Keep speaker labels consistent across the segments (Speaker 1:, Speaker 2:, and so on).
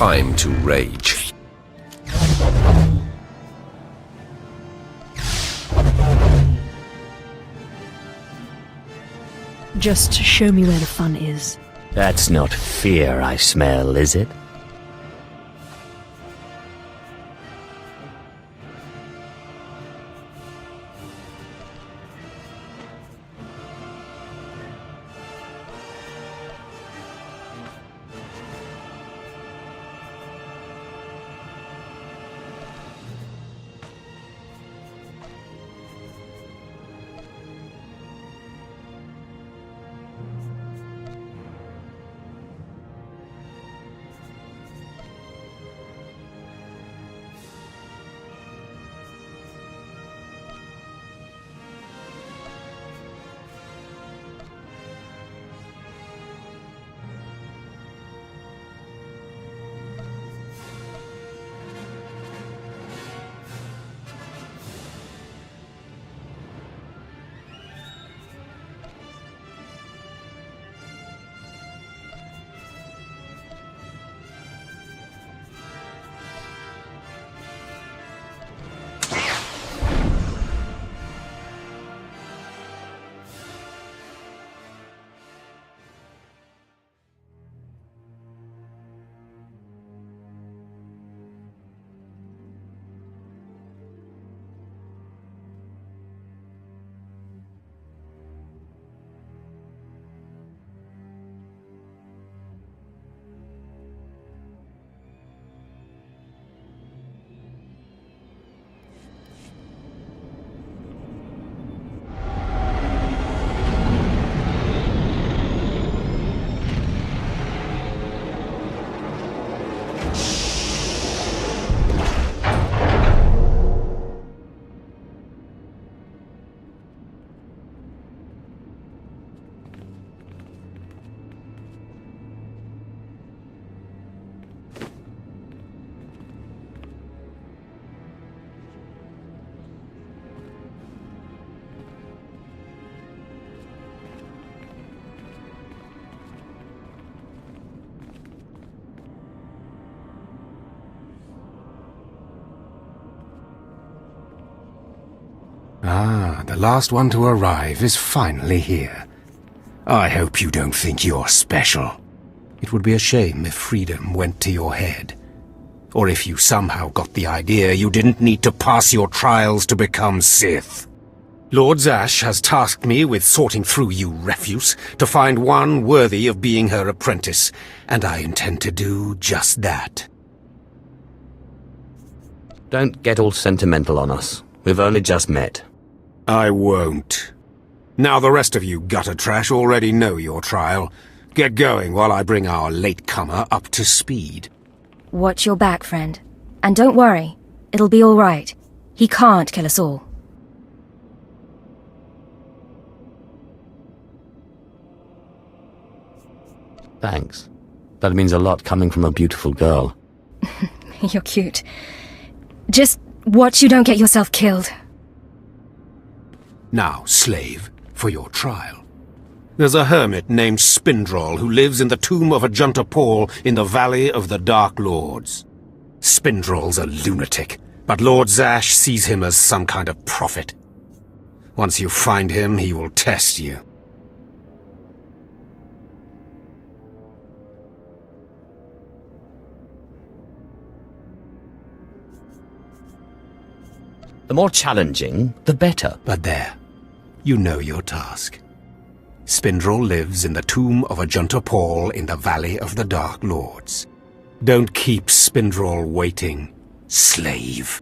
Speaker 1: time to rage.
Speaker 2: Just show me where the fun is.
Speaker 3: That's not fear I smell, is it?
Speaker 4: Ah, the last one to arrive is finally here. I hope you don't think you're special. It would be a shame if freedom went to your head. Or if you somehow got the idea you didn't need to pass your trials to become Sith. Lord Zash has tasked me with sorting through you refuse to find one worthy of being her apprentice, and I intend to do just that.
Speaker 3: Don't get all sentimental on us. We've only just met.
Speaker 4: I won't. Now the rest of you gutter trash already know your trial. Get going while I bring our latecomer up to speed.
Speaker 5: Watch your back, friend. And don't worry, it'll be all right. He can't kill us all.
Speaker 3: Thanks. That means a lot coming from a beautiful girl.
Speaker 5: You're cute. Just watch you don't get yourself killed.
Speaker 4: Now, slave, for your trial. There's a hermit named Spindrol who lives in the tomb of Ajunta Paul in the Valley of the Dark Lords. Spindrol's a lunatic, but Lord Zash sees him as some kind of prophet. Once you find him, he will test you.
Speaker 3: The more challenging, the better.
Speaker 4: But there, you know your task. Spindrol lives in the tomb of Ajunta Paul in the Valley of the Dark Lords. Don't keep Spindrol waiting, slave.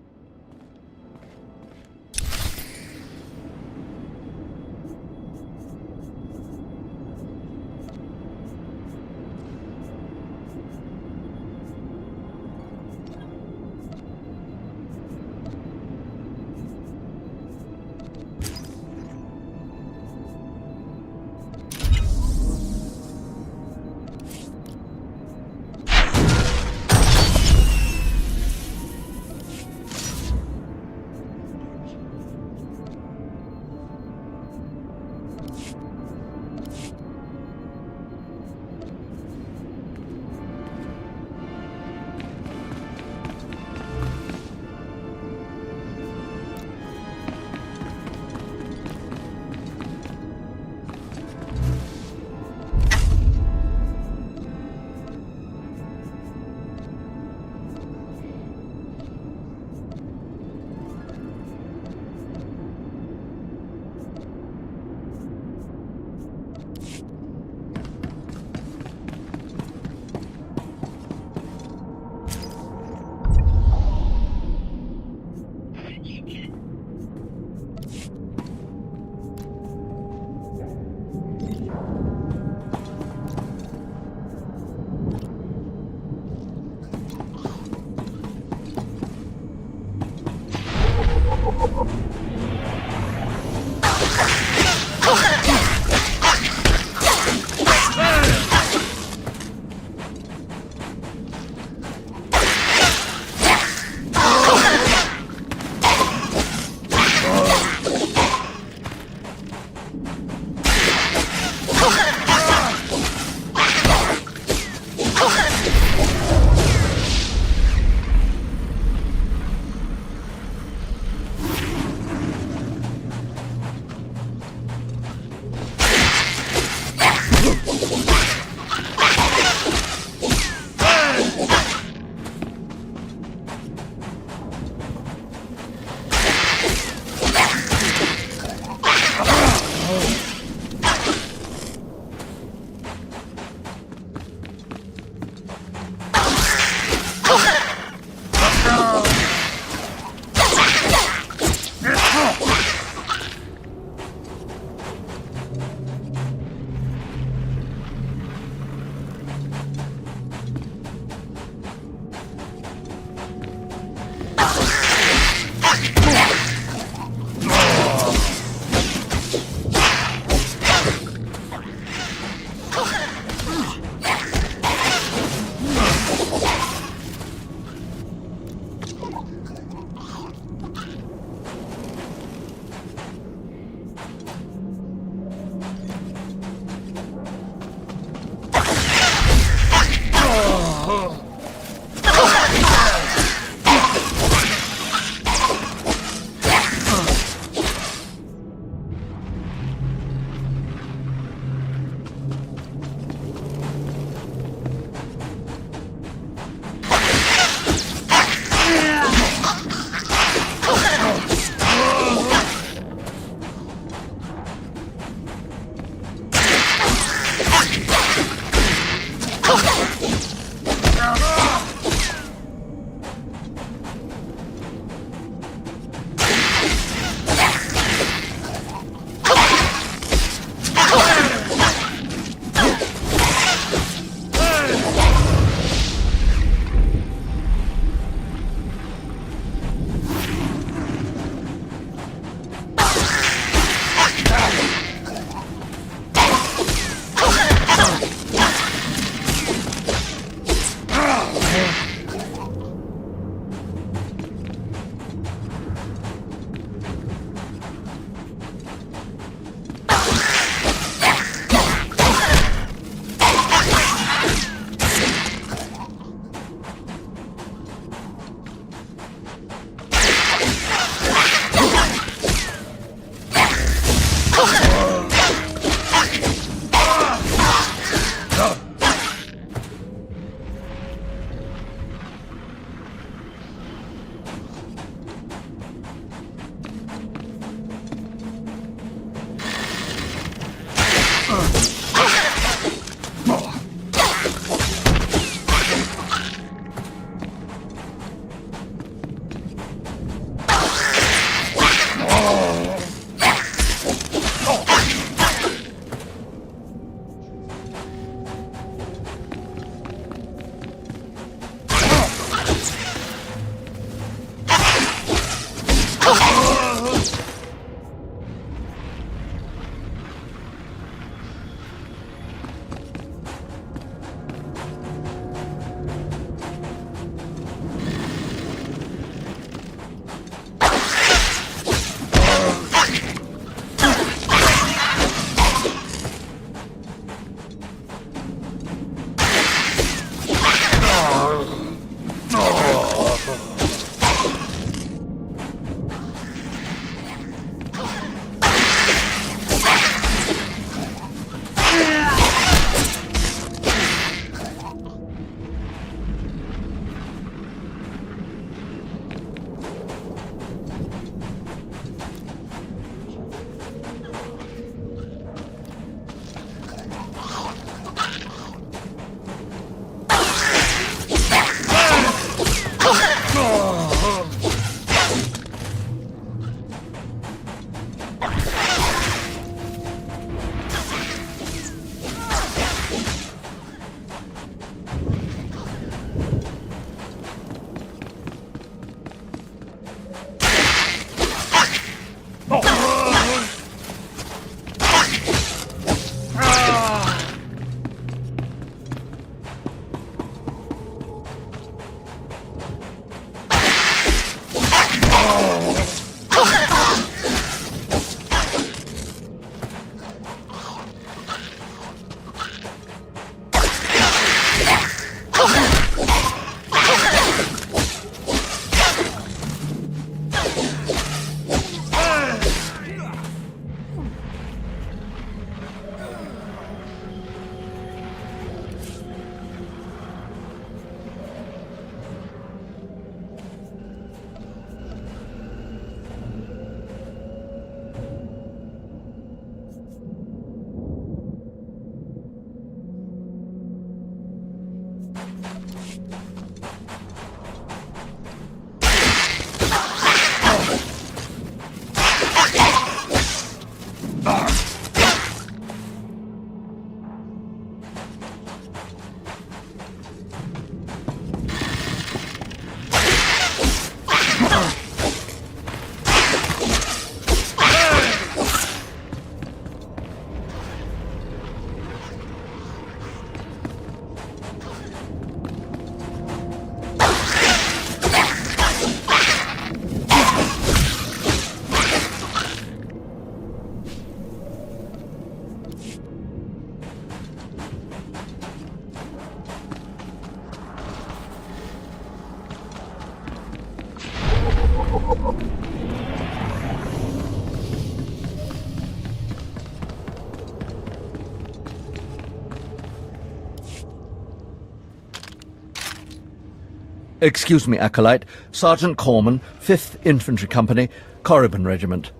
Speaker 1: Excuse me, Acolyte. Sergeant Corman, 5th Infantry Company, Corriban Regiment.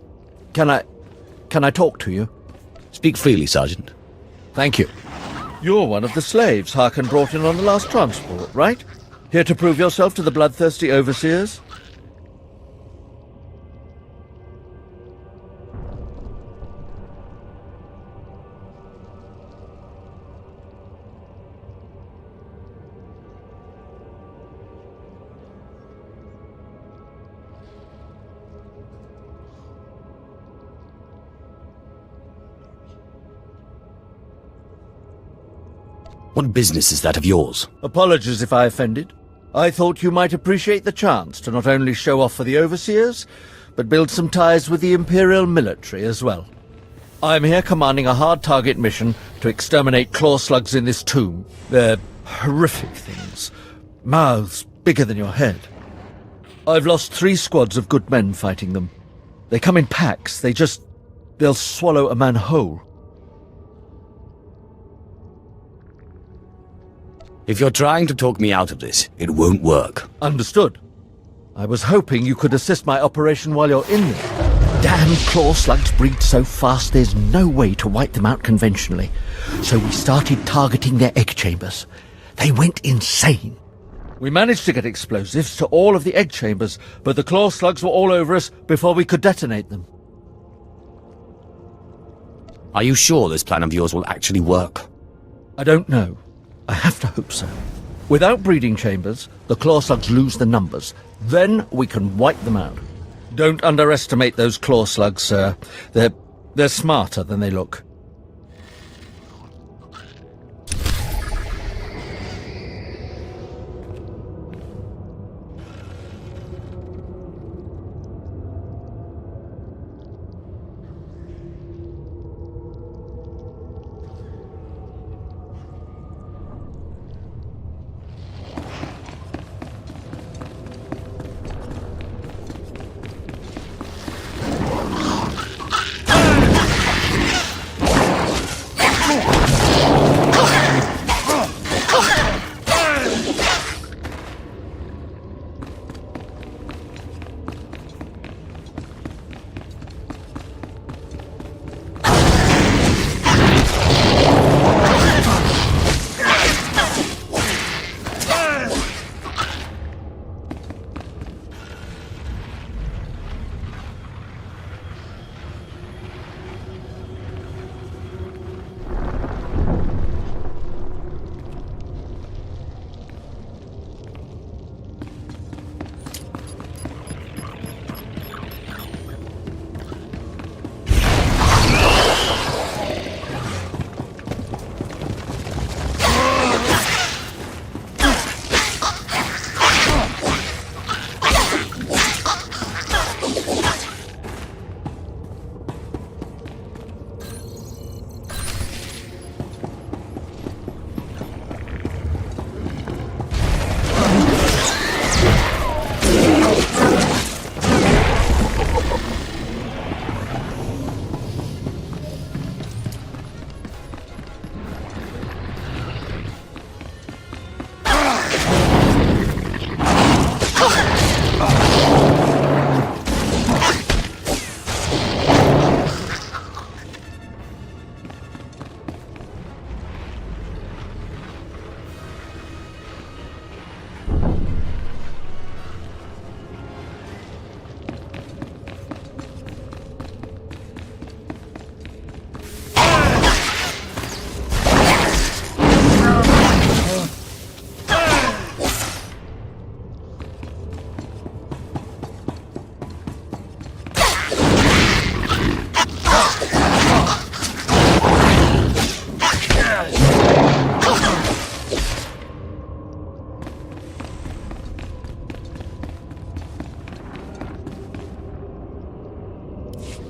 Speaker 1: Can I talk to you?
Speaker 3: Speak freely, Sergeant.
Speaker 1: Thank you. You're one of the slaves Harkin brought in on the last transport, right? Here to prove yourself to the bloodthirsty overseers?
Speaker 3: What business is that of yours?
Speaker 1: Apologies if I offended. I thought you might appreciate the chance to not only show off for the overseers, but build some ties with the Imperial military as well. I'm here commanding a hard target mission to exterminate claw slugs in this tomb. They're horrific things. Mouths bigger than your head. I've lost 3 squads of good men fighting them. They come in packs. They'll swallow a man whole.
Speaker 3: If you're trying to talk me out of this, it won't work.
Speaker 1: Understood. I was hoping you could assist my operation while you're in there. Damn claw slugs breed so fast there's no way to wipe them out conventionally. So we started targeting their egg chambers. They went insane. We managed to get explosives to all of the egg chambers, but the claw slugs were all over us before we could detonate them.
Speaker 3: Are you sure this plan of yours will actually work?
Speaker 1: I don't know. I have to hope so. Without breeding chambers, the claw slugs lose the numbers. Then we can wipe them out. Don't underestimate those claw slugs, sir. They're smarter than they look.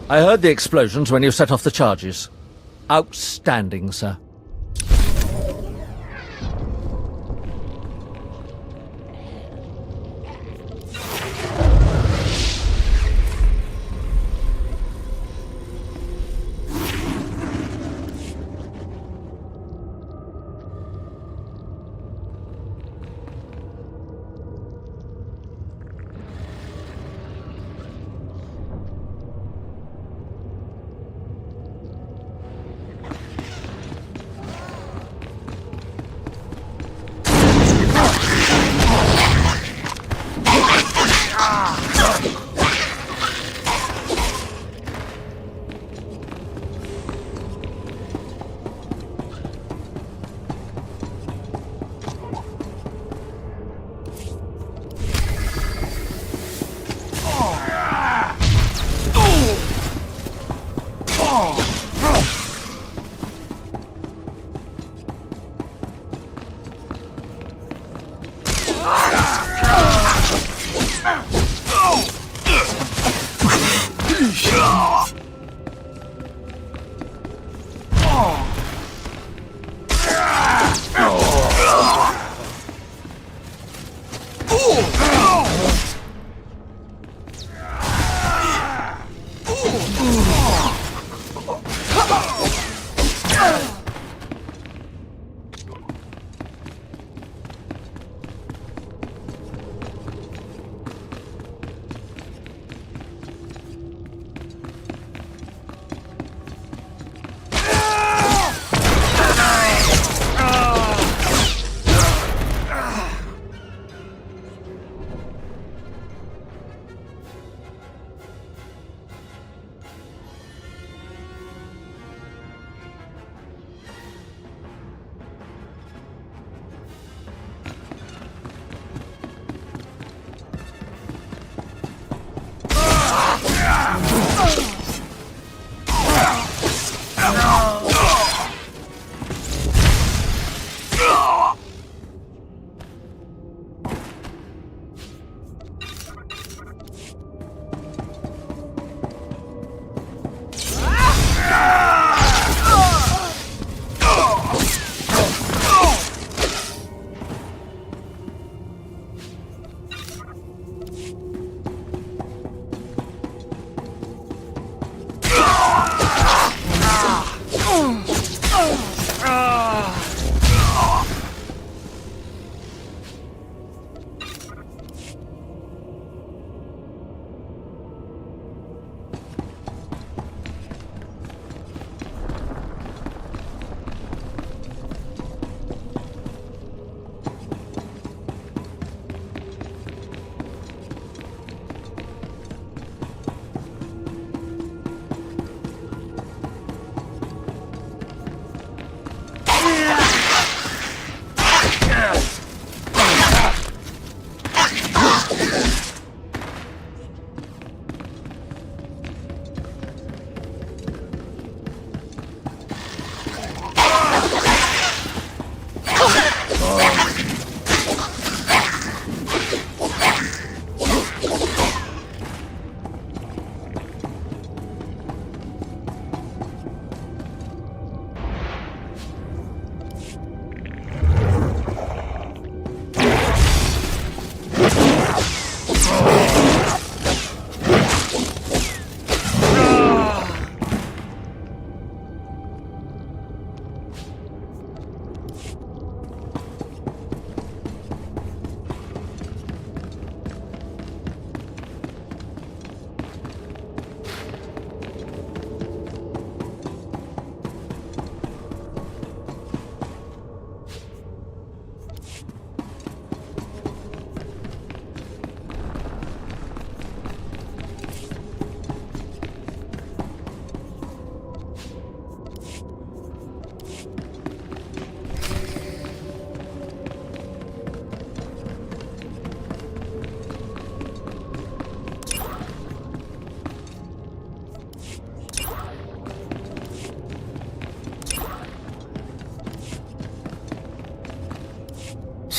Speaker 1: I heard the explosions when you set off the charges. Outstanding, sir.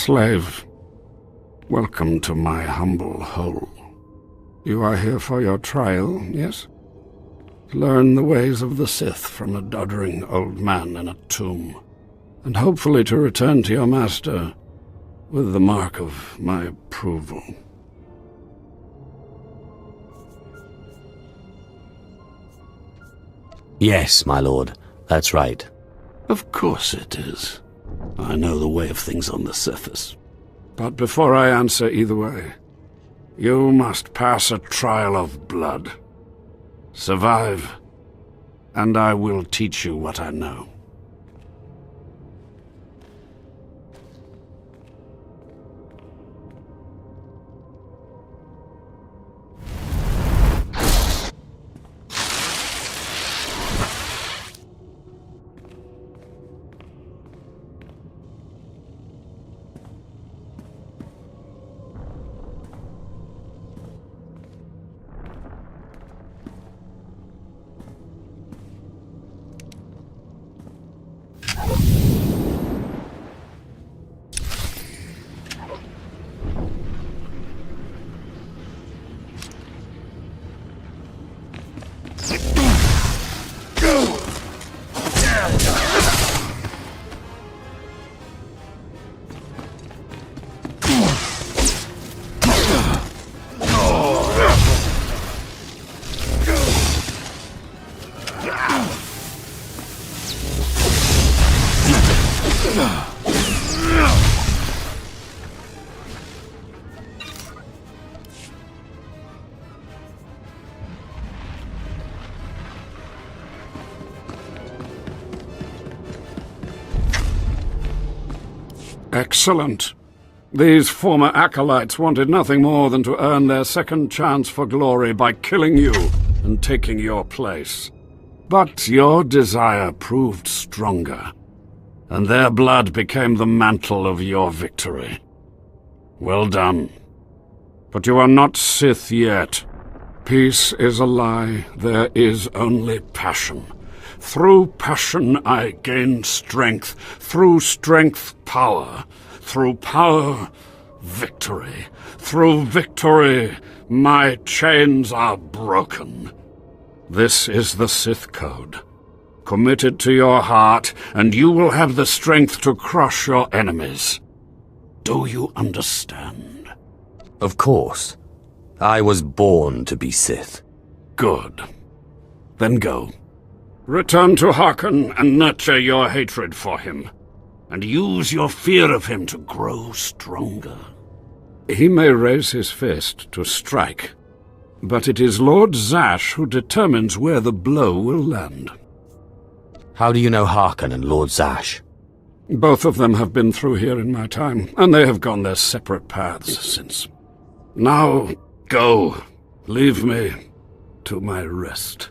Speaker 6: Slave, welcome to my humble hole. You are here for your trial, yes? To learn the ways of the Sith from a doddering old man in a tomb, and hopefully to return to your master with the mark of my approval.
Speaker 3: Yes, my lord. That's right.
Speaker 6: Of course it is. I know the way of things on the surface. But before I answer either way, you must pass a trial of blood. Survive, and I will teach you what I know. Excellent. These former acolytes wanted nothing more than to earn their second chance for glory by killing you and taking your place. But your desire proved stronger, and their blood became the mantle of your victory. Well done. But you are not Sith yet. Peace is a lie. There is only passion. Through passion I gain strength. Through strength, power. Through power, victory. Through victory, my chains are broken. This is the Sith Code. Commit it to your heart, and you will have the strength to crush your enemies. Do you understand?
Speaker 3: Of course. I was born to be Sith.
Speaker 6: Good. Then go. Return to Harkon and nurture your hatred for him, and use your fear of him to grow stronger. He may raise his fist to strike, but it is Lord Zash who determines where the blow will land.
Speaker 3: How do you know Harkon and Lord Zash?
Speaker 6: Both of them have been through here in my time, and they have gone their separate paths since. Now, go. Leave me to my rest.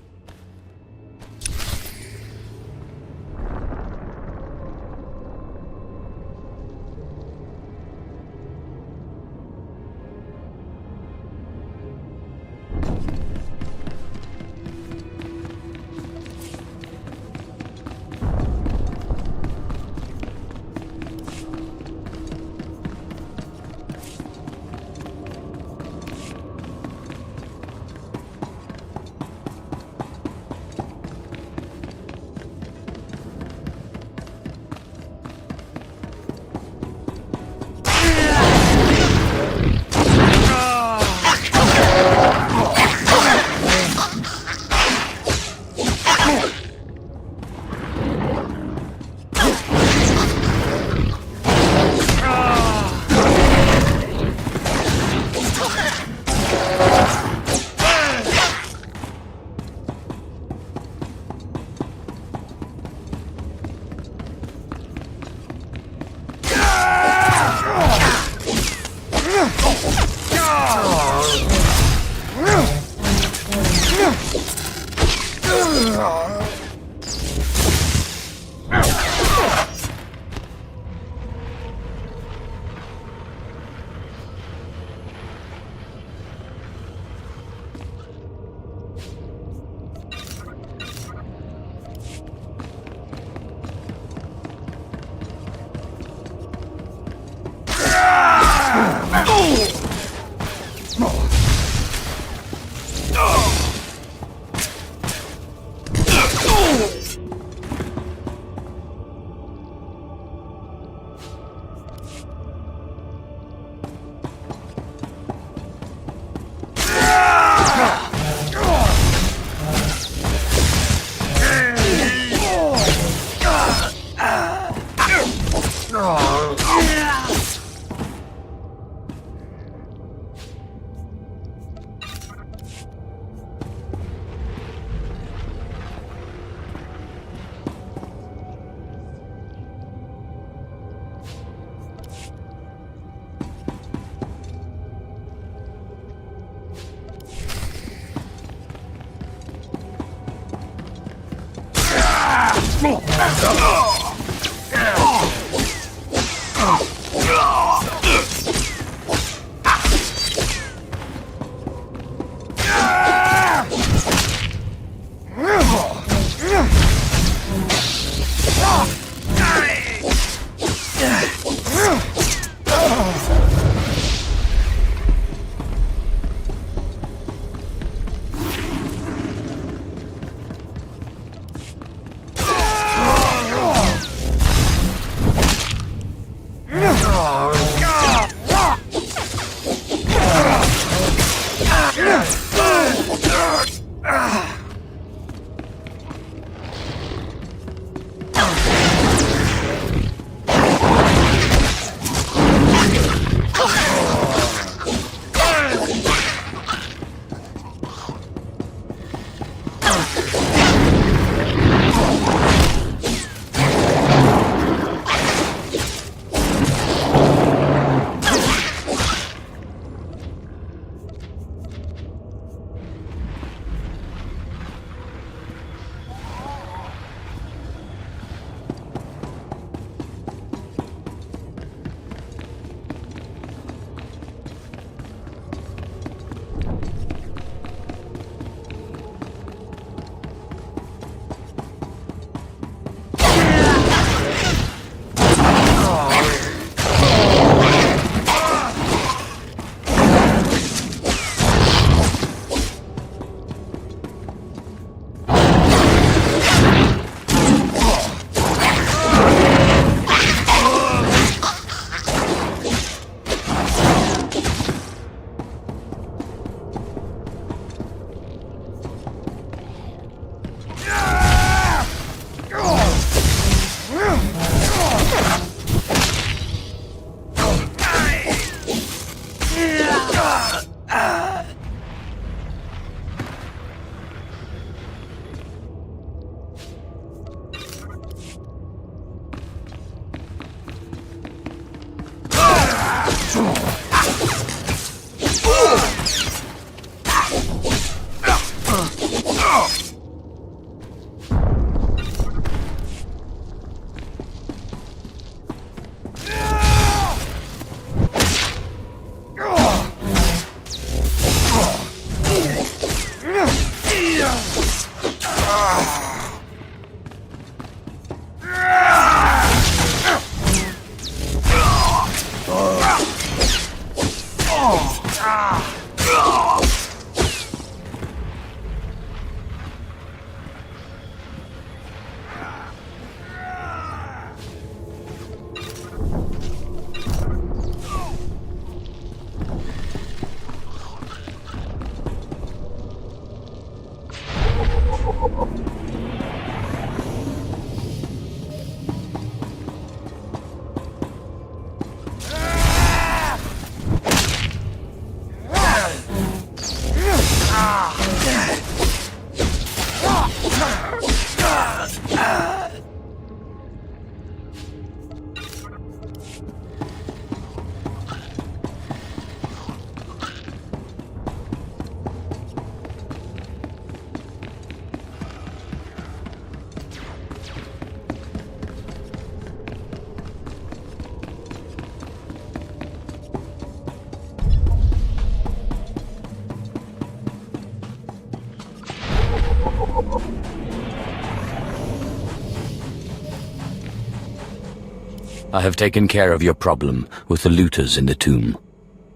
Speaker 3: I have taken care of your problem with the looters in the tomb.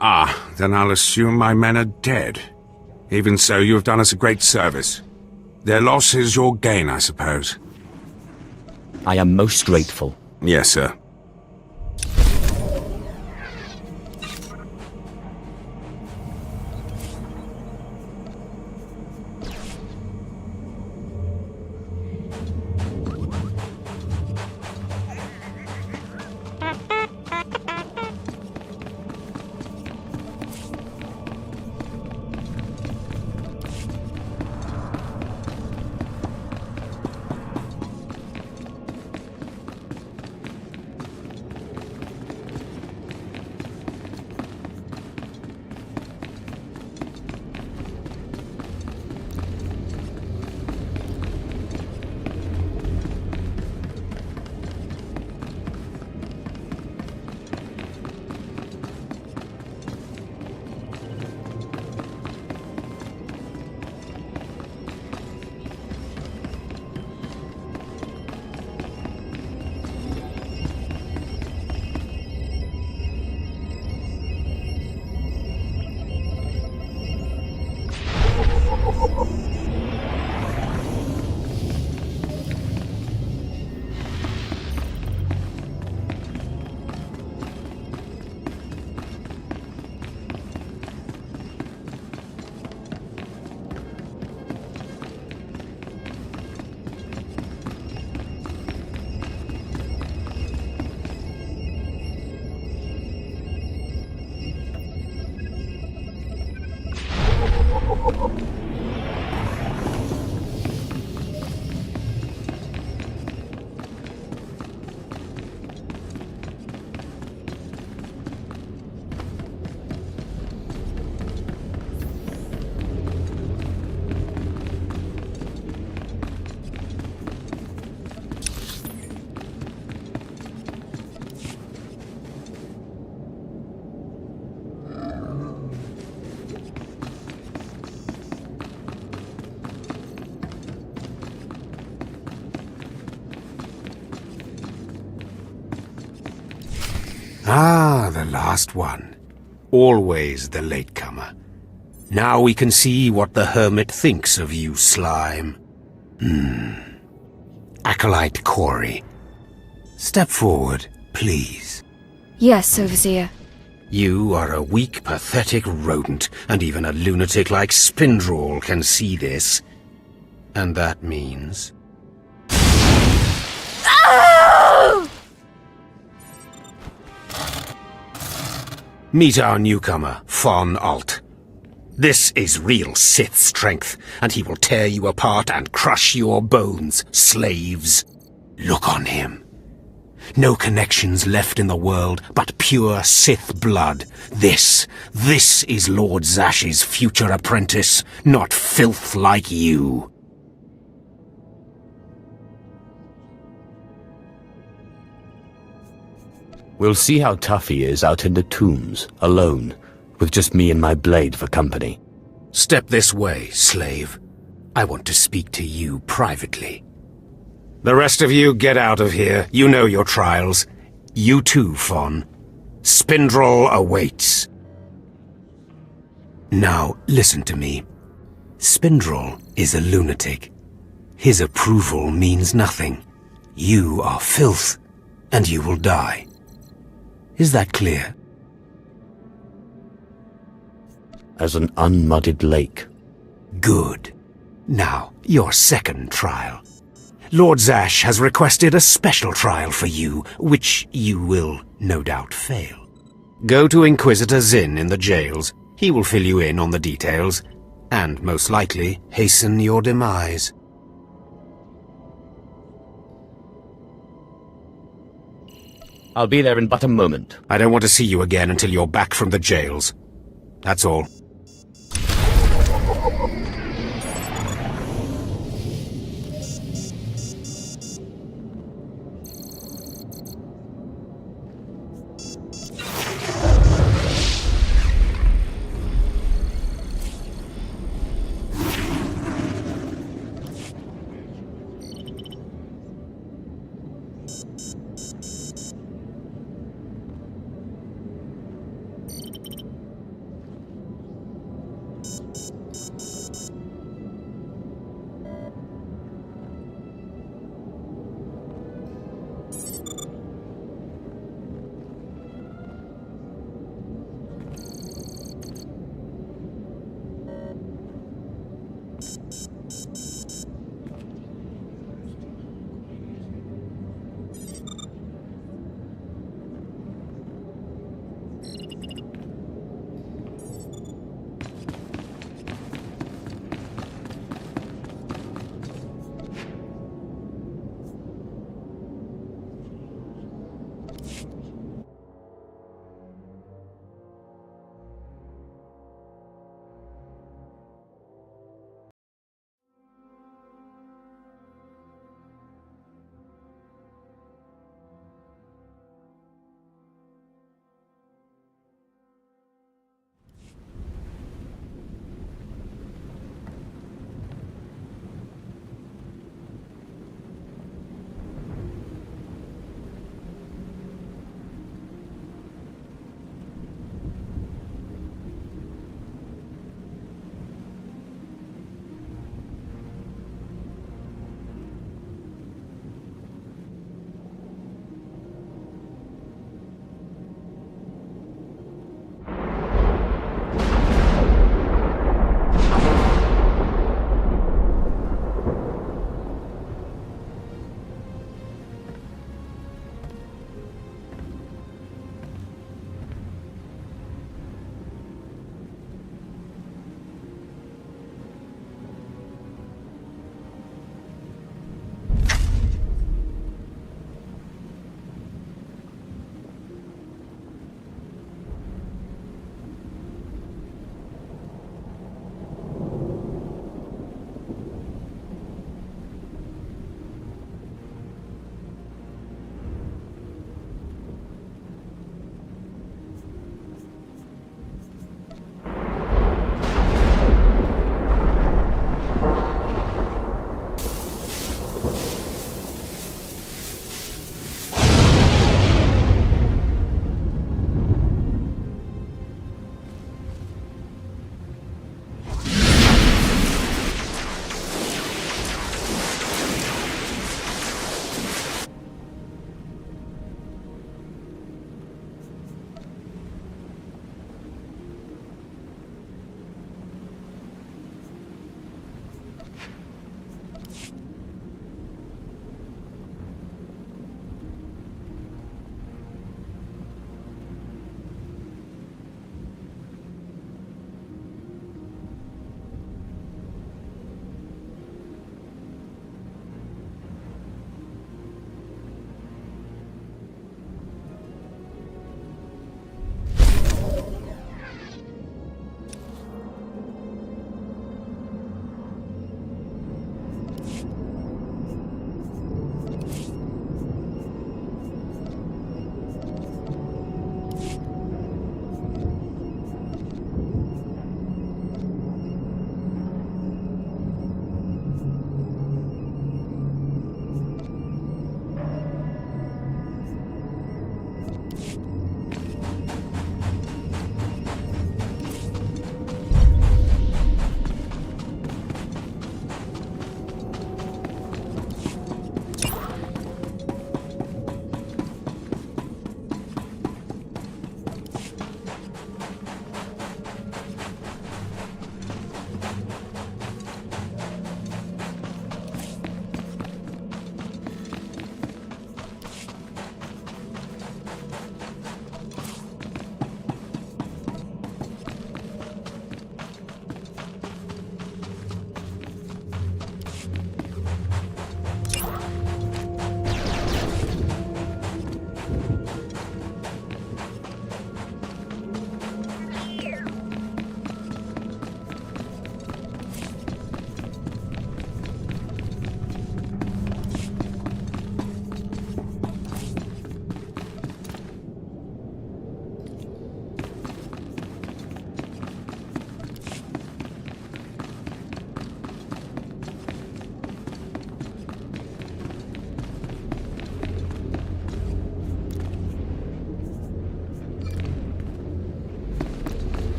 Speaker 7: Ah, then I'll assume my men are dead. Even so, you have done us a great service. Their loss is your gain, I suppose.
Speaker 3: I am most grateful.
Speaker 7: Yes, sir.
Speaker 4: Ah, the last one. Always the latecomer. Now we can see what the hermit thinks of you, slime. Acolyte Corey. Step forward, please.
Speaker 5: Yes, Overseer.
Speaker 4: You are a weak, pathetic rodent, and even a lunatic like Spindrel can see this. And that means... Meet our newcomer, Von Alt. This is real Sith strength, and he will tear you apart and crush your bones, slaves. Look on him. No connections left in the world, but pure Sith blood. This is Lord Zash's future apprentice, not filth like you.
Speaker 3: We'll see how tough he is out in the tombs, alone, with just me and my blade for company.
Speaker 4: Step this way, slave. I want to speak to you privately. The rest of you get out of here. You know your trials. You too, Fawn. Spindrel awaits. Now, listen to me. Spindrel is a lunatic. His approval means nothing. You are filth, and you will die. Is that clear?
Speaker 3: As an unmuddied lake.
Speaker 4: Good. Now, your second trial. Lord Zash has requested a special trial for you, which you will no doubt fail. Go to Inquisitor Zin in the jails. He will fill you in on the details, and most likely hasten your demise.
Speaker 3: I'll be there in but a moment.
Speaker 4: I don't want to see you again until you're back from the jails. That's all.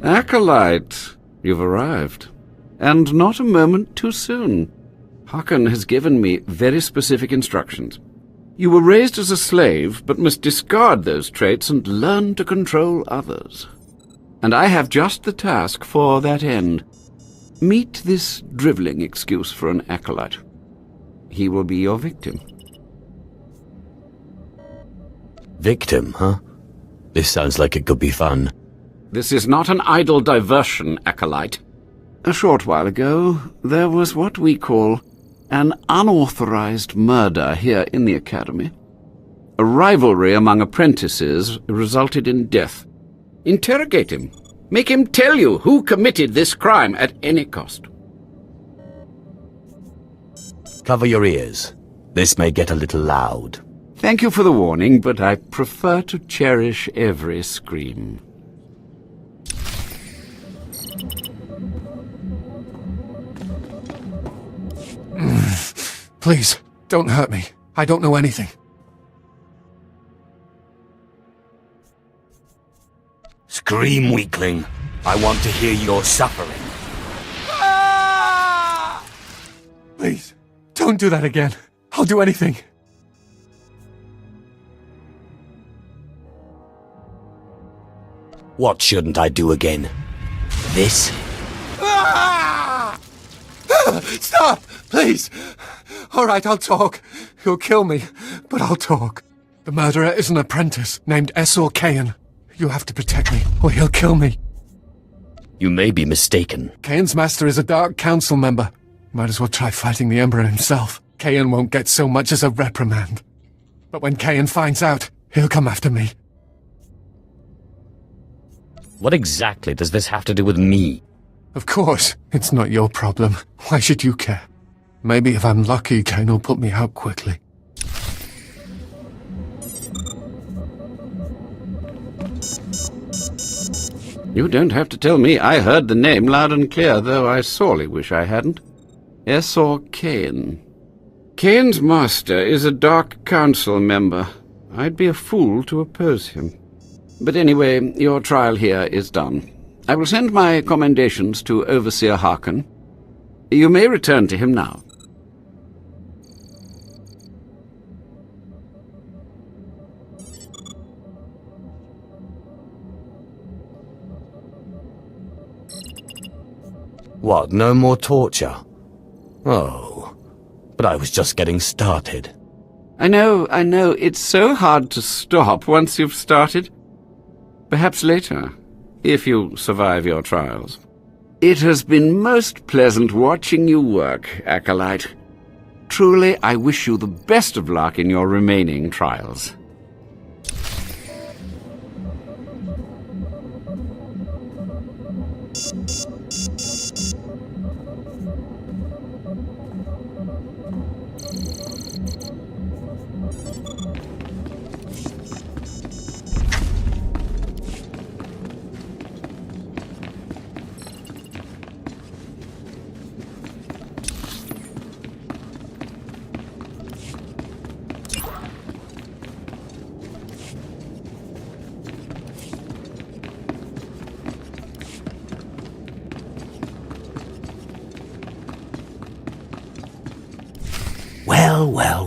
Speaker 6: Acolyte, you've arrived. And not a moment too soon. Hakan has given me very specific instructions. You were raised as a slave, but must discard those traits and learn to control others. And I have just the task for that end. Meet this drivelling excuse for an acolyte. He will be your victim.
Speaker 3: Victim, huh? This sounds like it could be fun.
Speaker 6: This is not an idle diversion, acolyte. A short while ago, there was what we call an unauthorized murder here in the Academy. A rivalry among apprentices resulted in death. Interrogate him. Make him tell you who committed this crime at any cost.
Speaker 3: Cover your ears. This may get a little loud.
Speaker 6: Thank you for the warning, but I prefer to cherish every scream.
Speaker 4: Please, don't hurt me. I don't know anything.
Speaker 3: Scream, weakling. I want to hear your suffering.
Speaker 4: Please, don't do that again. I'll do anything.
Speaker 3: What shouldn't I do again? This?
Speaker 4: Stop! Please! Alright, I'll talk. He'll kill me, but I'll talk. The murderer is an apprentice named Esor Kayan. You have to protect me, or he'll kill me.
Speaker 3: You may be mistaken.
Speaker 4: Kayan's master is a Dark Council member. Might as well try fighting the Emperor himself. Kayan won't get so much as a reprimand. But when Kayan finds out, he'll come after me.
Speaker 3: What exactly does this have to do with me?
Speaker 4: Of course, it's not your problem. Why should you care? Maybe if I'm lucky, Kayan will put me out quickly.
Speaker 6: You don't have to tell me. I heard the name loud and clear, though I sorely wish I hadn't. Esor Kayan. Kayan's master is a Dark Council member. I'd be a fool to oppose him. But anyway, your trial here is done. I will send my commendations to Overseer Hakan. You may return to him now.
Speaker 3: What, no more torture? Oh, but I was just getting started.
Speaker 6: I know. It's so hard to stop once you've started. Perhaps later, if you survive your trials. It has been most pleasant watching you work, Acolyte. Truly, I wish you the best of luck in your remaining trials.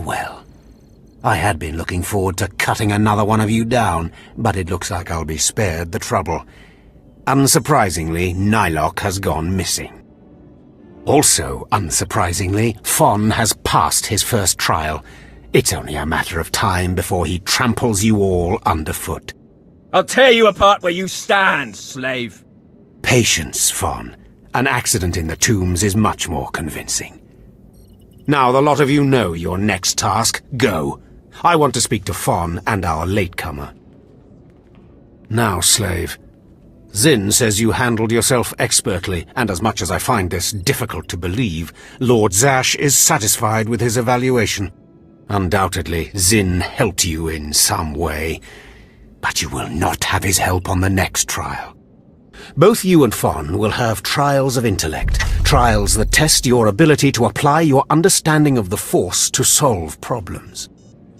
Speaker 4: Well. I had been looking forward to cutting another one of you down, but it looks like I'll be spared the trouble. Unsurprisingly, Nylock has gone missing. Also, unsurprisingly, Fon has passed his first trial. It's only a matter of time before he tramples you all underfoot.
Speaker 8: I'll tear you apart where you stand, slave.
Speaker 4: Patience, Fon. An accident in the tombs is much more convincing. Now the lot of you know your next task. Go. I want to speak to Fon and our latecomer. Now, slave. Zin says you handled yourself expertly, and as much as I find this difficult to believe, Lord Zash is satisfied with his evaluation. Undoubtedly, Zin helped you in some way, but you will not have his help on the next trial. Both you and Fon will have trials of intellect, trials that test your ability to apply your understanding of the Force to solve problems.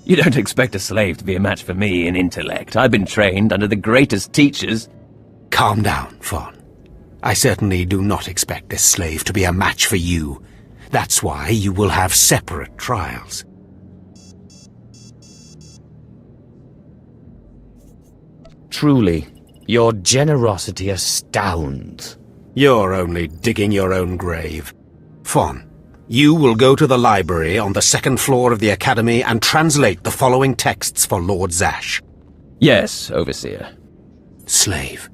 Speaker 8: You don't expect a slave to be a match for me in intellect. I've been trained under the greatest teachers.
Speaker 4: Calm down, Fon. I certainly do not expect this slave to be a match for you. That's why you will have separate trials.
Speaker 3: Truly, your generosity astounds.
Speaker 4: You're only digging your own grave. Fawn, you will go to the library on the second floor of the Academy and translate the following texts for Lord Zash.
Speaker 8: Yes, Overseer.
Speaker 4: Slave,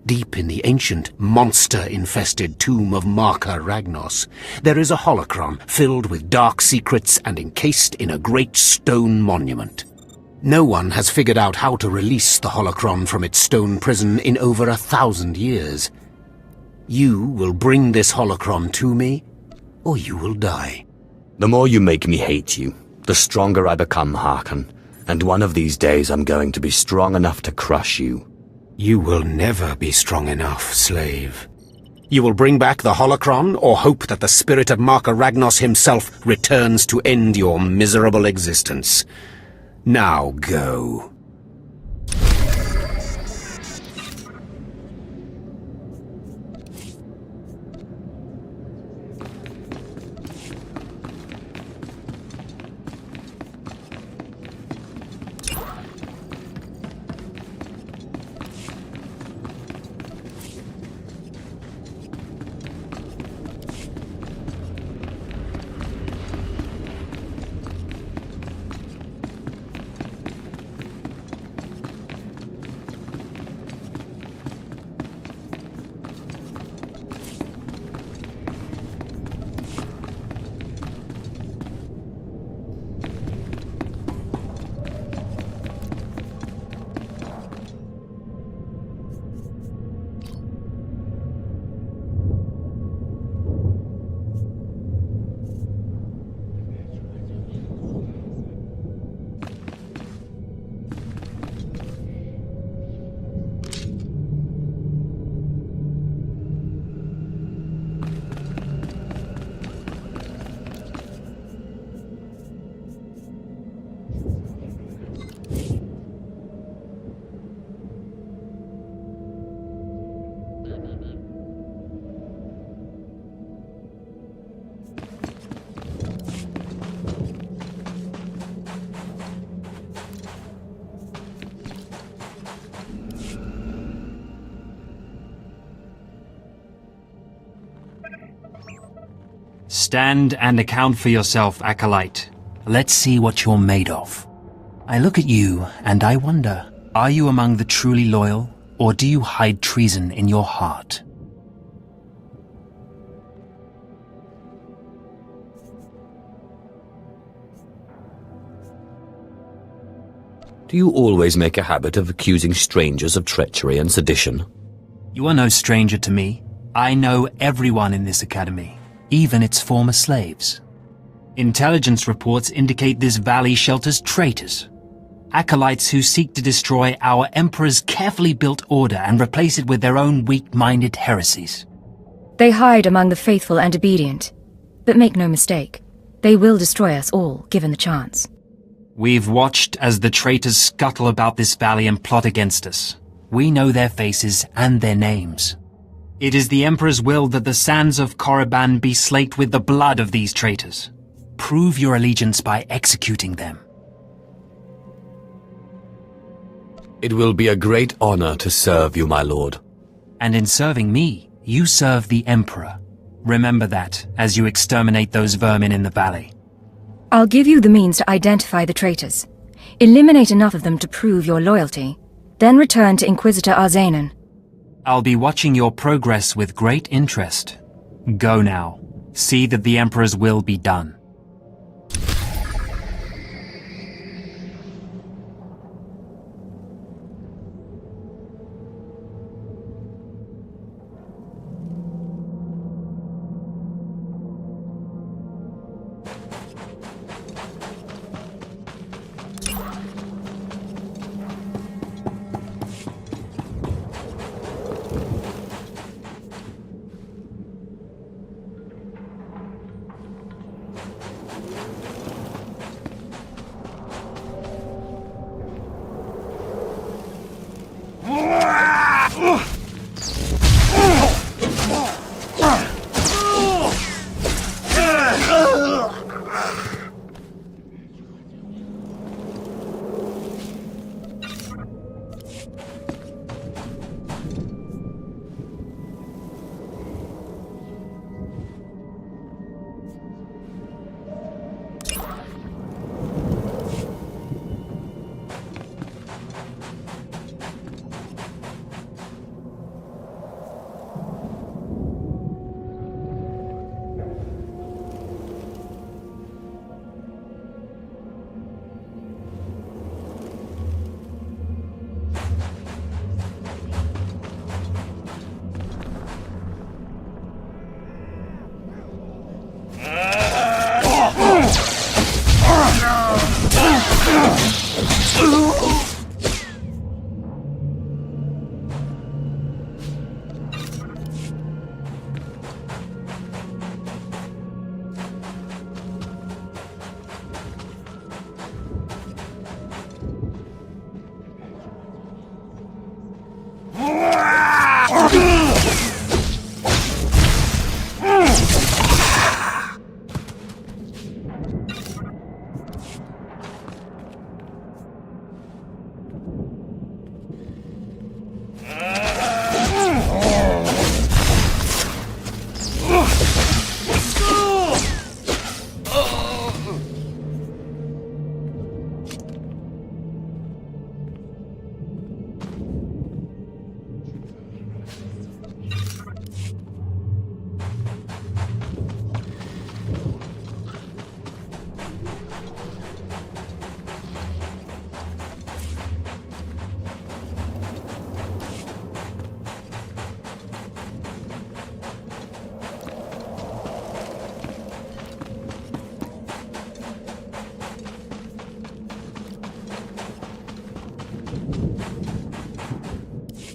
Speaker 4: deep in the ancient, monster-infested tomb of Marka Ragnos, there is a holocron filled with dark secrets and encased in a great stone monument. No one has figured out how to release the holocron from its stone prison in over 1,000 years. You will bring this holocron to me, or you will die.
Speaker 3: The more you make me hate you, the stronger I become, Harkon. And one of these days I'm going to be strong enough to crush you.
Speaker 4: You will never be strong enough, slave. You will bring back the holocron, or hope that the spirit of Marka Ragnos himself returns to end your miserable existence. Now go.
Speaker 9: Stand and account for yourself, Acolyte. Let's see what you're made of. I look at you and I wonder, are you among the truly loyal, or do you hide treason in your heart?
Speaker 3: Do you always make a habit of accusing strangers of treachery and sedition?
Speaker 9: You are no stranger to me. I know everyone in this academy, even its former slaves. Intelligence reports indicate this valley shelters traitors. Acolytes who seek to destroy our Emperor's carefully built order and replace it with their own weak-minded heresies.
Speaker 5: They hide among the faithful and obedient. But make no mistake, they will destroy us all, given the chance.
Speaker 9: We've watched as the traitors scuttle about this valley and plot against us. We know their faces and their names. It is the Emperor's will that the sands of Korriban be slaked with the blood of these traitors. Prove your allegiance by executing them.
Speaker 3: It will be a great honor to serve you, my lord.
Speaker 9: And in serving me, you serve the Emperor. Remember that as you exterminate those vermin in the valley.
Speaker 5: I'll give you the means to identify the traitors. Eliminate enough of them to prove your loyalty. Then return to Inquisitor Arzanan.
Speaker 9: I'll be watching your progress with great interest. Go now. See that the Emperor's will be done.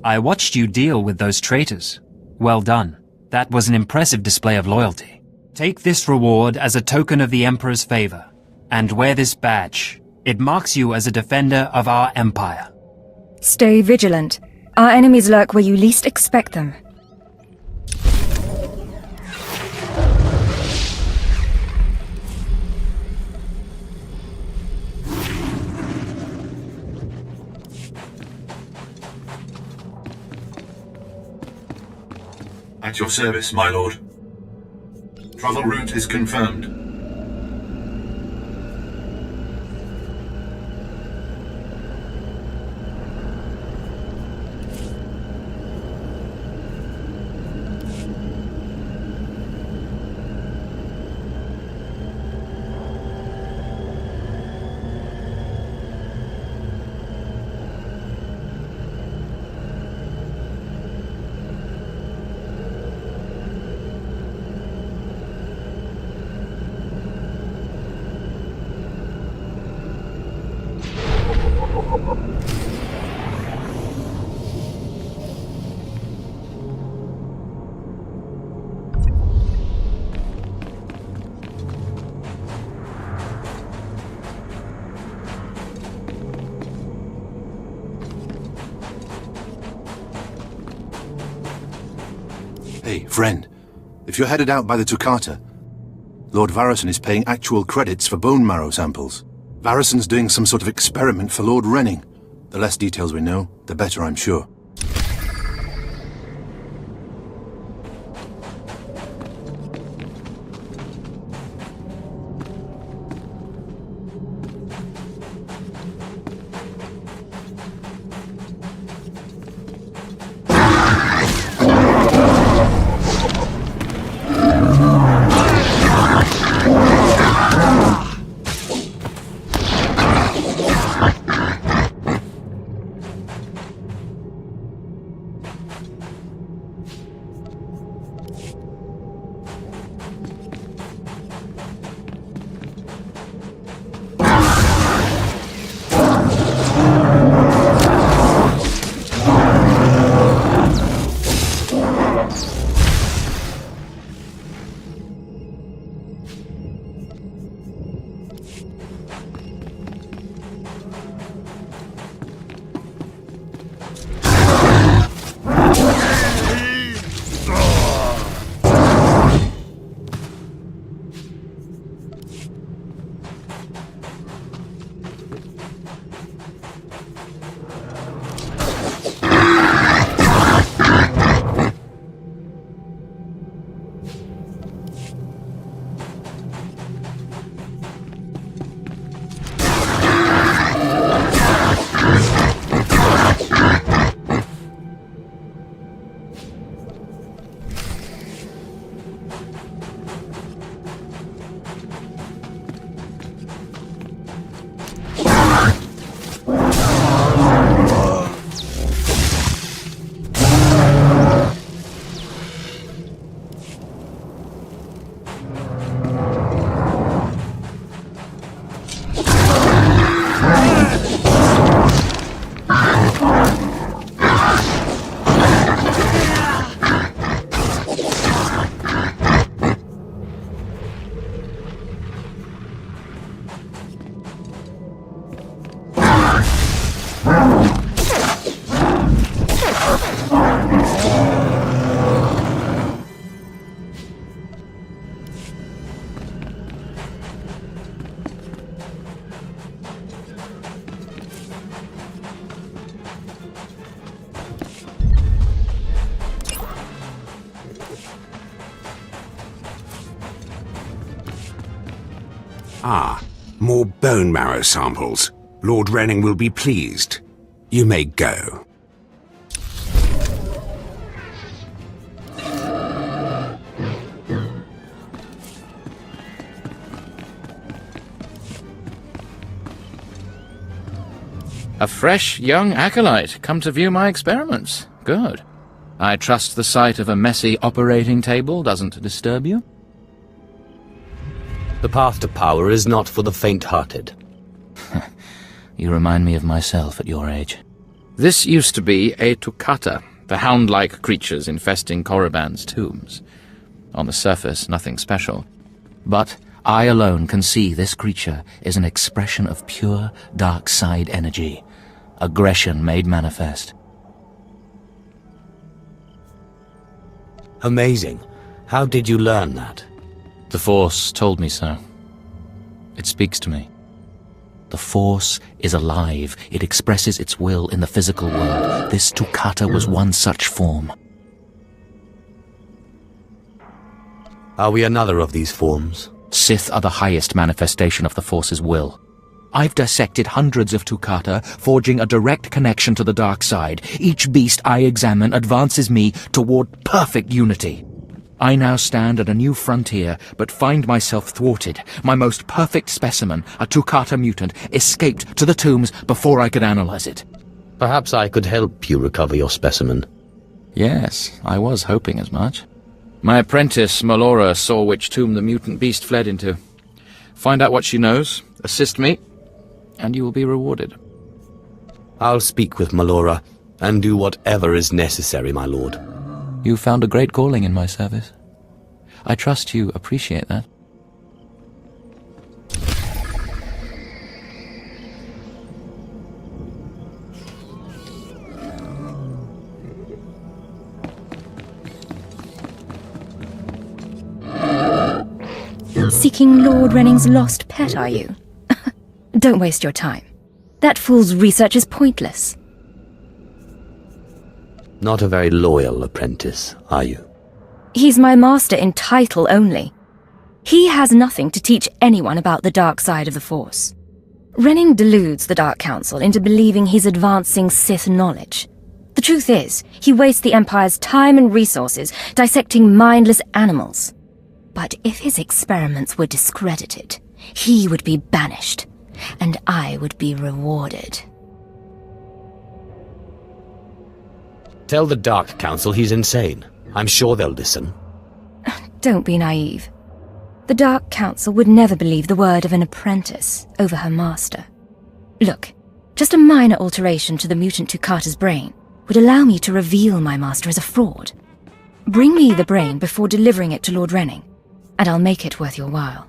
Speaker 9: I watched you deal with those traitors. Well done. That was an impressive display of loyalty. Take this reward as a token of the Emperor's favor, and wear this badge. It marks you as a defender of our empire.
Speaker 5: Stay vigilant. Our enemies lurk where you least expect them.
Speaker 10: At your service, my lord. Travel route is confirmed.
Speaker 11: Hey, friend. If you're headed out by the Toccata, Lord Varison is paying actual credits for bone marrow samples. Varison's doing some sort of experiment for Lord Renning. The less details we know, the better, I'm sure.
Speaker 7: Ah, more bone marrow samples. Lord Renning will be pleased. You may go.
Speaker 12: A fresh, young acolyte, come to view my experiments. Good. I trust the sight of a messy operating table doesn't disturb you?
Speaker 3: The path to power is not for the faint-hearted.
Speaker 12: You remind me of myself at your age. This used to be a Toccata, the hound-like creatures infesting Korriban's tombs. On the surface, nothing special. But I alone can see this creature is an expression of pure dark side energy. Aggression made manifest.
Speaker 3: Amazing. How did you learn that?
Speaker 12: The Force told me so. It speaks to me. The Force is alive. It expresses its will in the physical world. This Toccata was one such form.
Speaker 3: Are we another of these forms?
Speaker 12: Sith are the highest manifestation of the Force's will. I've dissected hundreds of Toccata, forging a direct connection to the dark side. Each beast I examine advances me toward perfect unity. I now stand at a new frontier, but find myself thwarted. My most perfect specimen, a Toccata mutant, escaped to the tombs before I could analyze it.
Speaker 3: Perhaps I could help you recover your specimen.
Speaker 12: Yes, I was hoping as much. My apprentice, Melora, saw which tomb the mutant beast fled into. Find out what she knows, assist me, and you will be rewarded.
Speaker 3: I'll speak with Melora, and do whatever is necessary, my lord.
Speaker 12: You found a great calling in my service. I trust you appreciate that.
Speaker 5: Seeking Lord Renning's lost pet, are you? Don't waste your time. That fool's research is pointless.
Speaker 3: Not a very loyal apprentice, are you?
Speaker 5: He's my master in title only. He has nothing to teach anyone about the dark side of the Force. Renning deludes the Dark Council into believing he's advancing Sith knowledge. The truth is, he wastes the Empire's time and resources dissecting mindless animals. But if his experiments were discredited, he would be banished, and I would be rewarded.
Speaker 3: Tell the Dark Council he's insane. I'm sure they'll listen.
Speaker 5: Don't be naive. The Dark Council would never believe the word of an apprentice over her master. Look, just a minor alteration to the mutant Toccata's brain would allow me to reveal my master as a fraud. Bring me the brain before delivering it to Lord Renning, and I'll make it worth your while.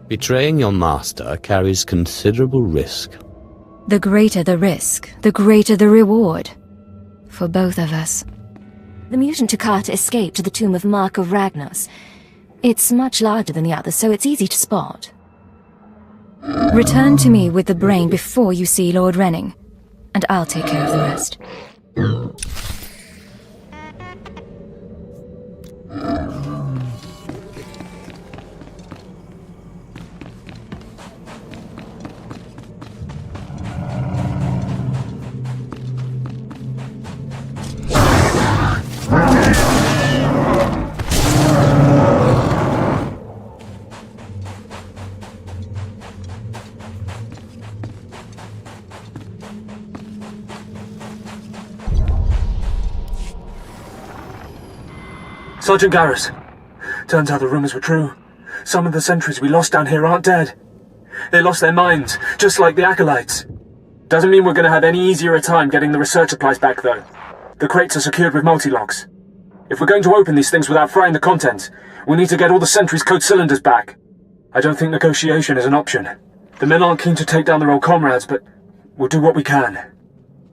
Speaker 3: Betraying your master carries considerable risk.
Speaker 5: The greater the risk, the greater the reward. For both of us. The mutant Toccata escaped to the tomb of Mark of Ragnos. It's much larger than the others, so it's easy to spot. Return to me with the brain before you see Lord Renning, and I'll take care of the rest.
Speaker 13: Sergeant Garrus. Turns out the rumors were true. Some of the sentries we lost down here aren't dead. They lost their minds, just like the Acolytes. Doesn't mean we're going to have any easier a time getting the research supplies back, though. The crates are secured with multi-locks. If we're going to open these things without frying the contents, we need to get all the sentries' code cylinders back. I don't think negotiation is an option. The men aren't keen to take down their old comrades, but we'll do what we can.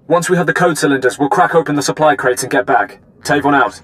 Speaker 13: Once we have the code cylinders, we'll crack open the supply crates and get back. Tavon out.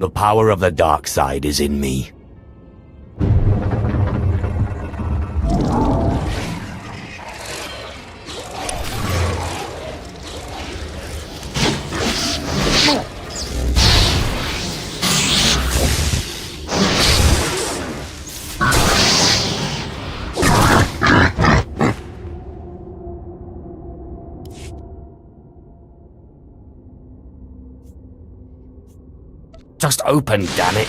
Speaker 3: The power of the dark side is in me. Just open, damn it.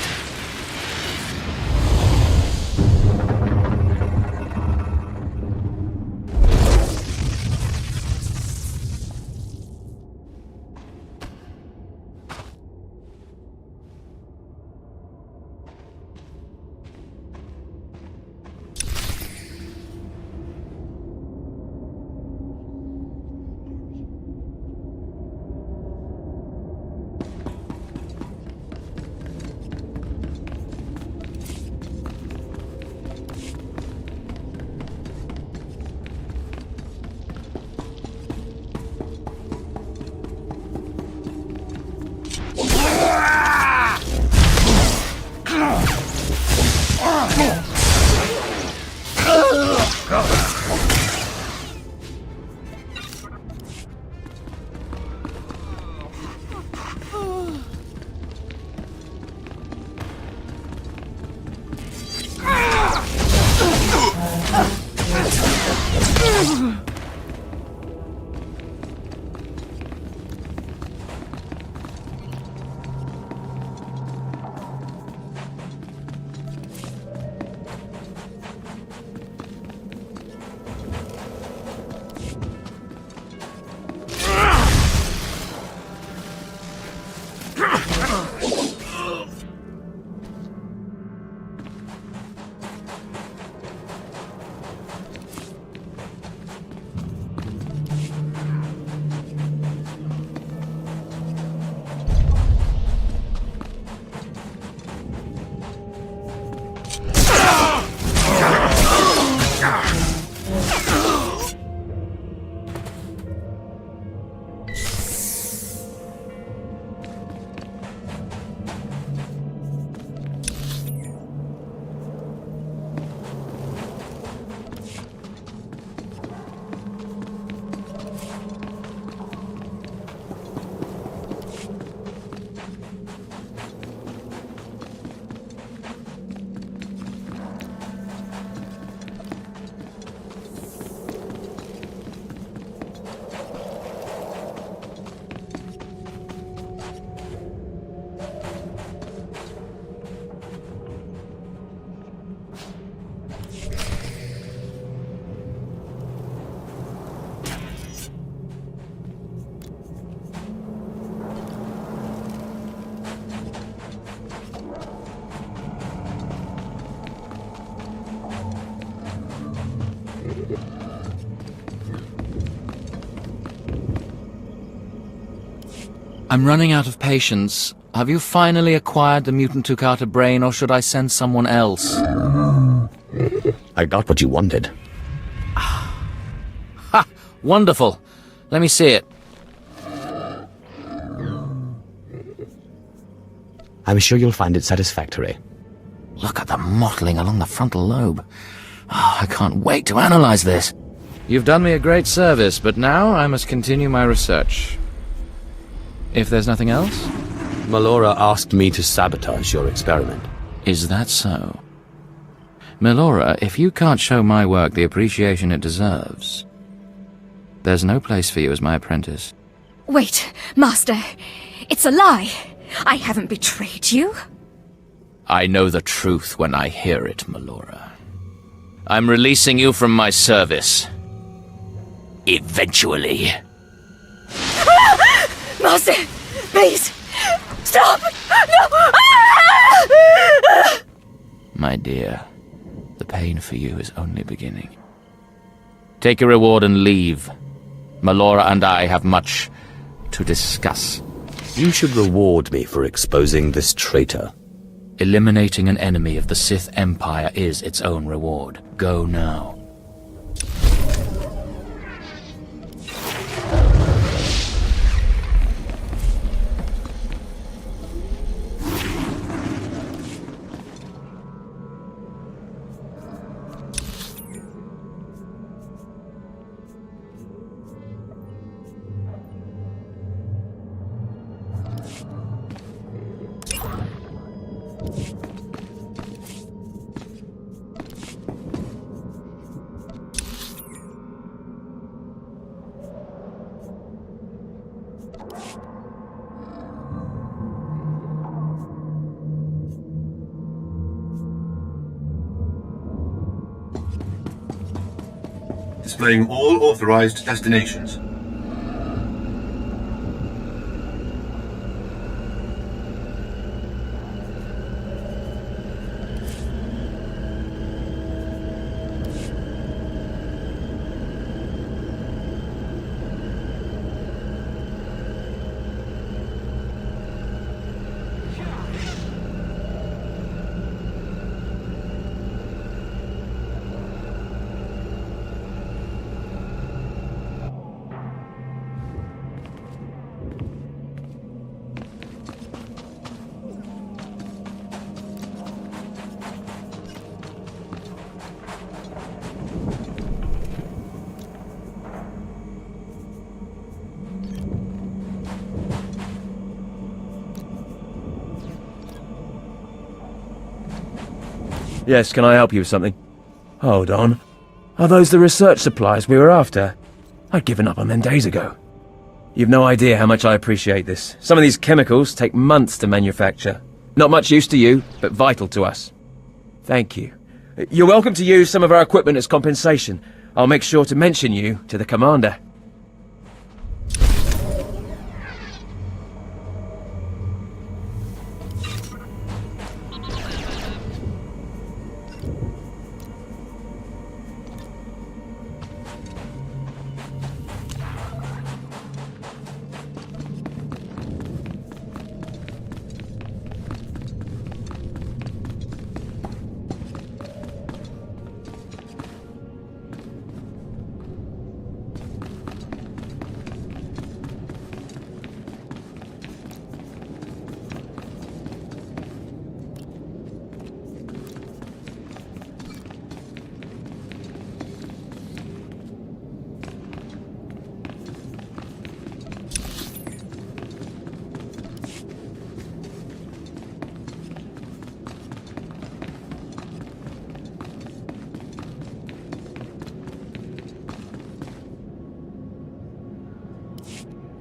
Speaker 12: I'm running out of patience. Have you finally acquired the mutant Tukata brain, or should I send someone else?
Speaker 3: I got what you wanted.
Speaker 12: Ha! Wonderful. Let me see it.
Speaker 3: I'm sure you'll find it satisfactory.
Speaker 12: Look at the mottling along the frontal lobe. Oh, I can't wait to analyze this. You've done me a great service, but now I must continue my research. If there's nothing else?
Speaker 3: Melora asked me to sabotage your experiment.
Speaker 12: Is that so? Melora, if you can't show my work the appreciation it deserves, there's no place for you as my apprentice.
Speaker 5: Wait, Master. It's a lie. I haven't betrayed you.
Speaker 12: I know the truth when I hear it, Melora. I'm releasing you from my service. Eventually.
Speaker 5: Master, please, stop! No!
Speaker 12: My dear, the pain for you is only beginning. Take your reward and leave. Melora and I have much to discuss.
Speaker 3: You should reward me for exposing this traitor.
Speaker 12: Eliminating an enemy of the Sith Empire is its own reward. Go now.
Speaker 11: Displaying all authorized destinations.
Speaker 14: Yes, can I help you with something? Hold on. Are those the research supplies we were after? I'd given up on them days ago. You've no idea how much I appreciate this. Some of these chemicals take months to manufacture. Not much use to you, but vital to us. Thank you. You're welcome to use some of our equipment as compensation. I'll make sure to mention you to the commander.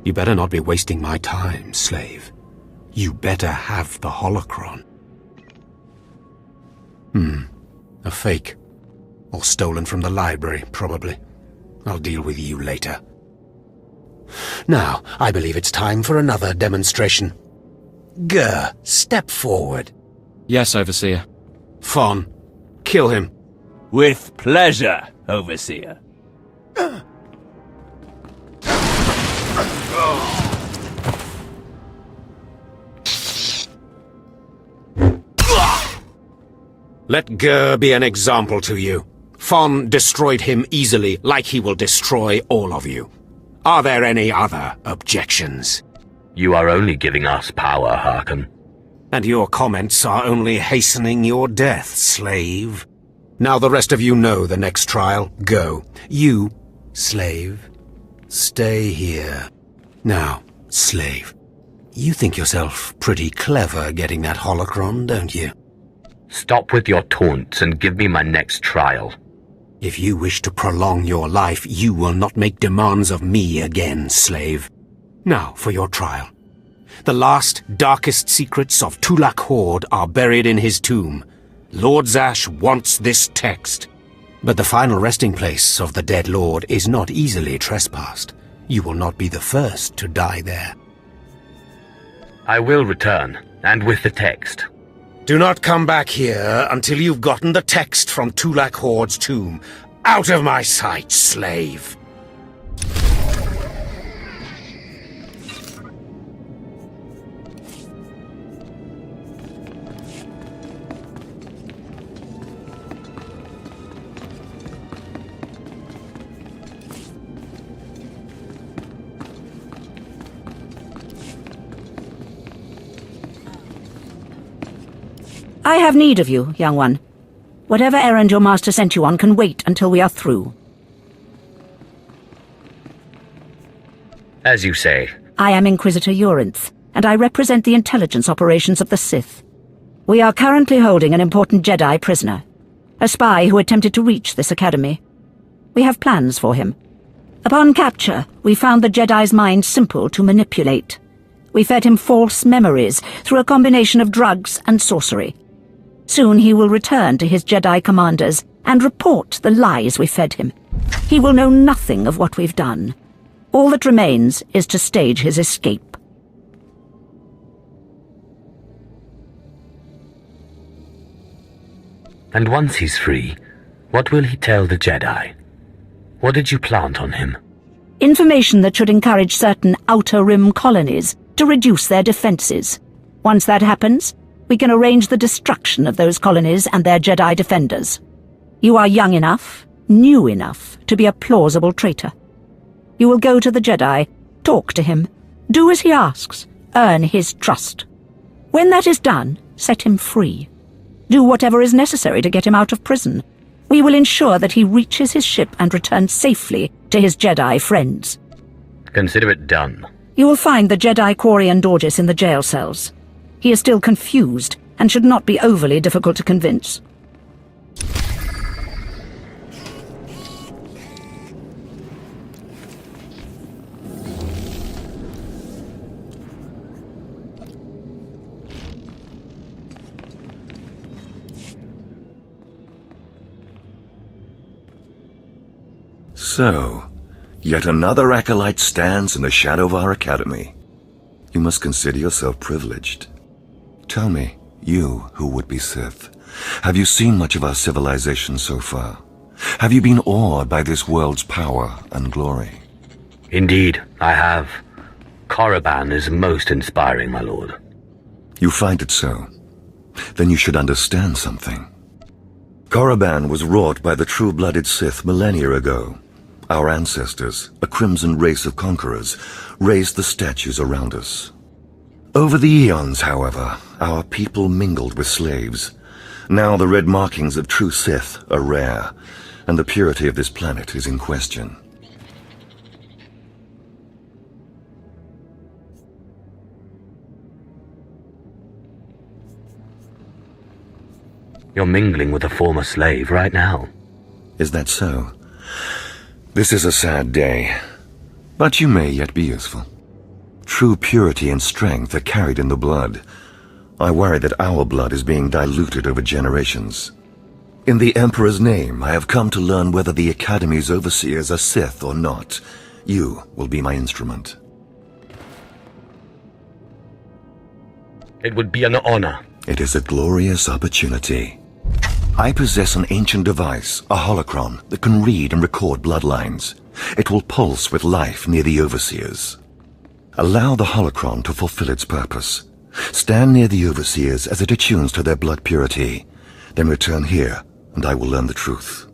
Speaker 4: You better not be wasting my time, slave. You better have the holocron. A fake. Or stolen from the library, probably. I'll deal with you later. Now, I believe it's time for another demonstration. Gur, step forward.
Speaker 12: Yes, Overseer.
Speaker 4: Fon, kill him.
Speaker 8: With pleasure, Overseer.
Speaker 15: Let Gur be an example to you. Fon destroyed him easily, like he will destroy all of you. Are there any other objections?
Speaker 3: You are only giving us power, Harkon.
Speaker 15: And your comments are only hastening your death, slave. Now the rest of you know the next trial. Go. You, slave, stay here. Now, slave, you think yourself pretty clever getting that holocron, don't you?
Speaker 3: Stop with your taunts and give me my next trial.
Speaker 15: If you wish to prolong your life, you will not make demands of me again, slave. Now for your trial. The last, darkest secrets of Tulak Horde are buried in his tomb. Lord Zash wants this text. But the final resting place of the dead lord is not easily trespassed. You will not be the first to die there.
Speaker 3: I will return, and with the text.
Speaker 15: Do not come back here until you've gotten the text from Tulak Horde's tomb. Out of my sight, slave!
Speaker 16: I have need of you, young one. Whatever errand your master sent you on can wait until we are through.
Speaker 3: As you say.
Speaker 16: I am Inquisitor Urinth, and I represent the intelligence operations of the Sith. We are currently holding an important Jedi prisoner, a spy who attempted to reach this academy. We have plans for him. Upon capture, we found the Jedi's mind simple to manipulate. We fed him false memories through a combination of drugs and sorcery. Soon he will return to his Jedi commanders and report the lies we fed him. He will know nothing of what we've done. All that remains is to stage his escape.
Speaker 3: And once he's free, what will he tell the Jedi? What did you plant on him?
Speaker 16: Information that should encourage certain Outer Rim colonies to reduce their defenses. Once that happens, we can arrange the destruction of those colonies and their Jedi defenders. You are young enough, new enough, to be a plausible traitor. You will go to the Jedi, talk to him, do as he asks, earn his trust. When that is done, set him free. Do whatever is necessary to get him out of prison. We will ensure that he reaches his ship and returns safely to his Jedi friends.
Speaker 3: Consider it done.
Speaker 16: You will find the Jedi Quarian Dorgis in the jail cells. He is still confused and should not be overly difficult to convince.
Speaker 17: So, yet another acolyte stands in the shadow of our academy. You must consider yourself privileged. Tell me, you who would be Sith, have you seen much of our civilization so far? Have you been awed by this world's power and glory?
Speaker 3: Indeed, I have. Korriban is most inspiring, my lord.
Speaker 17: You find it so? Then you should understand something. Korriban was wrought by the true-blooded Sith millennia ago. Our ancestors, a crimson race of conquerors, raised the statues around us. Over the eons, however, our people mingled with slaves. Now the red markings of true Sith are rare, and the purity of this planet is in question.
Speaker 3: You're mingling with a former slave right now.
Speaker 17: Is that so? This is a sad day, but you may yet be useful. True purity and strength are carried in the blood. I worry that our blood is being diluted over generations. In the Emperor's name, I have come to learn whether the Academy's overseers are Sith or not. You will be my instrument.
Speaker 3: It would be an honor.
Speaker 17: It is a glorious opportunity. I possess an ancient device, a holocron, that can read and record bloodlines. It will pulse with life near the overseers. Allow the holocron to fulfill its purpose. Stand near the overseers as it attunes to their blood purity. Then return here, and I will learn the truth.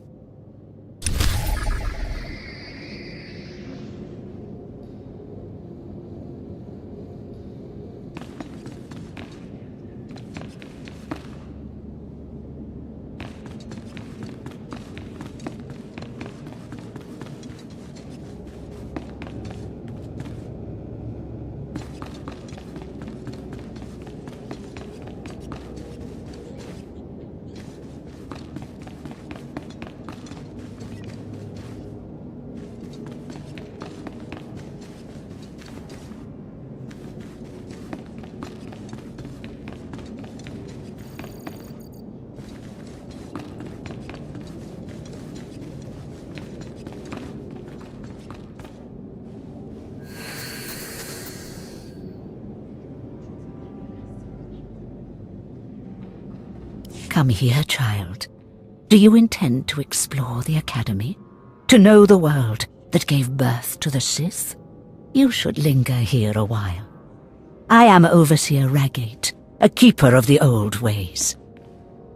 Speaker 16: Come here, child. Do you intend to explore the Academy? To know the world that gave birth to the Sith? You should linger here a while. I am Overseer Ragate, a keeper of the old ways.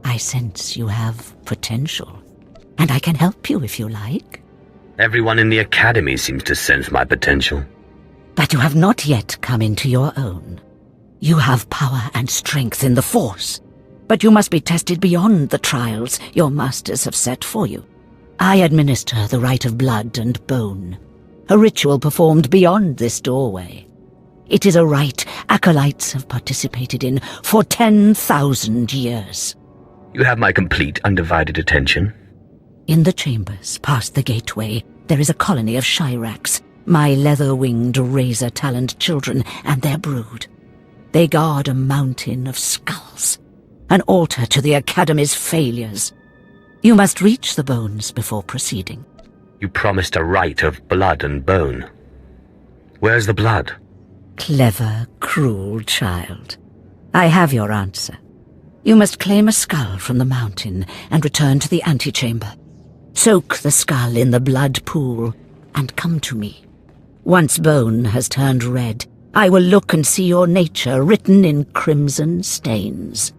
Speaker 16: I sense you have potential, and I can help you if you like.
Speaker 3: Everyone in the Academy seems to sense my potential.
Speaker 16: But you have not yet come into your own. You have power and strength in the Force, but you must be tested beyond the trials your masters have set for you. I administer the rite of blood and bone, a ritual performed beyond this doorway. It is a rite acolytes have participated in for 10,000 years.
Speaker 3: You have my complete, undivided attention.
Speaker 16: In the chambers, past the gateway, there is a colony of Shyraks, my leather-winged, razor-taloned children and their brood. They guard a mountain of skulls, an altar to the Academy's failures. You must reach the bones before proceeding.
Speaker 3: You promised a rite of blood and bone. Where's the blood?
Speaker 16: Clever, cruel child. I have your answer. You must claim a skull from the mountain and return to the antechamber. Soak the skull in the blood pool and come to me. Once bone has turned red, I will look and see your nature written in crimson stains.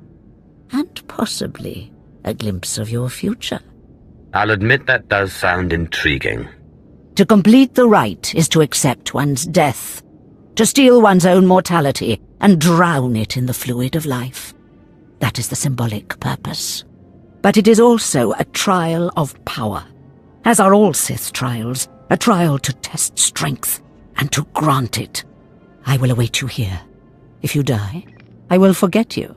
Speaker 16: And possibly a glimpse of your future.
Speaker 3: I'll admit that does sound intriguing.
Speaker 16: To complete the rite is to accept one's death, to steal one's own mortality and drown it in the fluid of life. That is the symbolic purpose. But it is also a trial of power, as are all Sith trials, a trial to test strength and to grant it. I will await you here. If you die, I will forget you.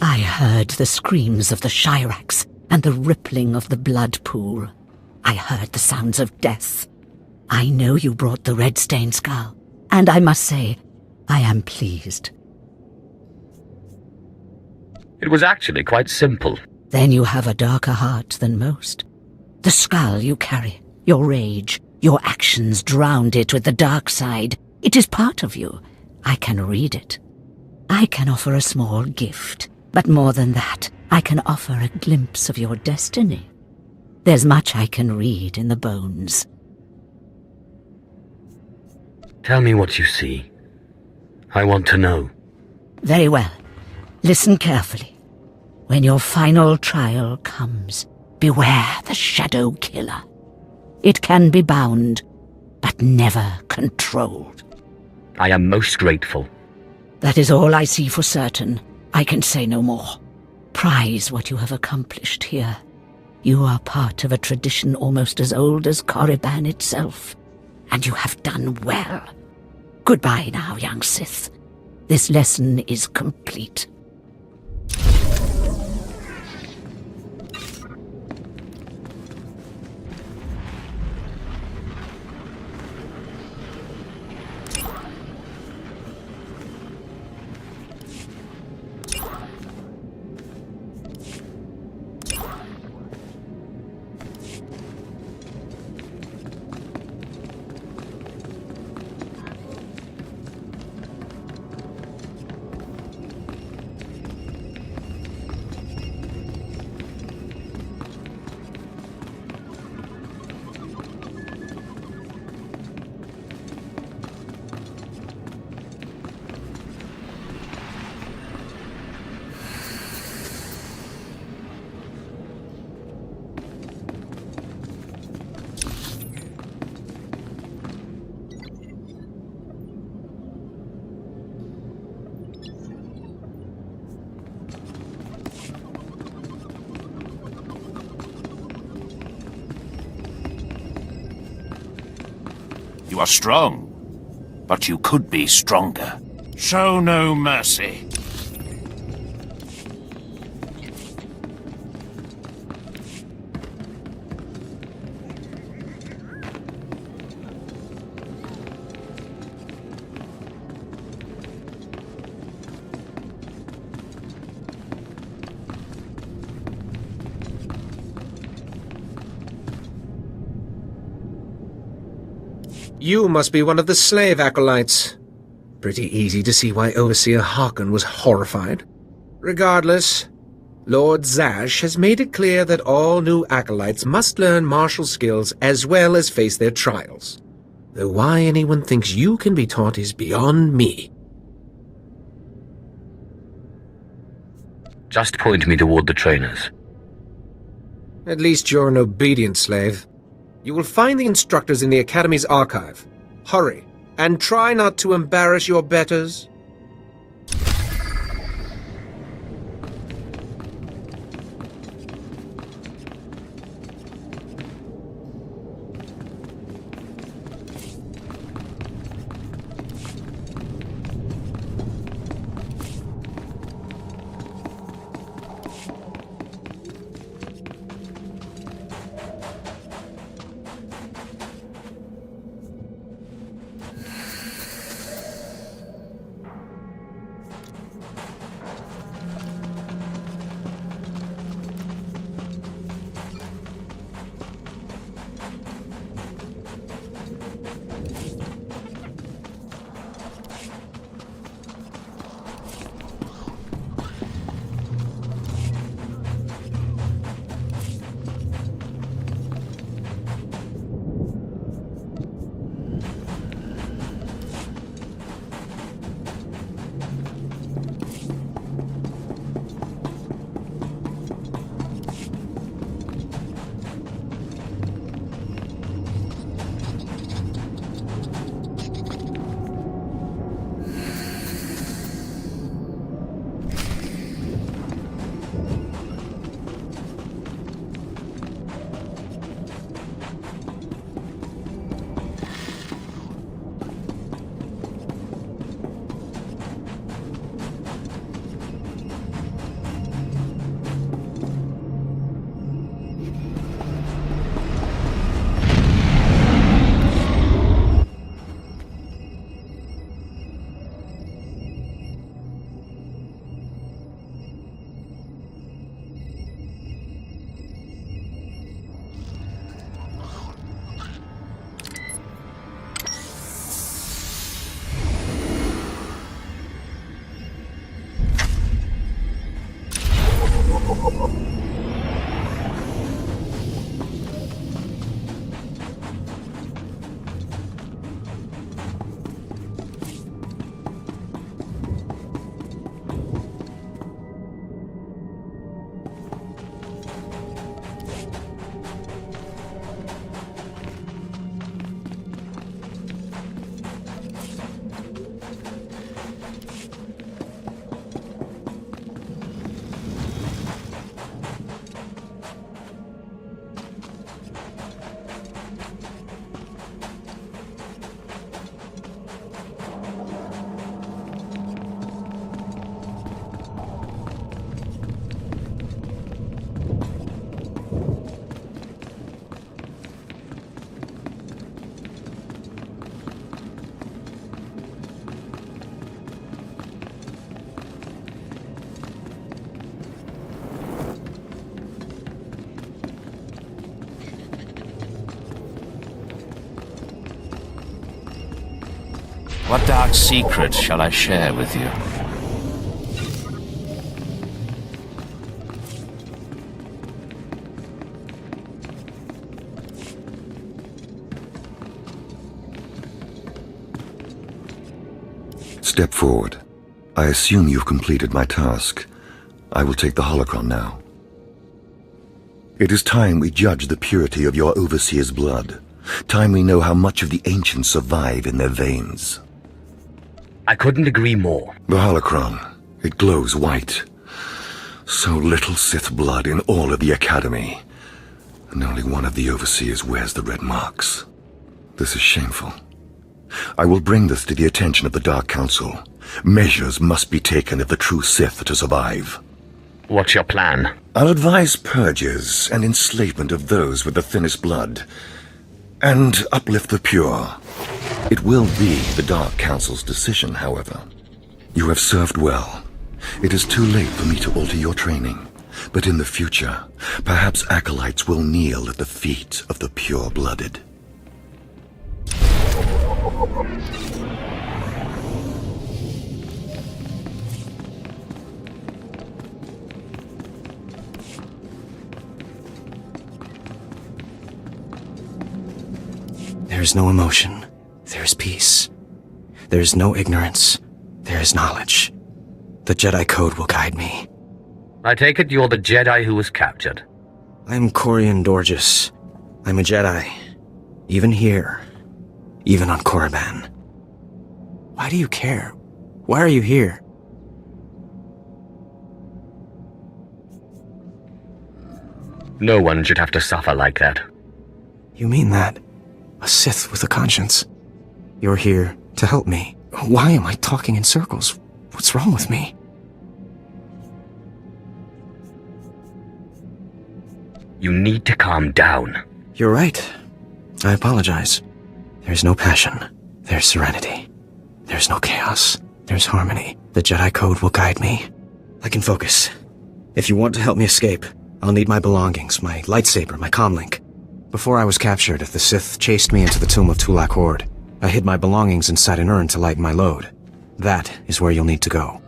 Speaker 16: I heard the screams of the Shirax and the rippling of the blood pool. I heard the sounds of death. I know you brought the red-stained skull, and I must say, I am pleased.
Speaker 3: It was actually quite simple.
Speaker 16: Then you have a darker heart than most. The skull you carry, your rage, your actions drowned it with the dark side. It is part of you. I can read it. I can offer a small gift, but more than that, I can offer a glimpse of your destiny. There's much I can read in the bones.
Speaker 3: Tell me what you see. I want to know.
Speaker 16: Very well. Listen carefully. When your final trial comes, beware the Shadow Killer. It can be bound, but never controlled.
Speaker 3: I am most grateful.
Speaker 16: That is all I see for certain. I can say no more. Prize what you have accomplished here. You are part of a tradition almost as old as Korriban itself, and you have done well. Goodbye now, young Sith. This lesson is complete.
Speaker 10: You are strong, but you could be stronger. Show no mercy.
Speaker 18: You must be one of the slave acolytes. Pretty easy to see why Overseer Harkon was horrified. Regardless, Lord Zash has made it clear that all new acolytes must learn martial skills as well as face their trials. Though why anyone thinks you can be taught is beyond me.
Speaker 3: Just point me toward the trainers.
Speaker 18: At least you're an obedient slave. You will find the instructors in the Academy's archive. Hurry, and try not to embarrass your betters.
Speaker 10: What dark secret shall I share with you?
Speaker 17: Step forward. I assume you've completed my task. I will take the holocron now. It is time we judge the purity of your Overseer's blood. Time we know how much of the ancients survive in their veins.
Speaker 3: I couldn't agree more.
Speaker 17: The holocron. It glows white. So little Sith blood in all of the Academy. And only one of the Overseers wears the red marks. This is shameful. I will bring this to the attention of the Dark Council. Measures must be taken if the true Sith are to survive.
Speaker 3: What's your plan?
Speaker 17: I'll advise purges and enslavement of those with the thinnest blood. And uplift the pure. It will be the Dark Council's decision, however. You have served well. It is too late for me to alter your training. But in the future, perhaps acolytes will kneel at the feet of the pure-blooded.
Speaker 18: There is no emotion. There is peace. There is no ignorance. There is knowledge. The Jedi Code will guide me.
Speaker 3: I take it you're the Jedi who was captured.
Speaker 18: I'm Corian Dorgis. I'm a Jedi. Even here. Even on Korriban. Why do you care? Why are you here?
Speaker 3: No one should have to suffer like that.
Speaker 18: You mean that? A Sith with a conscience. You're here to help me. Why am I talking in circles? What's wrong with me?
Speaker 3: You need to calm down.
Speaker 18: You're right. I apologize. There's no passion. There's serenity. There's no chaos. There's harmony. The Jedi Code will guide me. I can focus. If you want to help me escape, I'll need my belongings, my lightsaber, my comlink. Before I was captured, the Sith chased me into the tomb of Tulak Horde. I hid my belongings inside an urn to lighten my load. That is where you'll need to go.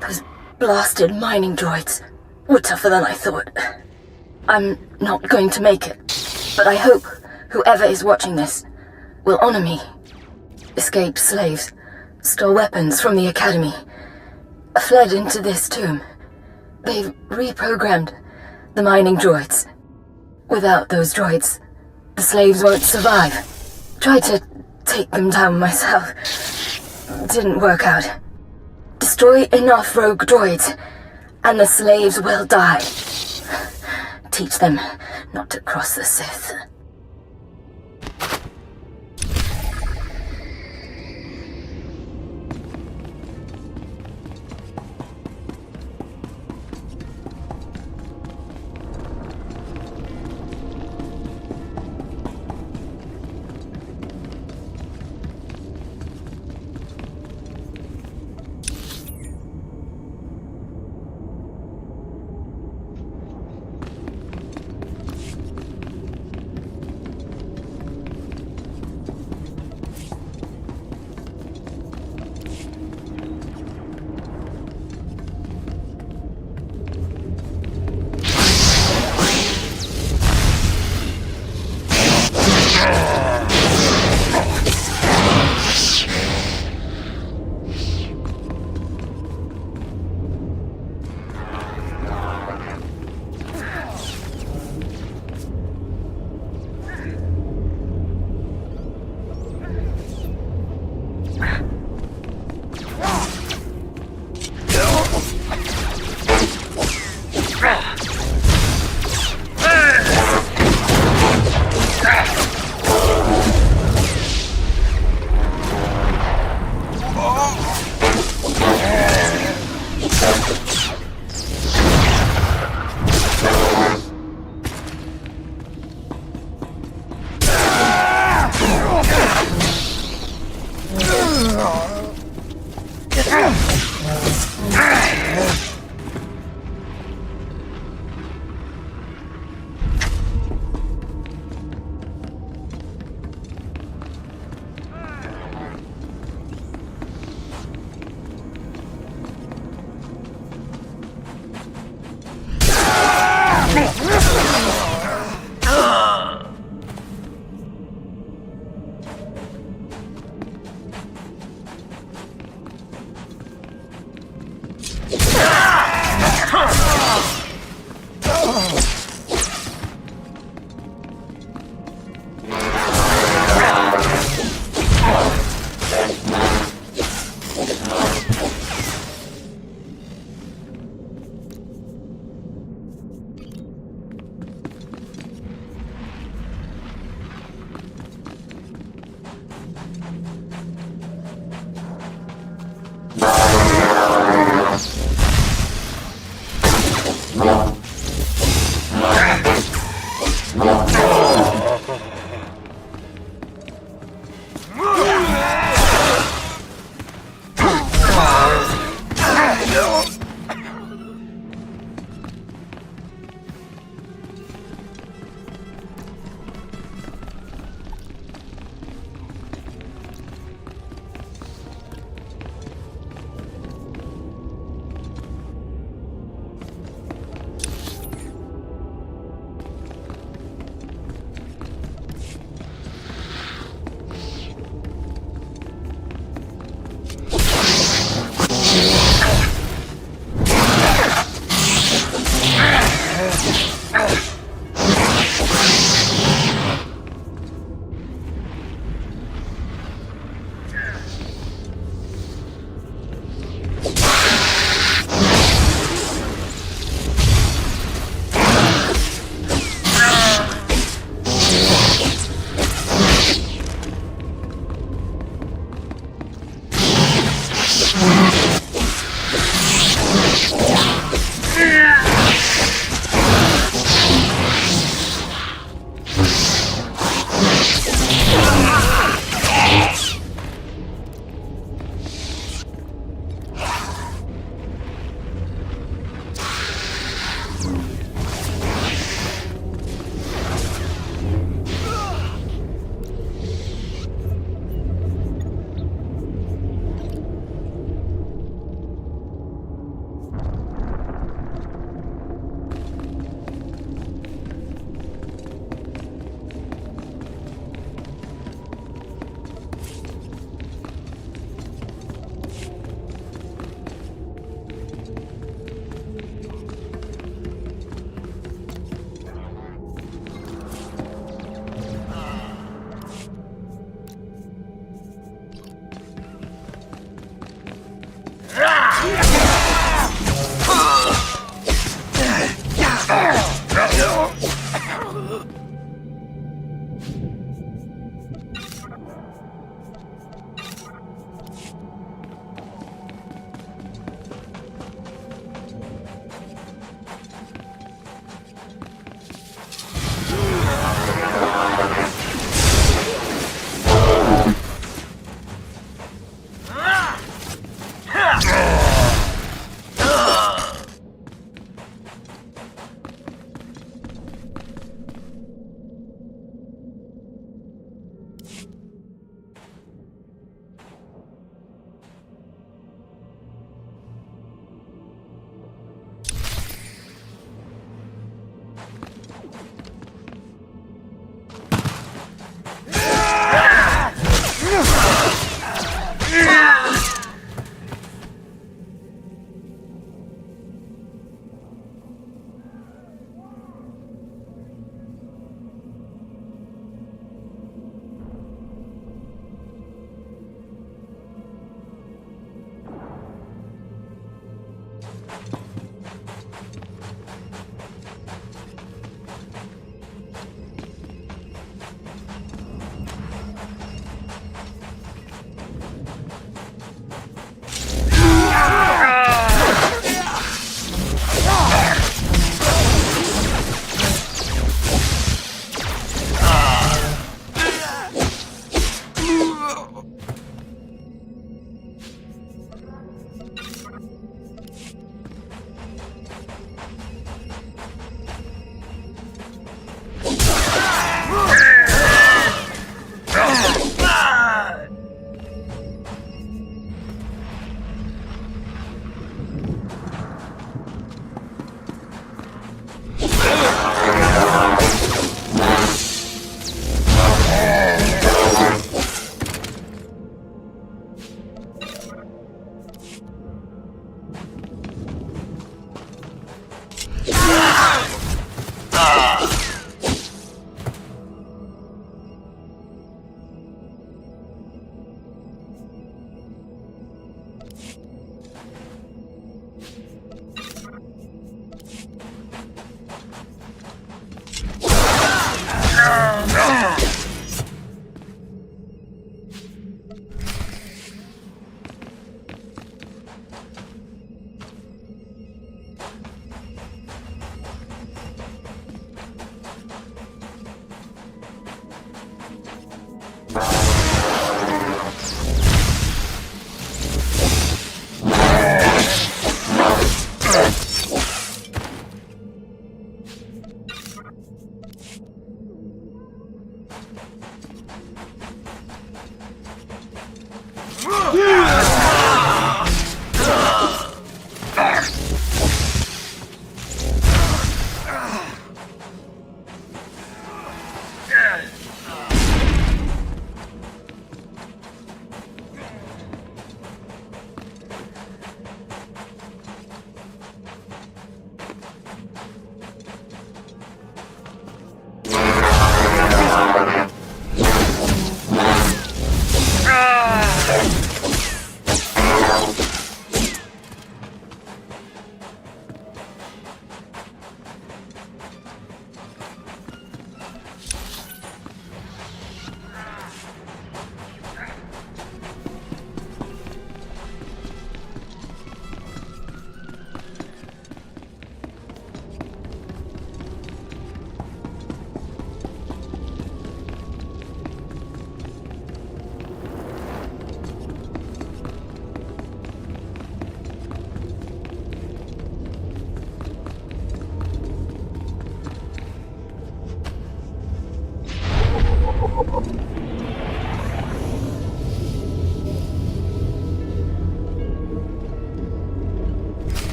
Speaker 5: Those blasted mining droids were tougher than I thought. I'm not going to make it, but I hope whoever is watching this will honor me. Escaped slaves, stole weapons from the Academy, fled into this tomb. They've reprogrammed the mining droids. Without those droids, the slaves won't survive. Tried to take them down myself. Didn't work out. Destroy enough rogue droids, and the slaves will die. Teach them not to cross the Sith.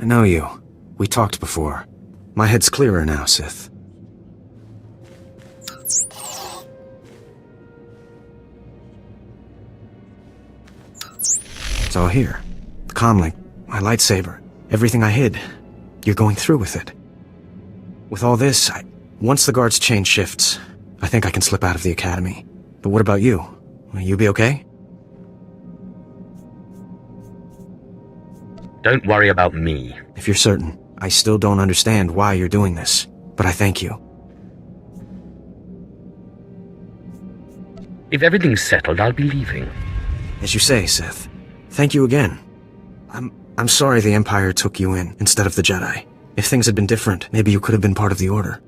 Speaker 18: I know you. We talked before. My head's clearer now, Sith. It's all here. The comlink, my lightsaber, everything I hid. You're going through with it. With all this, once the guard's chain shifts, I think I can slip out of the academy. But what about you? Will you be okay?
Speaker 3: Don't worry about me.
Speaker 18: If you're certain, I still don't understand why you're doing this, but I thank you.
Speaker 3: If everything's settled, I'll be leaving.
Speaker 18: As you say, Sith. Thank you again. I'm sorry the Empire took you in instead of the Jedi. If things had been different, maybe you could have been part of the Order.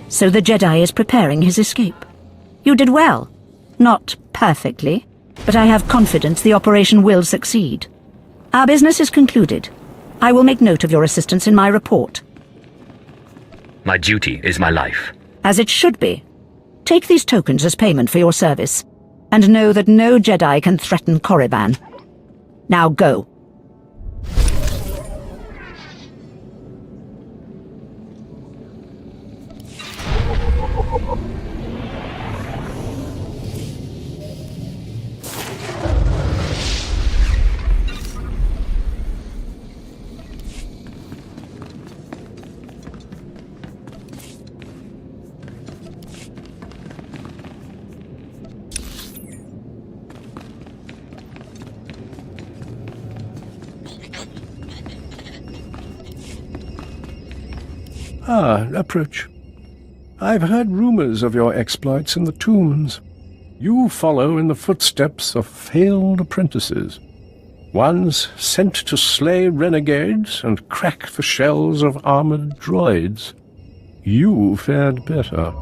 Speaker 16: So the Jedi is preparing his escape. You did well. Not perfectly, but I have confidence the operation will succeed. Our business is concluded. I will make note of your assistance in my report.
Speaker 3: My duty is my life.
Speaker 16: As it should be. Take these tokens as payment for your service, and know that no Jedi can threaten Korriban. Now go.
Speaker 6: Approach. I've heard rumors of your exploits in the tombs. You follow in the footsteps of failed apprentices, ones sent to slay renegades and crack the shells of armored droids. You fared better.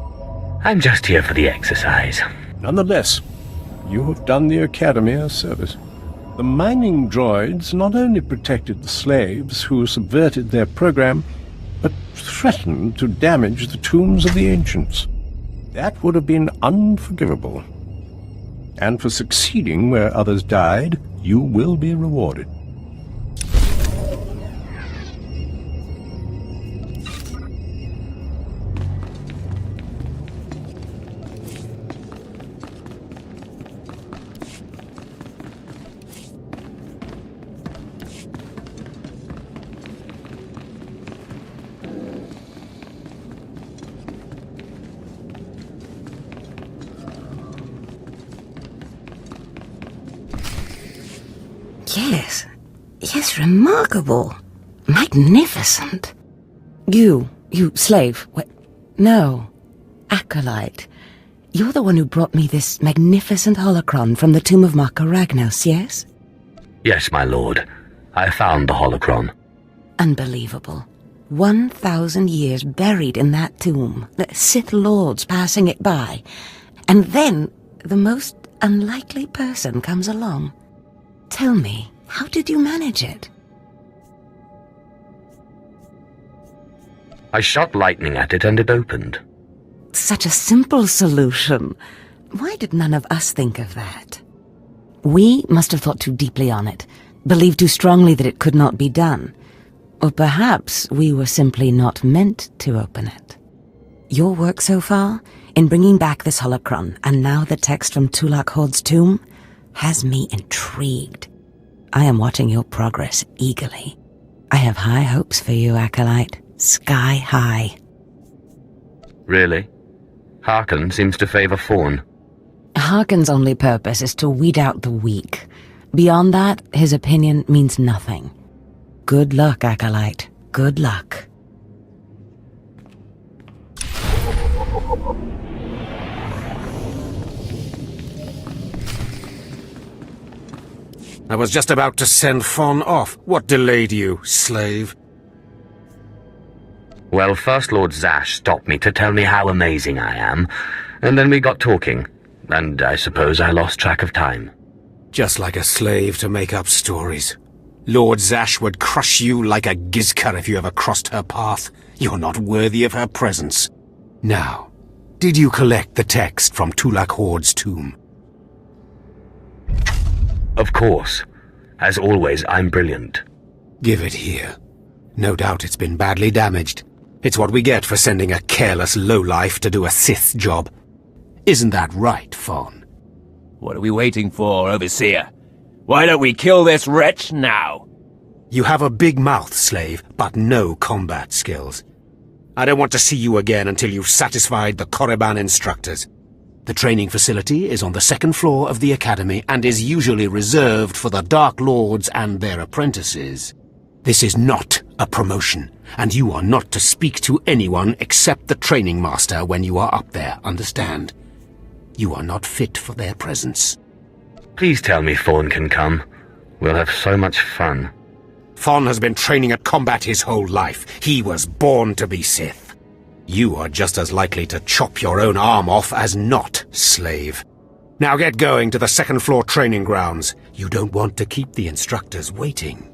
Speaker 3: I'm just here for the exercise.
Speaker 6: Nonetheless, you have done the Academy a service. The mining droids not only protected the slaves who subverted their program, but threatened to damage the tombs of the ancients. That would have been unforgivable. And for succeeding where others died, you will be rewarded.
Speaker 19: Yes, remarkable. Magnificent. You slave. No. Acolyte. You're the one who brought me this magnificent holocron from the tomb of Marka Ragnos, yes?
Speaker 3: Yes, my lord. I found the holocron.
Speaker 19: Unbelievable. 1,000 years buried in that tomb. The Sith Lords passing it by. And then the most unlikely person comes along. Tell me, how did you manage it?
Speaker 3: I shot lightning at it and it opened.
Speaker 19: Such a simple solution. Why did none of us think of that? We must have thought too deeply on it, believed too strongly that it could not be done. Or perhaps we were simply not meant to open it. Your work so far, in bringing back this holocron, and now the text from Tulak Horde's tomb, has me intrigued. I am watching your progress eagerly. I have high hopes for you, Acolyte. Sky high.
Speaker 3: Really? Harkon seems to favor Fawn.
Speaker 19: Harkon's only purpose is to weed out the weak. Beyond that, his opinion means nothing. Good luck, Acolyte. Good luck.
Speaker 15: I was just about to send Fawn off. What delayed you, slave?
Speaker 3: Well, First Lord Zash stopped me to tell me how amazing I am, and then we got talking, and I suppose I lost track of time.
Speaker 15: Just like a slave to make up stories. Lord Zash would crush you like a gizkar if you ever crossed her path. You're not worthy of her presence. Now, did you collect the text from Tulak Horde's tomb?
Speaker 3: Of course. As always, I'm brilliant.
Speaker 15: Give it here. No doubt it's been badly damaged. It's what we get for sending a careless lowlife to do a Sith job. Isn't that right, Fawn?
Speaker 8: What are we waiting for, Overseer? Why don't we kill this wretch now?
Speaker 15: You have a big mouth, slave, but no combat skills. I don't want to see you again until you've satisfied the Korriban instructors. The training facility is on the second floor of the academy and is usually reserved for the Dark Lords and their apprentices. This is not a promotion, and you are not to speak to anyone except the training master when you are up there, understand? You are not fit for their presence.
Speaker 3: Please tell me Thorn can come. We'll have so much fun.
Speaker 15: Thorn has been training at combat his whole life. He was born to be Sith. You are just as likely to chop your own arm off as not, slave. Now get going to the second floor training grounds. You don't want to keep the instructors waiting.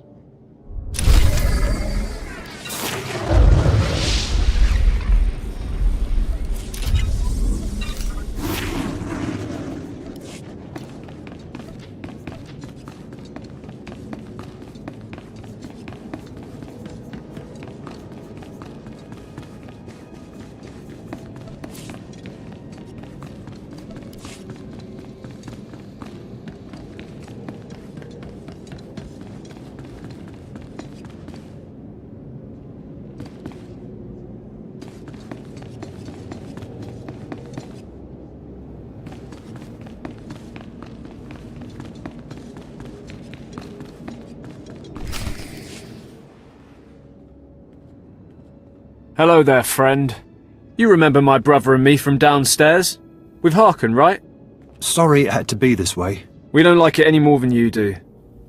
Speaker 13: Hello there, friend. You remember my brother and me from downstairs? With Harkon, right?
Speaker 20: Sorry it had to be this way.
Speaker 13: We don't like it any more than you do.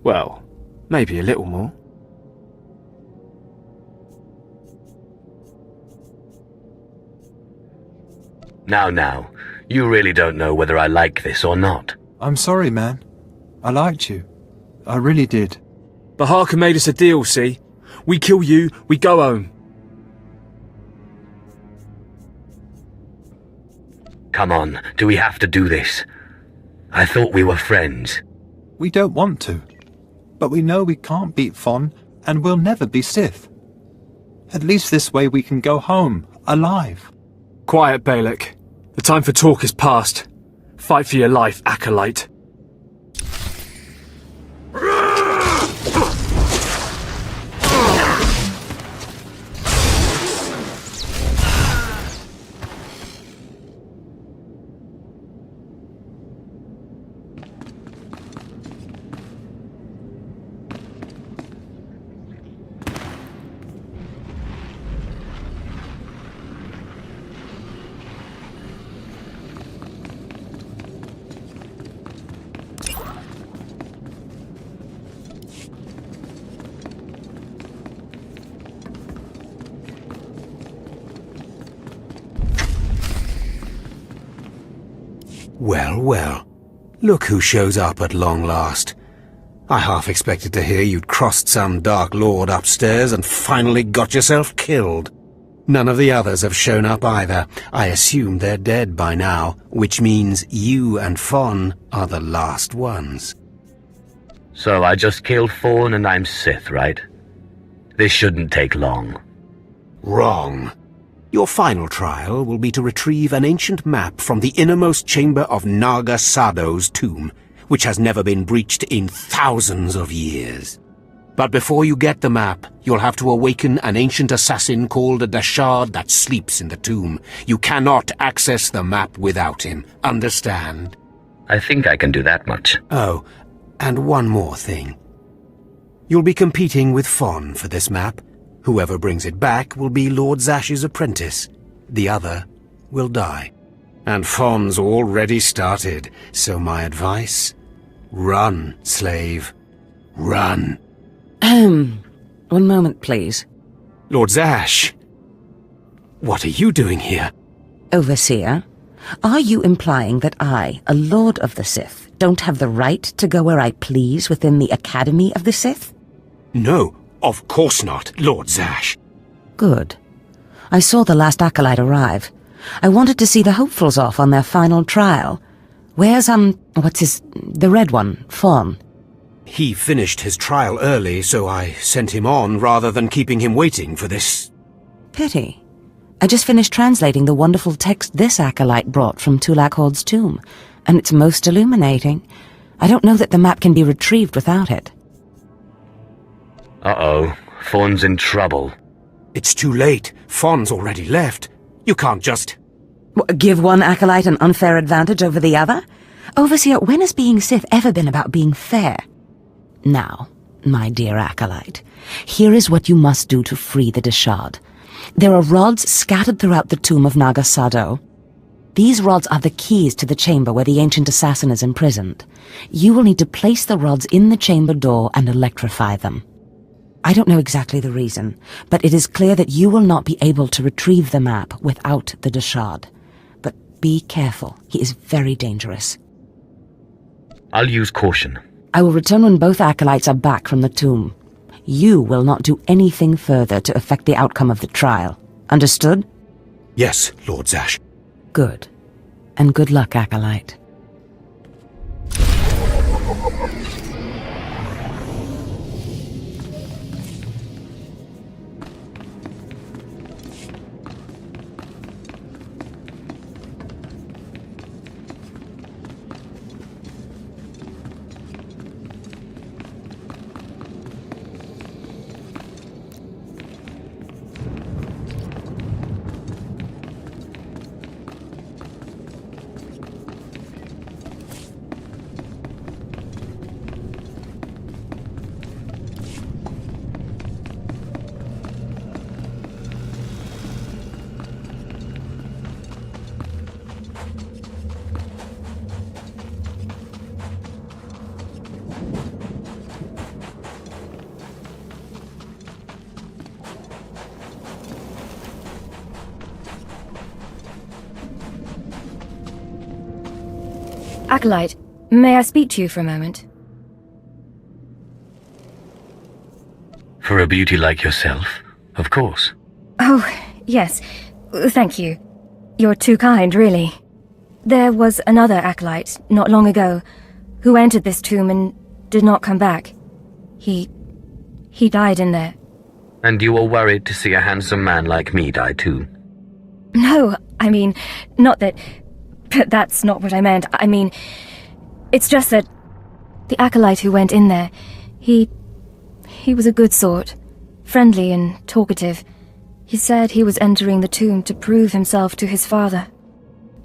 Speaker 13: Well, maybe a little more.
Speaker 3: Now, you really don't know whether I like this or not.
Speaker 20: I'm sorry, man. I liked you. I really did.
Speaker 13: But Harkon made us a deal, see? We kill you, we go home.
Speaker 3: Come on, do we have to do this? I thought we were friends.
Speaker 20: We don't want to. But we know we can't beat Thon, and we'll never be Sith. At least this way we can go home, alive.
Speaker 13: Quiet, Balak. The time for talk is past. Fight for your life, Acolyte.
Speaker 15: Well, well. Look who shows up at long last. I half expected to hear you'd crossed some Dark Lord upstairs and finally got yourself killed. None of the others have shown up either. I assume they're dead by now, which means you and Thon are the last ones.
Speaker 3: So I just killed Thorn and I'm Sith, right? This shouldn't take long.
Speaker 15: Wrong. Your final trial will be to retrieve an ancient map from the innermost chamber of Naga Sado's tomb, which has never been breached in thousands of years. But before you get the map, you'll have to awaken an ancient assassin called a Dashard that sleeps in the tomb. You cannot access the map without him, understand?
Speaker 3: I think I can do that much.
Speaker 15: Oh, and one more thing. You'll be competing with Thon for this map. Whoever brings it back will be Lord Zash's apprentice. The other will die. And Thon's already started, so my advice? Run, slave. Run.
Speaker 19: One moment, please.
Speaker 15: Lord Zash! What are you doing here?
Speaker 19: Overseer, are you implying that I, a Lord of the Sith, don't have the right to go where I please within the Academy of the Sith?
Speaker 15: No, of course not, Lord Zash.
Speaker 19: Good. I saw the last acolyte arrive. I wanted to see the hopefuls off on their final trial. Where's, the red one, Thon?
Speaker 15: He finished his trial early, so I sent him on rather than keeping him waiting for this.
Speaker 19: Pity. I just finished translating the wonderful text this acolyte brought from Tulak Hord's tomb. and it's most illuminating. I don't know that the map can be retrieved without it.
Speaker 3: Uh-oh. Fawn's in trouble.
Speaker 15: It's too late. Fawn's already left. You can't just...
Speaker 19: Give one acolyte an unfair advantage over the other? Overseer, when has being Sith ever been about being fair? Now, my dear acolyte, here is what you must do to free the Deshard. There are rods scattered throughout the tomb of Naga Sado. These rods are the keys to the chamber where the ancient assassin is imprisoned. You will need to place the rods in the chamber door and electrify them. I don't know exactly the reason, but it is clear that you will not be able to retrieve the map without the Deshard. But be careful, he is very dangerous.
Speaker 3: I'll use caution.
Speaker 19: I will return when both acolytes are back from the tomb. You will not do anything further to affect the outcome of the trial. Understood?
Speaker 15: Yes, Lord Zash.
Speaker 19: Good. And good luck, acolyte.
Speaker 5: Acolyte, may I speak to you for a moment?
Speaker 3: For a beauty like yourself, of course.
Speaker 5: Oh, yes. Thank you. You're too kind, really. There was another acolyte, not long ago, who entered this tomb and did not come back. He died in there.
Speaker 3: And you were worried to see a handsome man like me die too?
Speaker 5: No, I mean, not that... But that's not what I meant. I mean, it's just that the acolyte who went in there, he was a good sort, friendly and talkative. He said he was entering the tomb to prove himself to his father.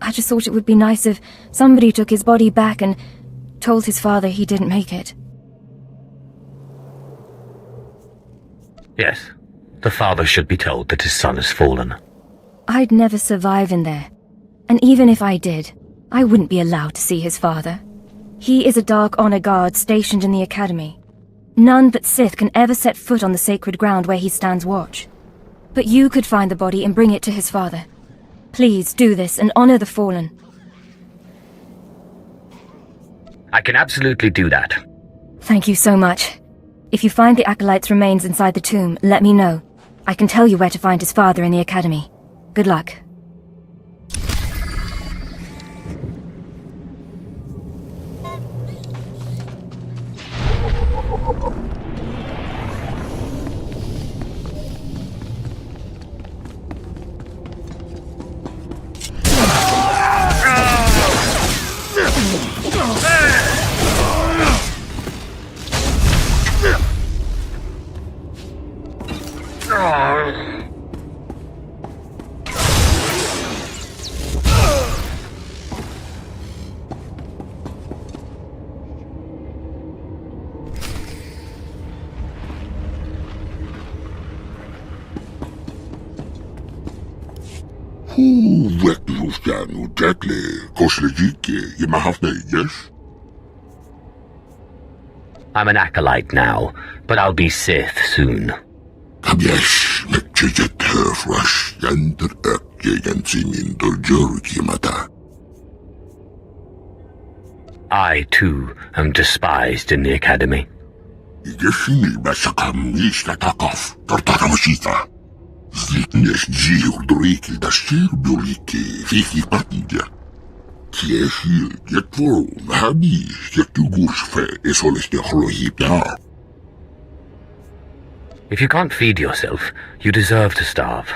Speaker 5: I just thought it would be nice if somebody took his body back and told his father he didn't make it.
Speaker 3: Yes, the father should be told that his son has fallen.
Speaker 5: I'd never survive in there. And even if I did, I wouldn't be allowed to see his father. He is a Dark Honor Guard stationed in the Academy. None but Sith can ever set foot on the sacred ground where he stands watch. But you could find the body and bring it to his father. Please do this and honor the fallen.
Speaker 3: I can absolutely do that.
Speaker 5: Thank you so much. If you find the Acolyte's remains inside the tomb, let me know. I can tell you where to find his father in the Academy. Good luck.
Speaker 3: I'm an acolyte now, but I'll be Sith soon. I, too, am despised in the Academy. If you can't feed yourself, you deserve to starve.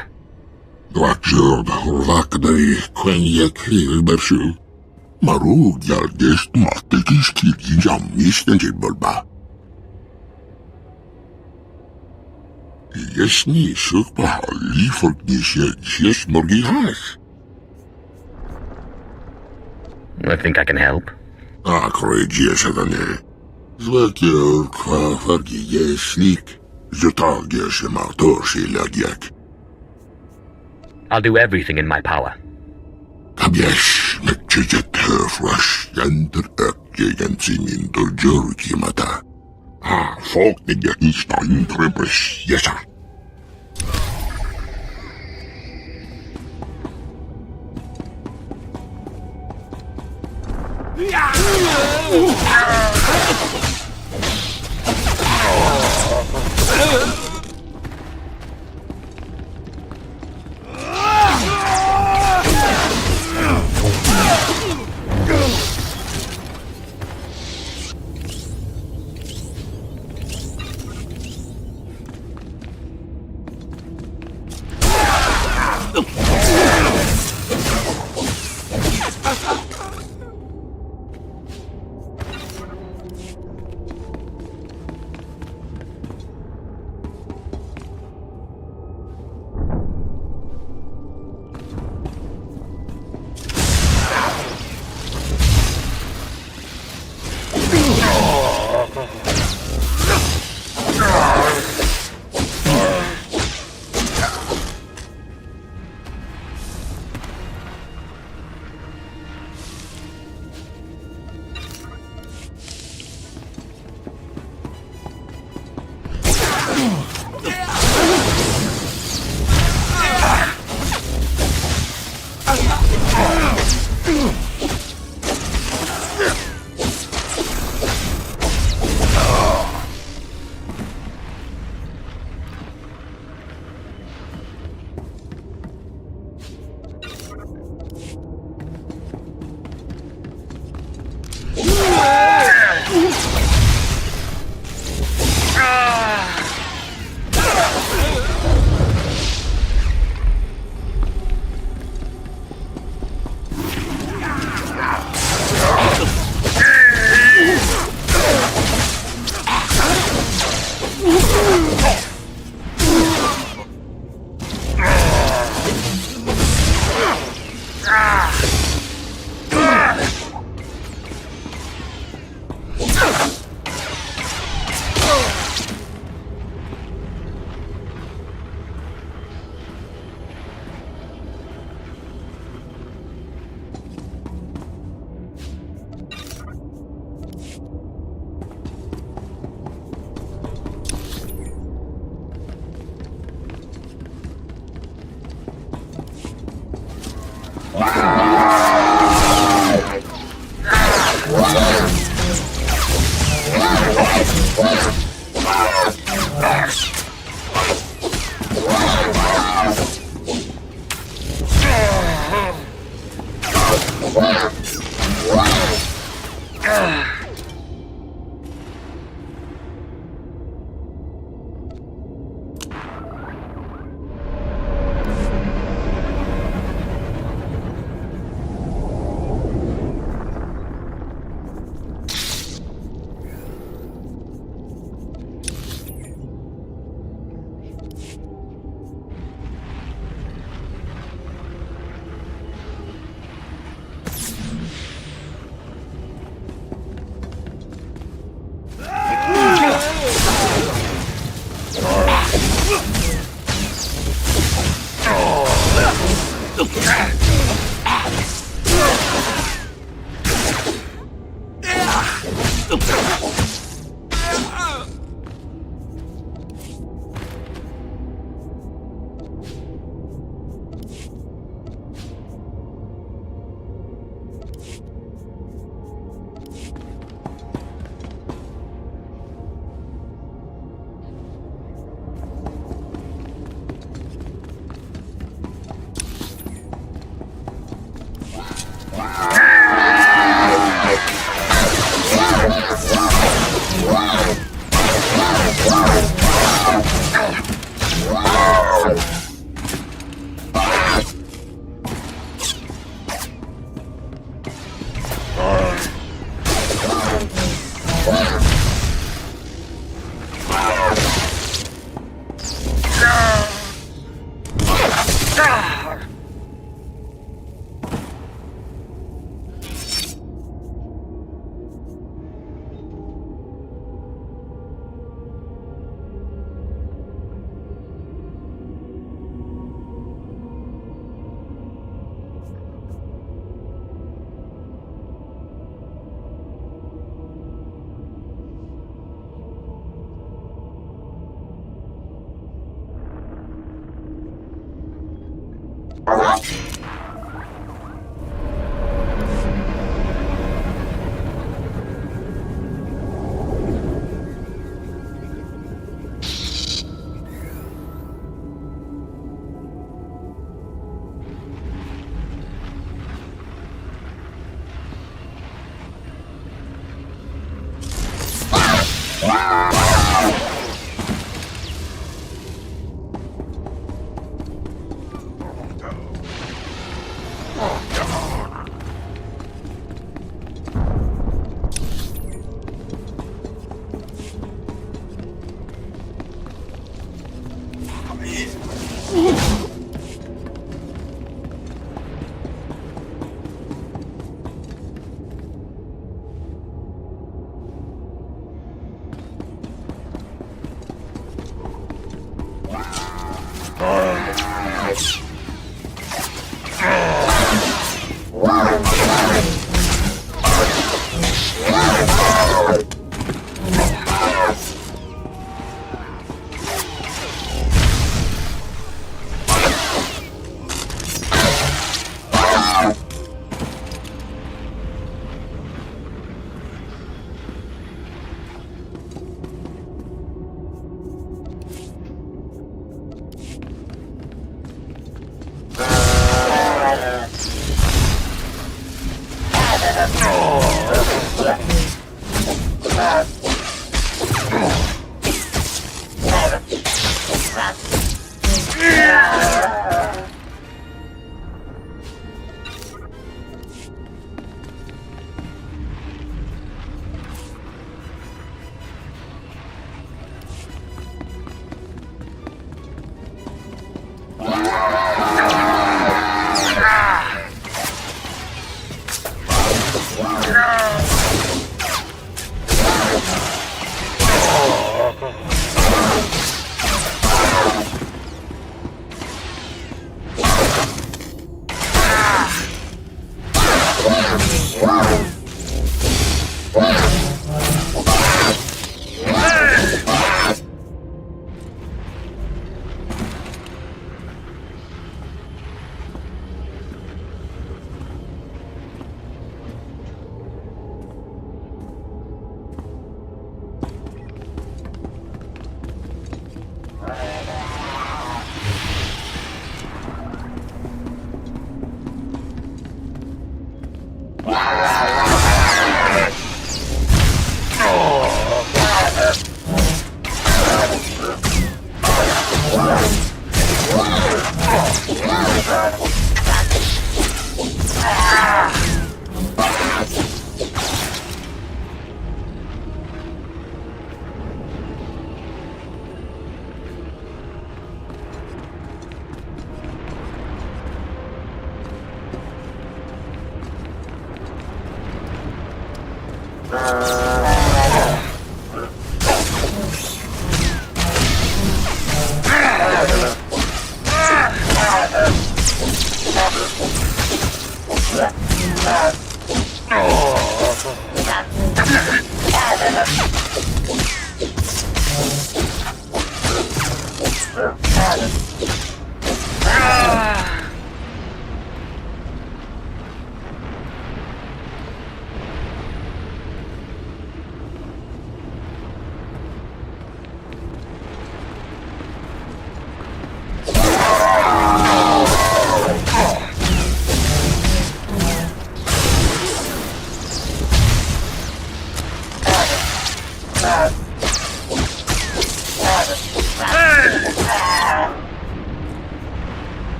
Speaker 21: Marug jalgest mahtekis kirgi jammisten jibbolba. Jesni sukpa halli forknisjes morgi hash.
Speaker 3: I think I can help.
Speaker 21: Akroidzieszadane. Zwakier kwa fargijesnik.
Speaker 3: I'll do everything in my power.
Speaker 21: Kabiesh metjejet herflash jenter ökjegen simintor jörkimata. Folk nigget nistain trebes jesa.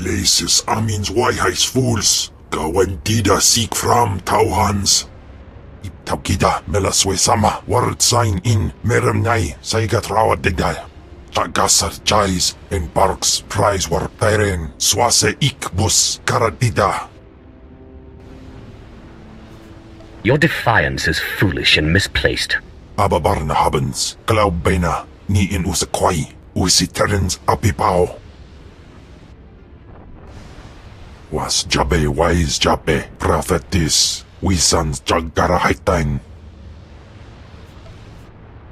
Speaker 21: Places amins wayhais fools. Gawantida seek from Tauhans. Iptagida melaswe sama word sign in meremnai saigat rawa digdal. Tagasar chais in parks prize war tairen swase ikbus karadida.
Speaker 3: Your defiance is foolish and misplaced.
Speaker 21: Ababarna habens, glaubena, ni in usakwai, usiterens apipao. Was Jabe wise Jabe, prophetess, we sons Jagara Haitain.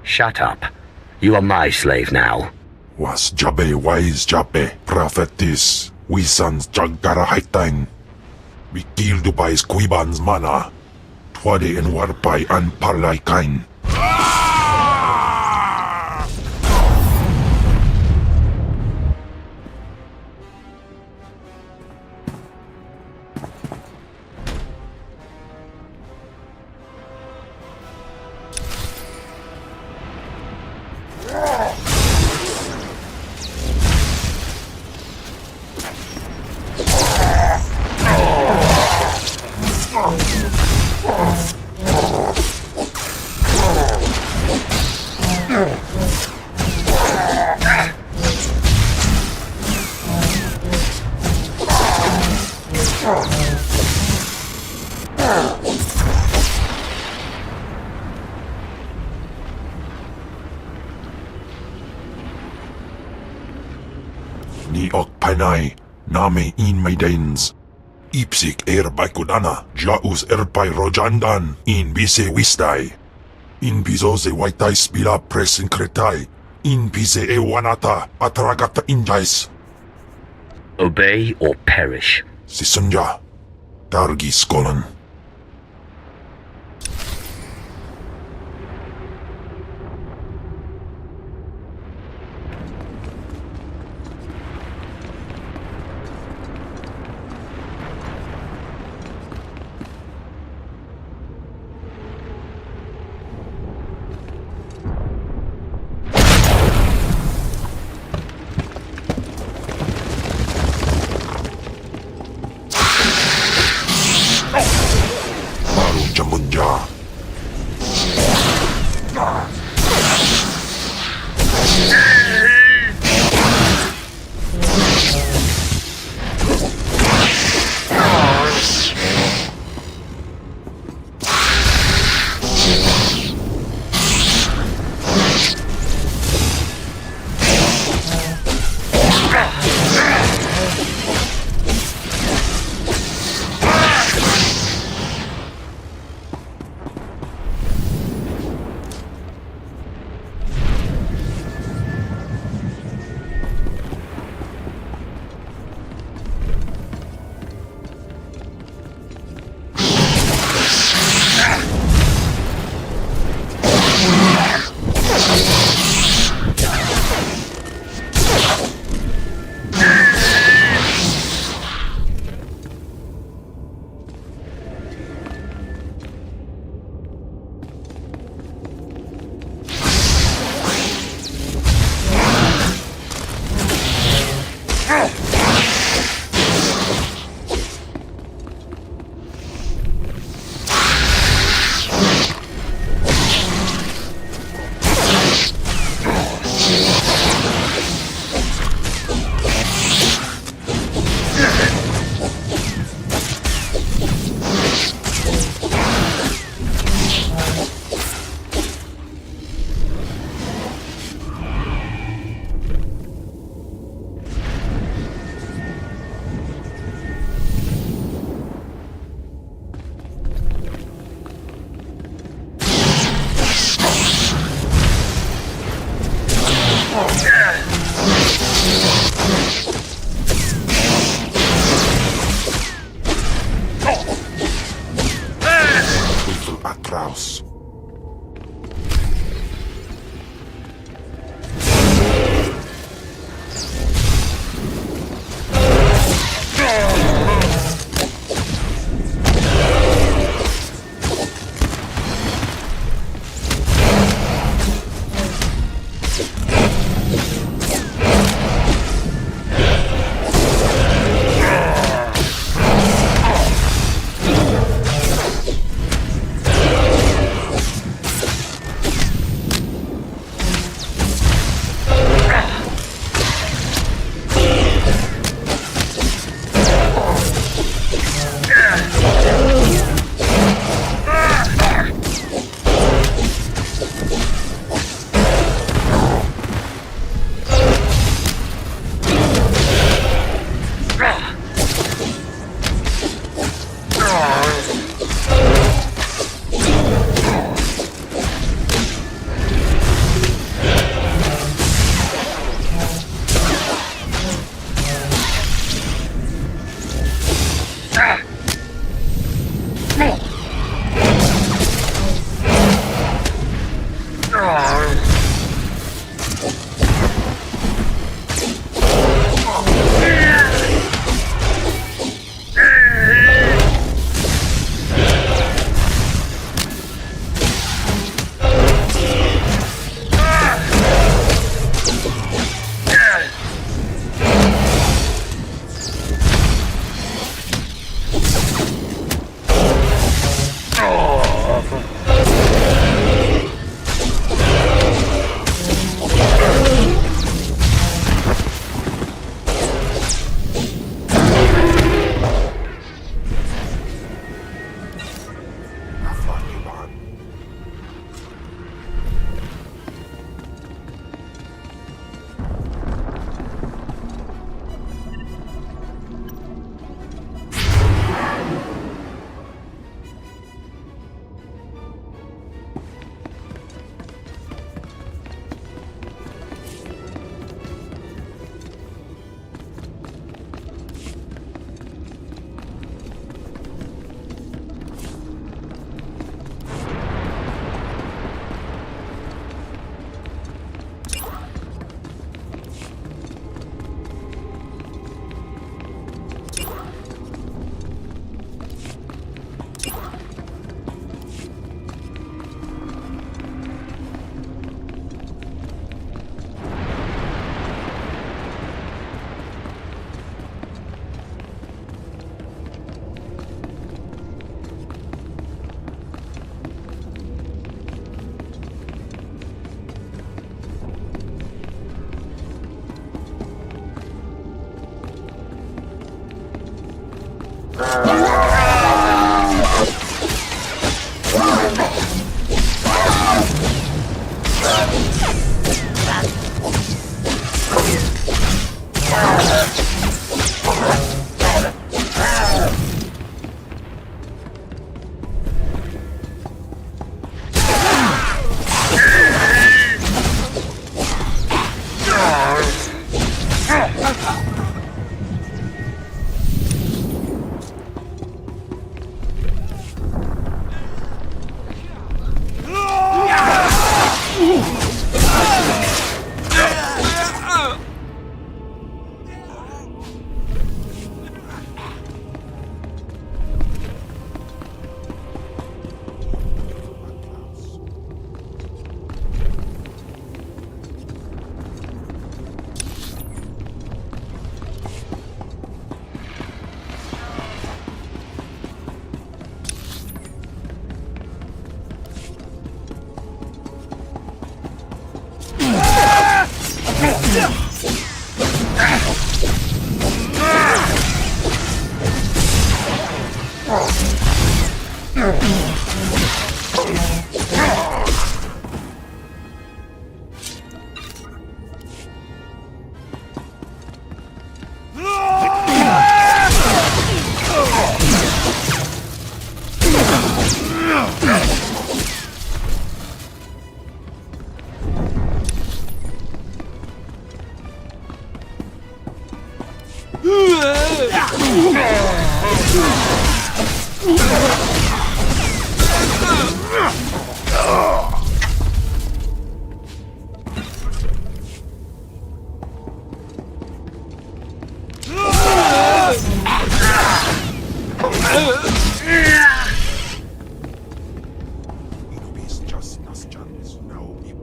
Speaker 3: Shut up. You are my slave now.
Speaker 21: Was Jabe wise Jabe, prophetess, we sons Jagara Haitain. We killed by Squibans mana, Twade and Warpai and Parlai kain. Ni ok panay, name in maidens. Ipsik baikudana, jaus erpai rojandan, in bise wistai. In bizoze waitais bila presin kretai, in bise wanata atragata injais.
Speaker 3: Obey or perish.
Speaker 21: Sisunja, dargi skolan. Jamunja. atraus.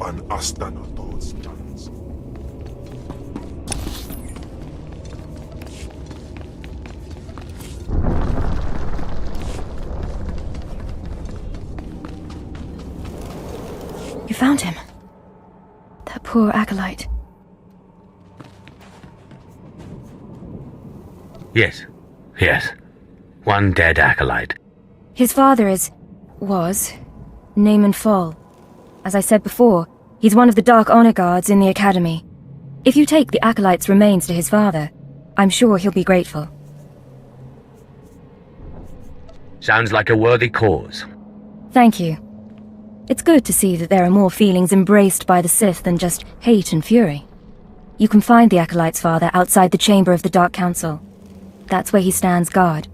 Speaker 21: pan astan todos chans.
Speaker 5: You found him. That poor acolyte.
Speaker 3: Yes. One dead acolyte.
Speaker 5: His father was Naaman Fall. As I said before, he's one of the Dark Honor Guards in the Academy. If you take the acolyte's remains to his father, I'm sure he'll be grateful.
Speaker 3: Sounds like a worthy cause.
Speaker 5: Thank you. It's good to see that there are more feelings embraced by the Sith than just hate and fury. You can find the acolyte's father outside the chamber of the Dark Council. That's where he stands guard.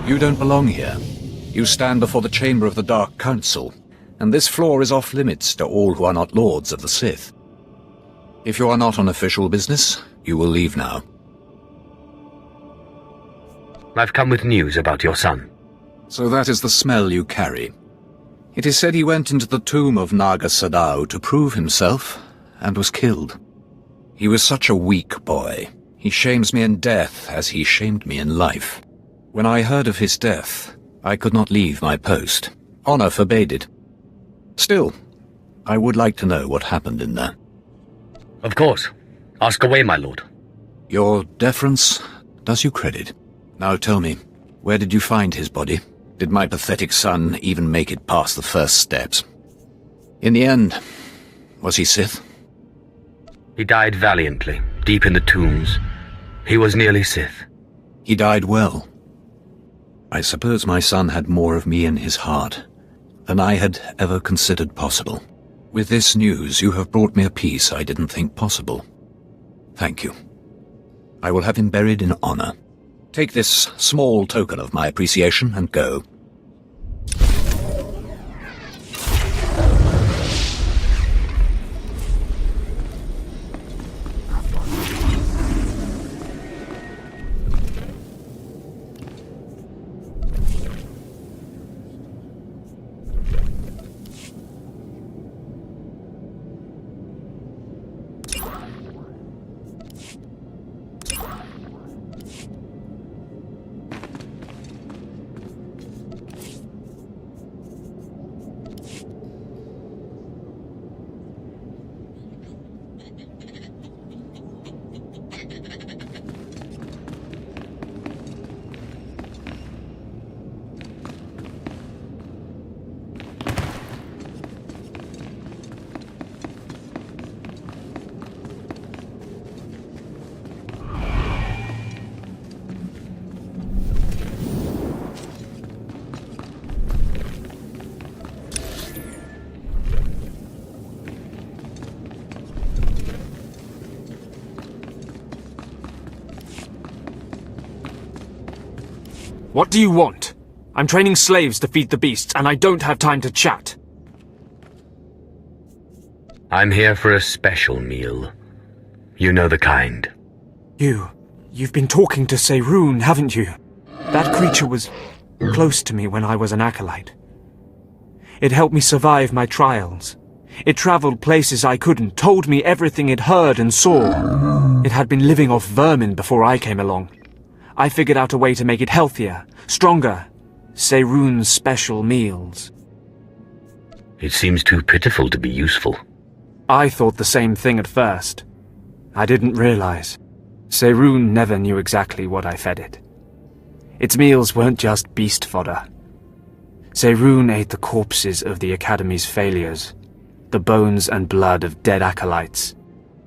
Speaker 2: You don't belong here. You stand before the chamber of the Dark Council, and this floor is off-limits to all who are not lords of the Sith. If you are not on official business, you will leave now.
Speaker 3: I've come with news about your son.
Speaker 2: So that is the smell you carry. It is said he went into the tomb of Naga Sadao to prove himself, and was killed. He was such a weak boy. He shames me in death as he shamed me in life. When I heard of his death, I could not leave my post. Honor forbade it. Still, I would like to know what happened in there.
Speaker 3: Of course. Ask away, my lord.
Speaker 2: Your deference does you credit. Now tell me, where did you find his body? Did my pathetic son even make it past the first steps? In the end, was he Sith?
Speaker 3: He died valiantly, deep in the tombs. He was nearly Sith.
Speaker 2: He died well. I suppose my son had more of me in his heart than I had ever considered possible. With this news, you have brought me a peace I didn't think possible. Thank you. I will have him buried in honor. Take this small token of my appreciation and go.
Speaker 13: What do you want? I'm training slaves to feed the beasts, and I don't have time to chat.
Speaker 3: I'm here for a special meal. You know the kind.
Speaker 13: You've been talking to Seyrun, haven't you? That creature was close to me when I was an acolyte. It helped me survive my trials. It traveled places I couldn't, told me everything it heard and saw. It had been living off vermin before I came along. I figured out a way to make it healthier, stronger. Seyrun's special meals.
Speaker 3: It seems too pitiful to be useful.
Speaker 13: I thought the same thing at first. I didn't realize. Seyrun never knew exactly what I fed it. Its meals weren't just beast fodder. Seyrun ate the corpses of the Academy's failures, the bones and blood of dead acolytes.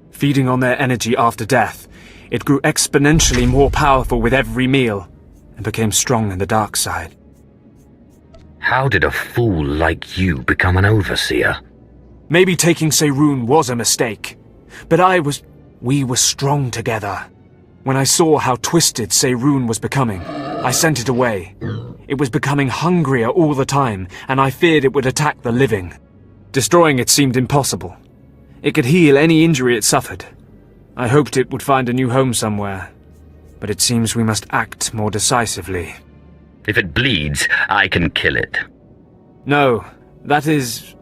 Speaker 13: Feeding on their energy after death, it grew exponentially more powerful with every meal, and became strong in the dark side.
Speaker 3: How did a fool like you become an overseer?
Speaker 13: Maybe taking Seyrun was a mistake, but we were strong together. When I saw how twisted Seyrun was becoming, I sent it away. It was becoming hungrier all the time, and I feared it would attack the living. Destroying it seemed impossible. It could heal any injury it suffered. I hoped it would find a new home somewhere, but it seems we must act more decisively.
Speaker 3: If it bleeds, I can kill it.
Speaker 13: No, that is...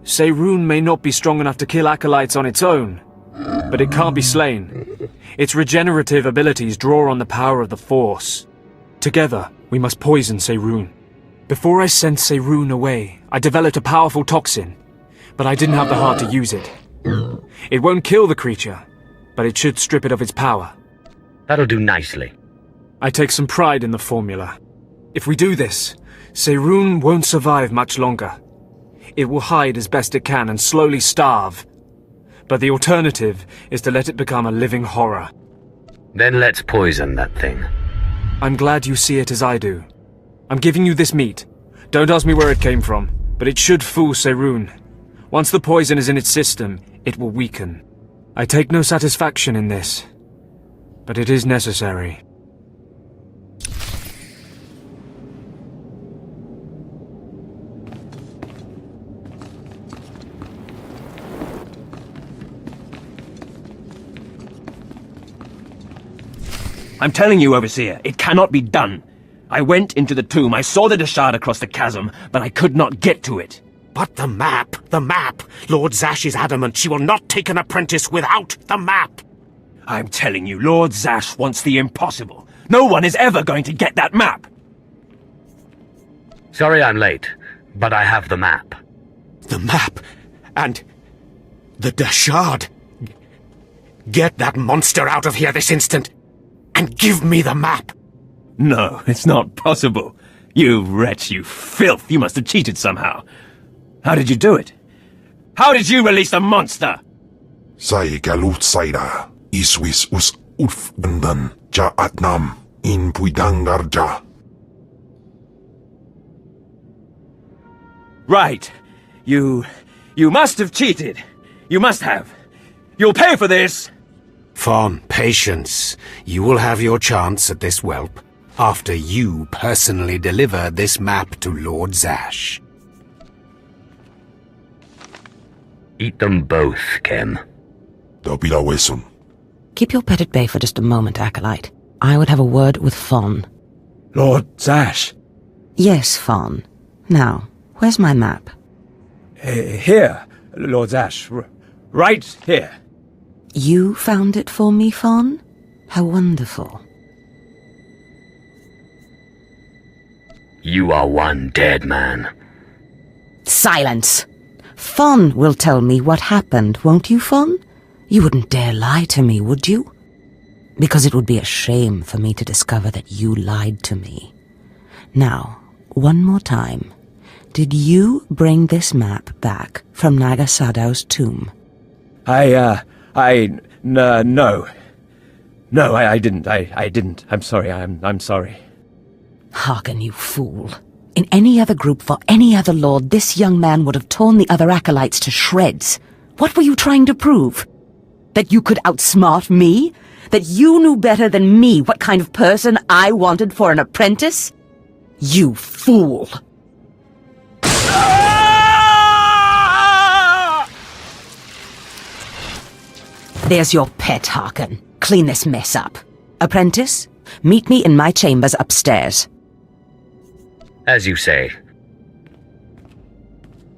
Speaker 13: Seyrun may not be strong enough to kill acolytes on its own, but it can't be slain. Its regenerative abilities draw on the power of the Force. Together, we must poison Seyrun. Before I sent Seyrun away, I developed a powerful toxin, but I didn't have the heart to use it. It won't kill the creature, but it should strip it of its power.
Speaker 3: That'll do nicely.
Speaker 13: I take some pride in the formula. If we do this, Seyrun won't survive much longer. It will hide as best it can and slowly starve. But the alternative is to let it become a living horror.
Speaker 3: Then let's poison that thing.
Speaker 13: I'm glad you see it as I do. I'm giving you this meat. Don't ask me where it came from, but it should fool Seyrun. Once the poison is in its system, it will weaken. I take no satisfaction in this, but it is necessary.
Speaker 8: I'm telling you, Overseer, it cannot be done. I went into the tomb, I saw the Deshard across the chasm, but I could not get to it.
Speaker 15: But the map! Lord Zash is adamant she will not take an apprentice without the map!
Speaker 8: I'm telling you, Lord Zash wants the impossible. No one is ever going to get that map!
Speaker 3: Sorry I'm late, but I have the map.
Speaker 15: The map? And... the Deshard? Get that monster out of here this instant! And give me the map!
Speaker 8: No, it's not possible. You wretch, you filth, you must have cheated somehow. How did you do it? How did you release the monster?
Speaker 21: Sai galut saira, iswis us urf bandan, ja atnam, in puidangarja.
Speaker 8: Right. You must have cheated. You must have. You'll pay for this!
Speaker 15: Fawn, patience. You will have your chance at this whelp, after you personally deliver this map to Lord Zash.
Speaker 3: Eat them both, Ken.
Speaker 19: Keep your pet at bay for just a moment, Acolyte. I would have a word with Fawn.
Speaker 14: Lord Zash?
Speaker 19: Yes, Fawn. Now, where's my map?
Speaker 14: Here, Lord Zash. Right here.
Speaker 19: You found it for me, Fawn? How wonderful.
Speaker 3: You are one dead man.
Speaker 19: Silence! Fawn will tell me what happened, won't you, Fawn? You wouldn't dare lie to me, would you? Because it would be a shame for me to discover that you lied to me. Now, one more time. Did you bring this map back from Naga Sadow's tomb?
Speaker 14: No. No, I didn't. I didn't. I'm sorry. I'm sorry.
Speaker 19: Hearken, you fool. In any other group for any other lord, this young man would have torn the other acolytes to shreds. What were you trying to prove? That you could outsmart me? That you knew better than me what kind of person I wanted for an apprentice? You fool! There's your pet, Harkon. Clean this mess up. Apprentice, meet me in my chambers upstairs.
Speaker 3: As you say.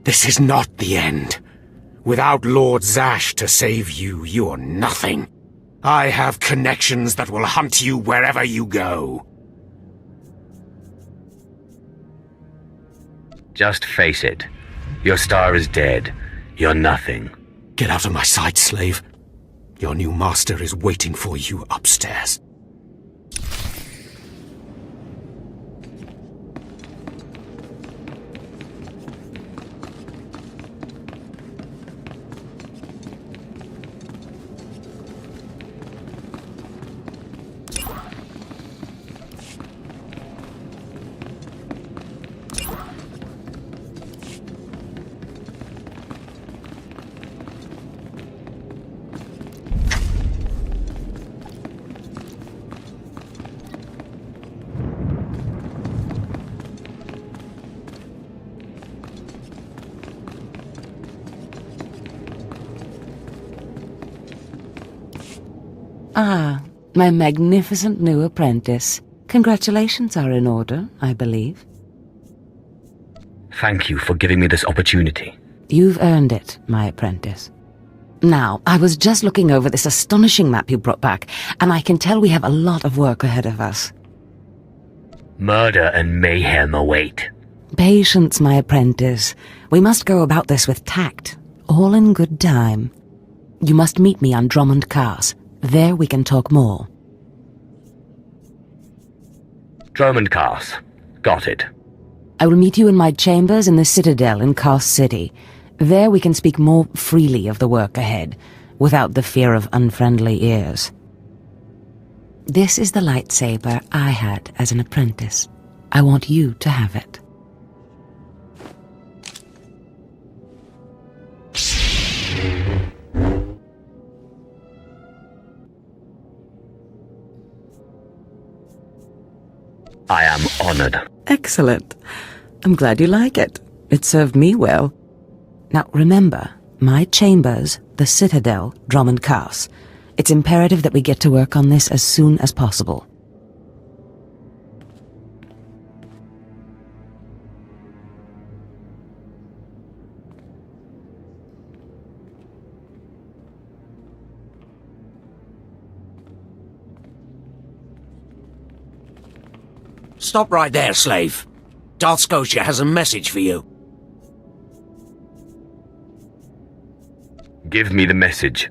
Speaker 15: This is not the end. Without Lord Zash to save you, you're nothing. I have connections that will hunt you wherever you go.
Speaker 3: Just face it. Your star is dead. You're nothing.
Speaker 15: Get out of my sight, slave. Your new master is waiting for you upstairs.
Speaker 19: Ah, my magnificent new apprentice. Congratulations are in order, I believe.
Speaker 3: Thank you for giving me this opportunity.
Speaker 19: You've earned it, my apprentice. Now, I was just looking over this astonishing map you brought back, and I can tell we have a lot of work ahead of us.
Speaker 3: Murder and mayhem await.
Speaker 19: Patience, my apprentice. We must go about this with tact, all in good time. You must meet me on Drummond Cars. There we can talk more.
Speaker 3: Drummond Cars. Got it.
Speaker 19: I will meet you in my chambers in the Citadel in Cars City. There we can speak more freely of the work ahead, without the fear of unfriendly ears. This is the lightsaber I had as an apprentice. I want you to have it.
Speaker 3: I am honored.
Speaker 19: Excellent. I'm glad you like it. It served me well. Now remember, my chambers, the Citadel, Drummond Cars. It's imperative that we get to work on this as soon as possible.
Speaker 1: Stop right there, slave. Darth Scotia has a message for you.
Speaker 3: Give me the message.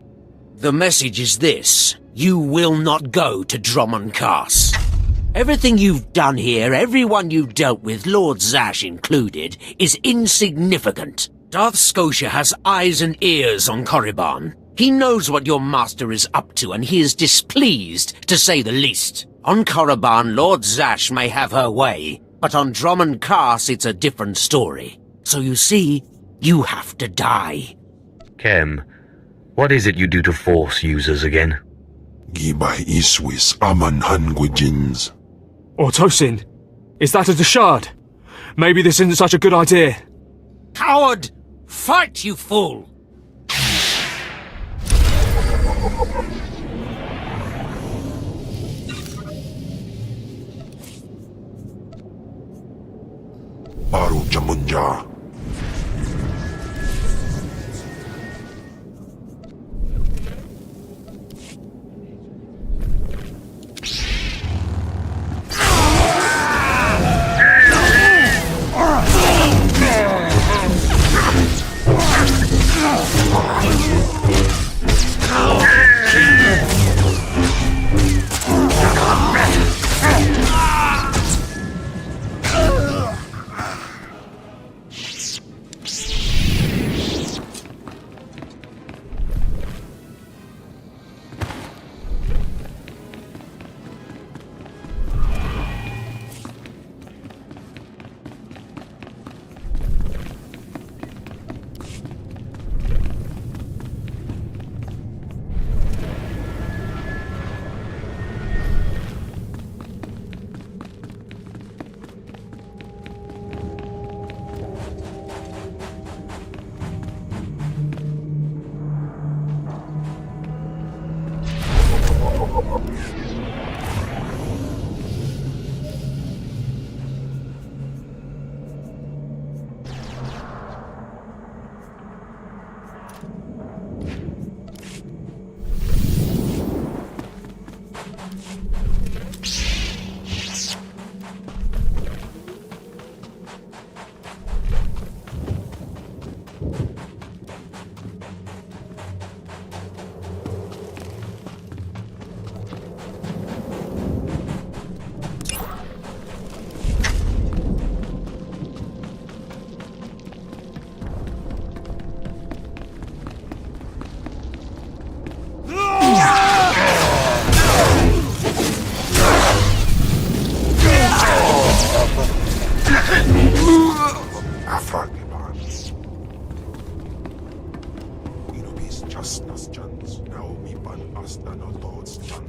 Speaker 1: The message is this. You will not go to Drummond Cars. Everything you've done here, everyone you dealt with, Lord Zash included, is insignificant. Darth Scotia has eyes and ears on Korriban. He knows what your master is up to, and he is displeased, to say the least. On Korriban, Lord Zash may have her way, but on Drummond Cars it's a different story. So you see, you have to die.
Speaker 3: Kem, what is it you do to Force users again?
Speaker 21: Gibay iswis aman hangujins.
Speaker 13: Tosin, is that a Deshard? Maybe this isn't such a good idea.
Speaker 1: Coward! Fight, you fool!
Speaker 21: Baru Jamunja.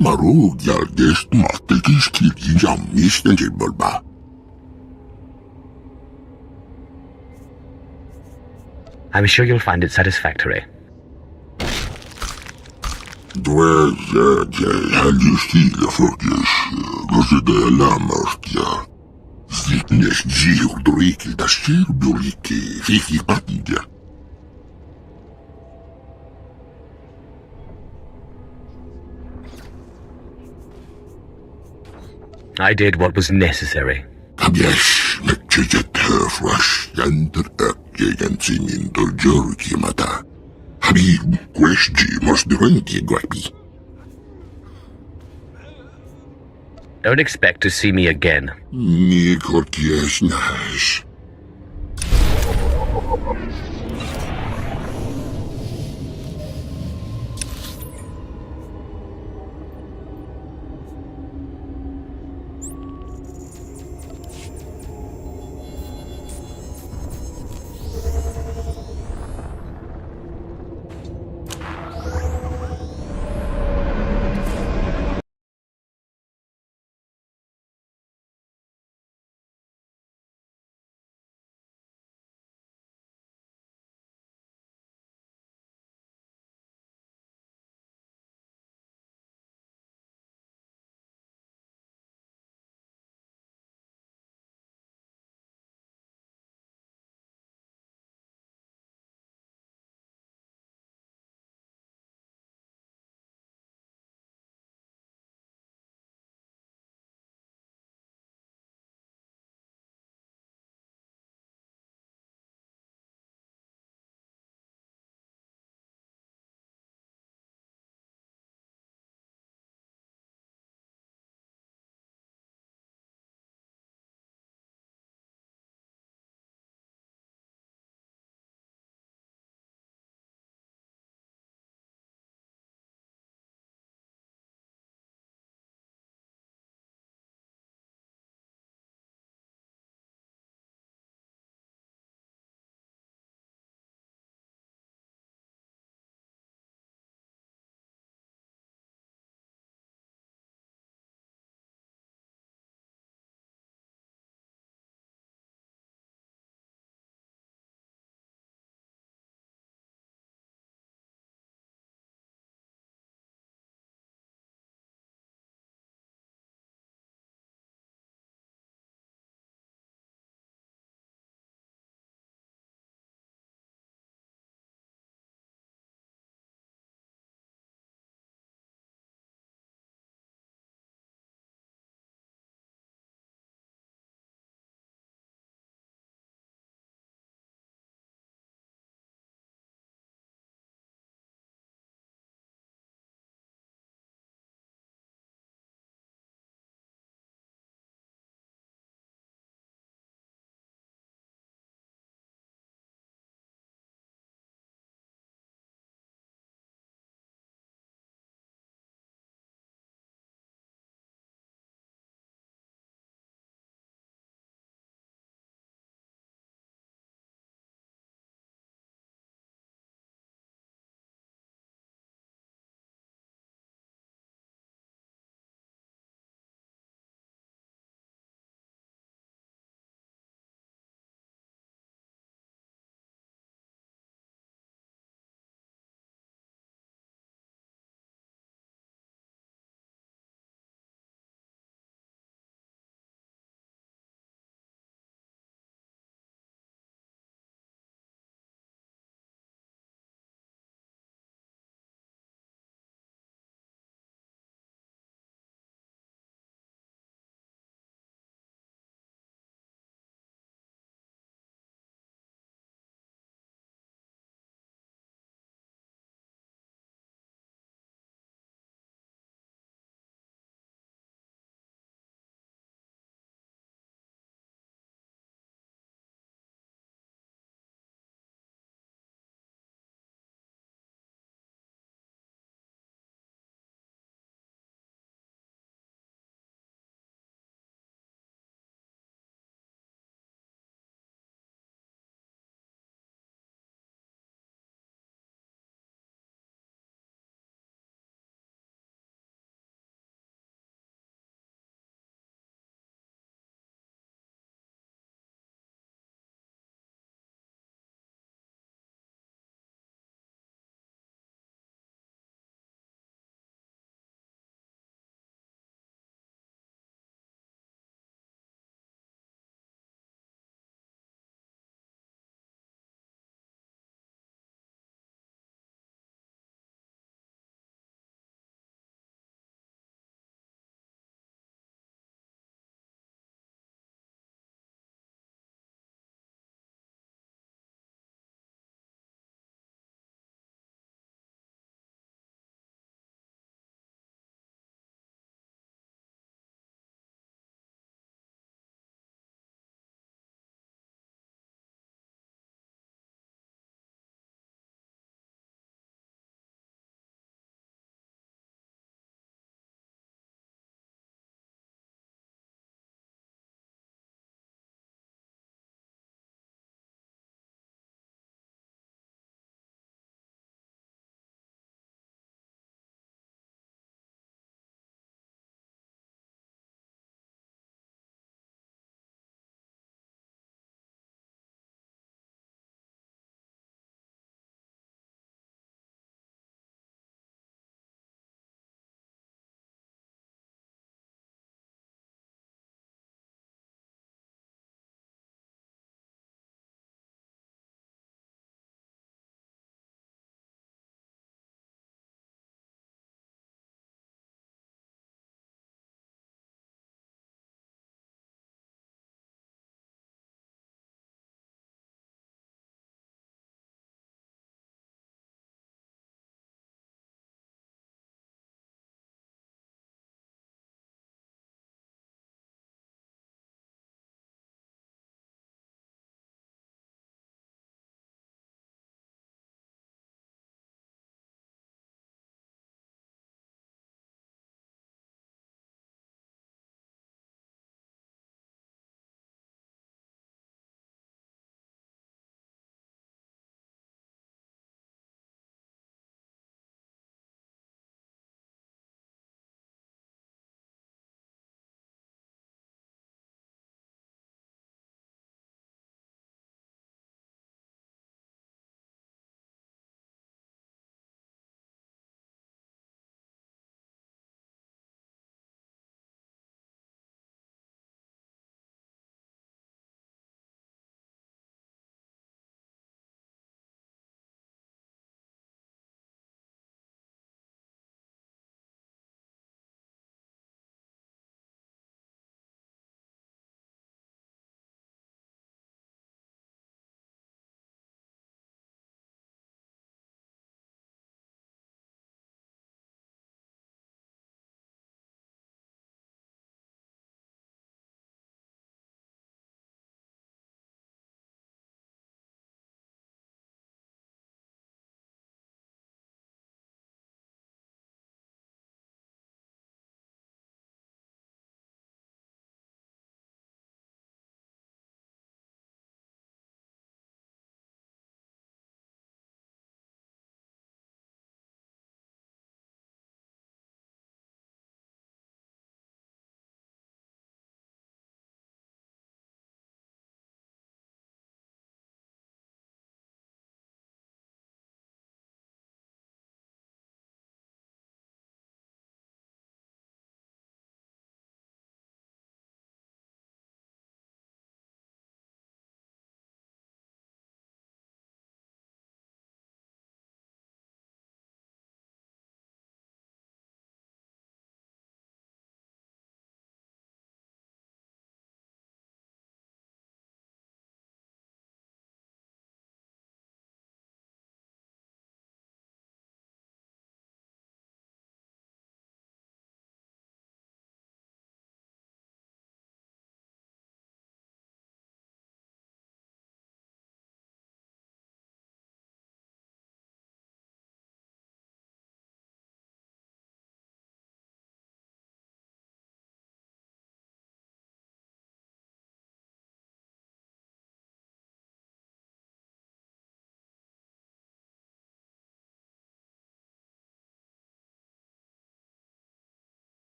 Speaker 21: Maru geldes mattekis kirji jammis tenjibulba.
Speaker 3: I'm sure you'll find it satisfactory.
Speaker 21: Dweze halustile fokjes, rozede lamartja. Zitnes ziurduriki da shirduriki, fifi patija.
Speaker 3: I did what was necessary.
Speaker 21: Kabiesh metchejet herfrash yander ökjegensin indur jörkimata. Habib kwesji mos durenki gwapi.
Speaker 3: Don't expect to see me again.
Speaker 21: Ni korties nash.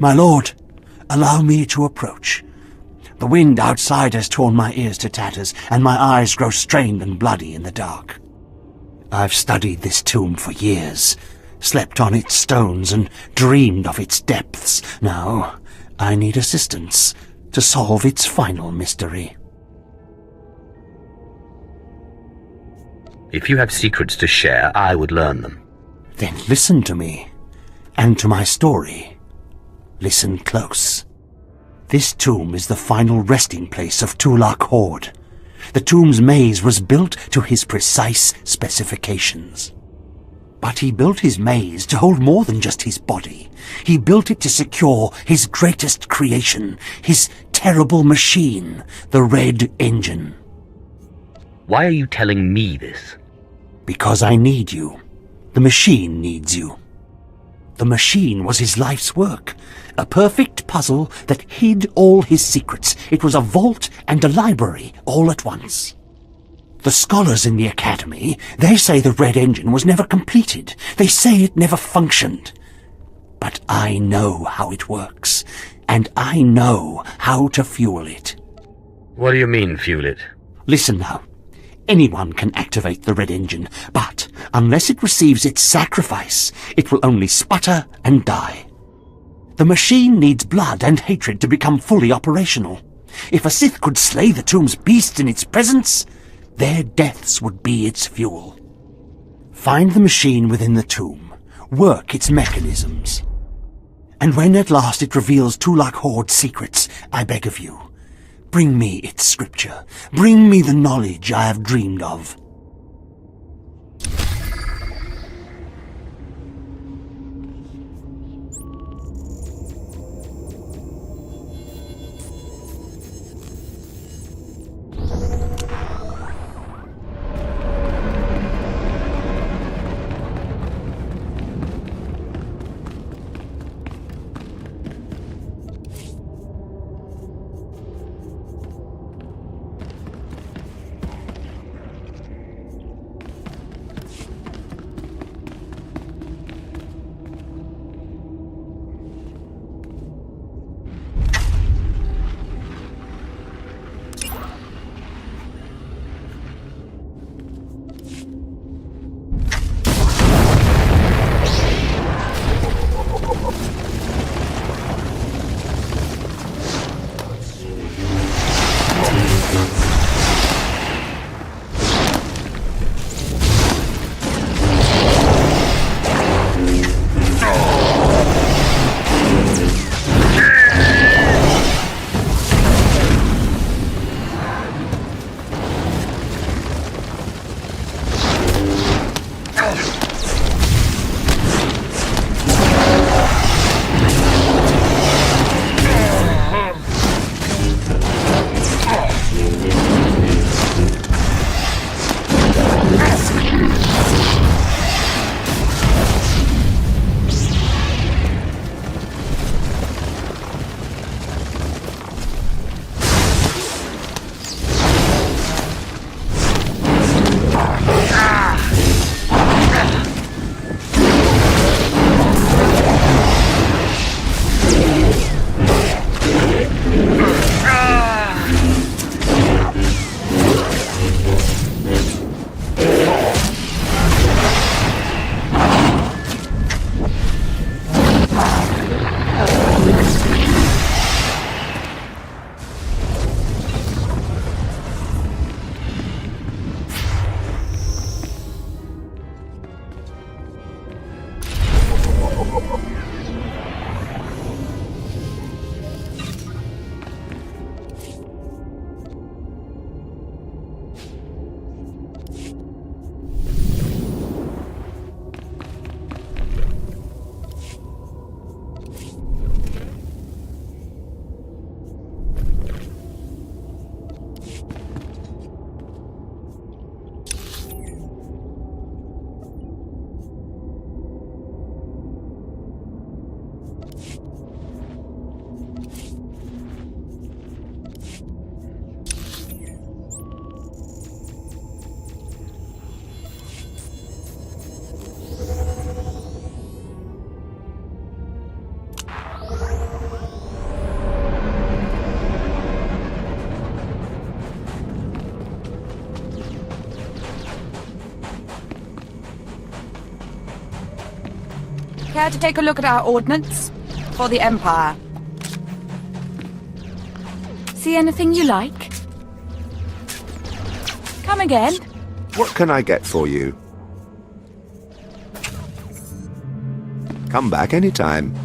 Speaker 9: My lord, allow me to approach. The wind outside has torn my ears to tatters, and my eyes grow strained and bloody in the dark. I've studied this tomb for years, slept on its stones and dreamed of its depths. Now, I need assistance to solve its final mystery.
Speaker 3: If you have secrets to share, I would learn them.
Speaker 9: Then listen to me, and to my story. Listen close. This tomb is the final resting place of Tulak Horde. The tomb's maze was built to his precise specifications. But he built his maze to hold more than just his body. He built it to secure his greatest creation, his terrible machine, the Red Engine.
Speaker 3: Why are you telling me this?
Speaker 9: Because I need you. The machine needs you. The machine was his life's work, a perfect puzzle that hid all his secrets. It was a vault and a library all at once. The scholars in the Academy, they say the Red Engine was never completed. They say it never functioned. But I know how it works, and I know how to fuel it.
Speaker 3: What do you mean, fuel it?
Speaker 9: Listen now. Anyone can activate the Red Engine, but unless it receives its sacrifice, it will only sputter and die. The machine needs blood and hatred to become fully operational. If a Sith could slay the tomb's beasts in its presence, their deaths would be its fuel. Find the machine within the tomb, work its mechanisms. And when at last it reveals Tulak Horde's secrets, I beg of you, bring me its scripture. Bring me the knowledge I have dreamed of.
Speaker 16: Care to take a look at our ordnance? For the Empire.
Speaker 5: See anything you like?
Speaker 16: Come again?
Speaker 7: What can I get for you? Come back anytime.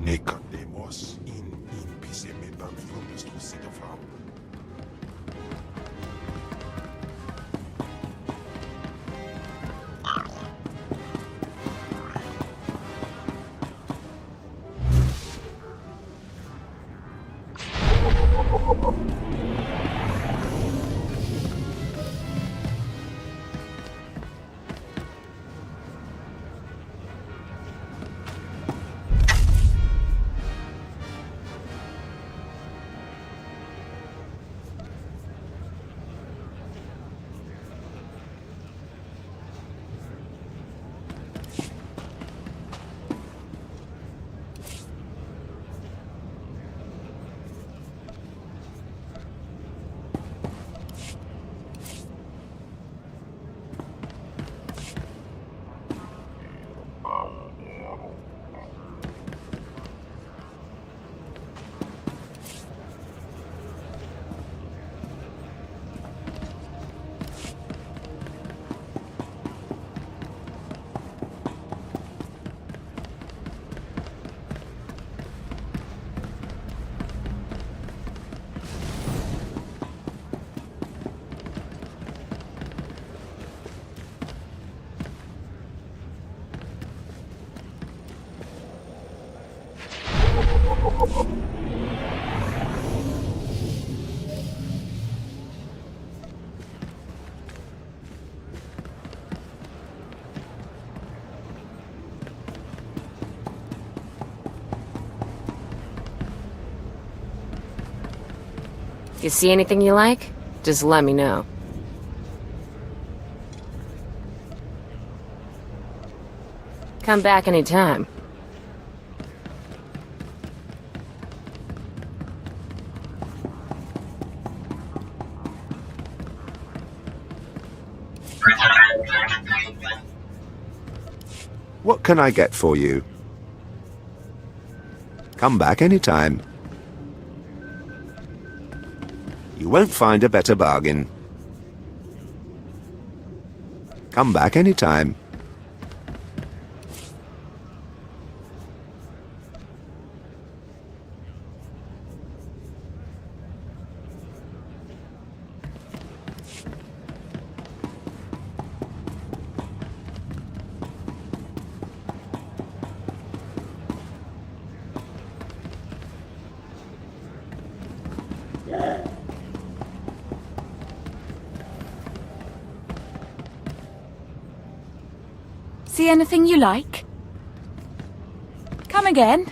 Speaker 21: Nicodemus in piseme perfumes to sit from.
Speaker 22: You see anything you like? Just let me know. Come back anytime.
Speaker 7: What can I get for you? Come back anytime. You won't find a better bargain. Come back anytime.
Speaker 11: See anything you like? Come again.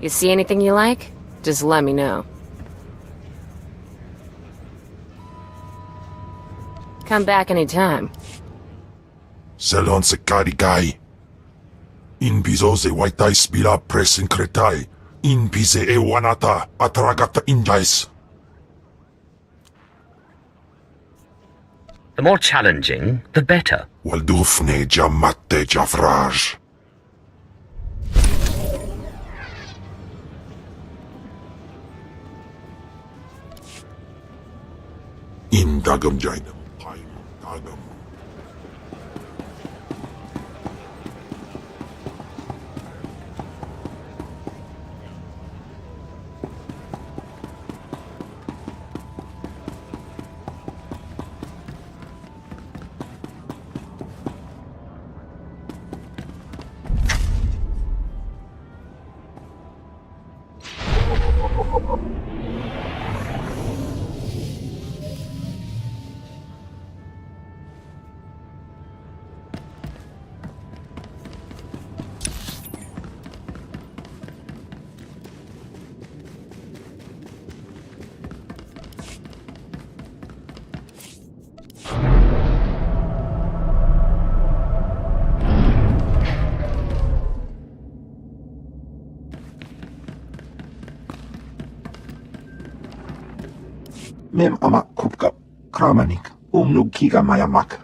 Speaker 22: You see anything you like? Just let me know. Come back anytime.
Speaker 21: Selon se carigai. In piso se waitai spila presin cretai. In pise e wanata atragata injais.
Speaker 3: The more challenging, the better.
Speaker 21: Waldufne jamatte jafraj. In dagam jainam. Dagam.
Speaker 12: Mem amak kupkap kramanik umnug kiga mayamak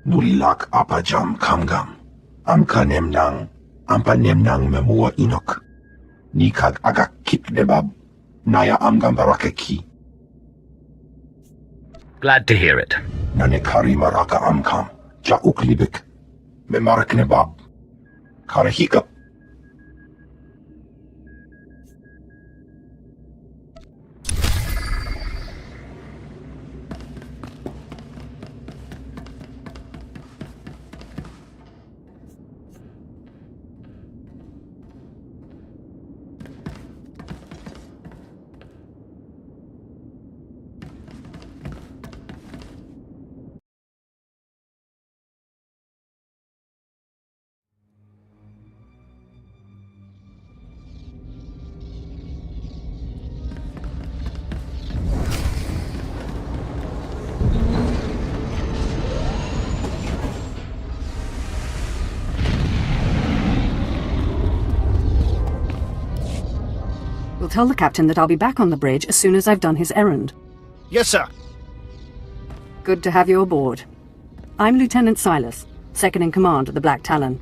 Speaker 12: nulilak apajam kamgam amka nemnang ampa nemnang memua inok nikag agak kip debab naya amgam barakeki.
Speaker 3: Glad to hear it.
Speaker 12: Nanekari maraka amkam ja uklibik memarak nebab karahikap
Speaker 4: tell the captain that I'll be back on the bridge as soon as I've done his errand.
Speaker 10: Yes, sir.
Speaker 4: Good to have you aboard. I'm Lieutenant Silas, second in command of the Black Talon.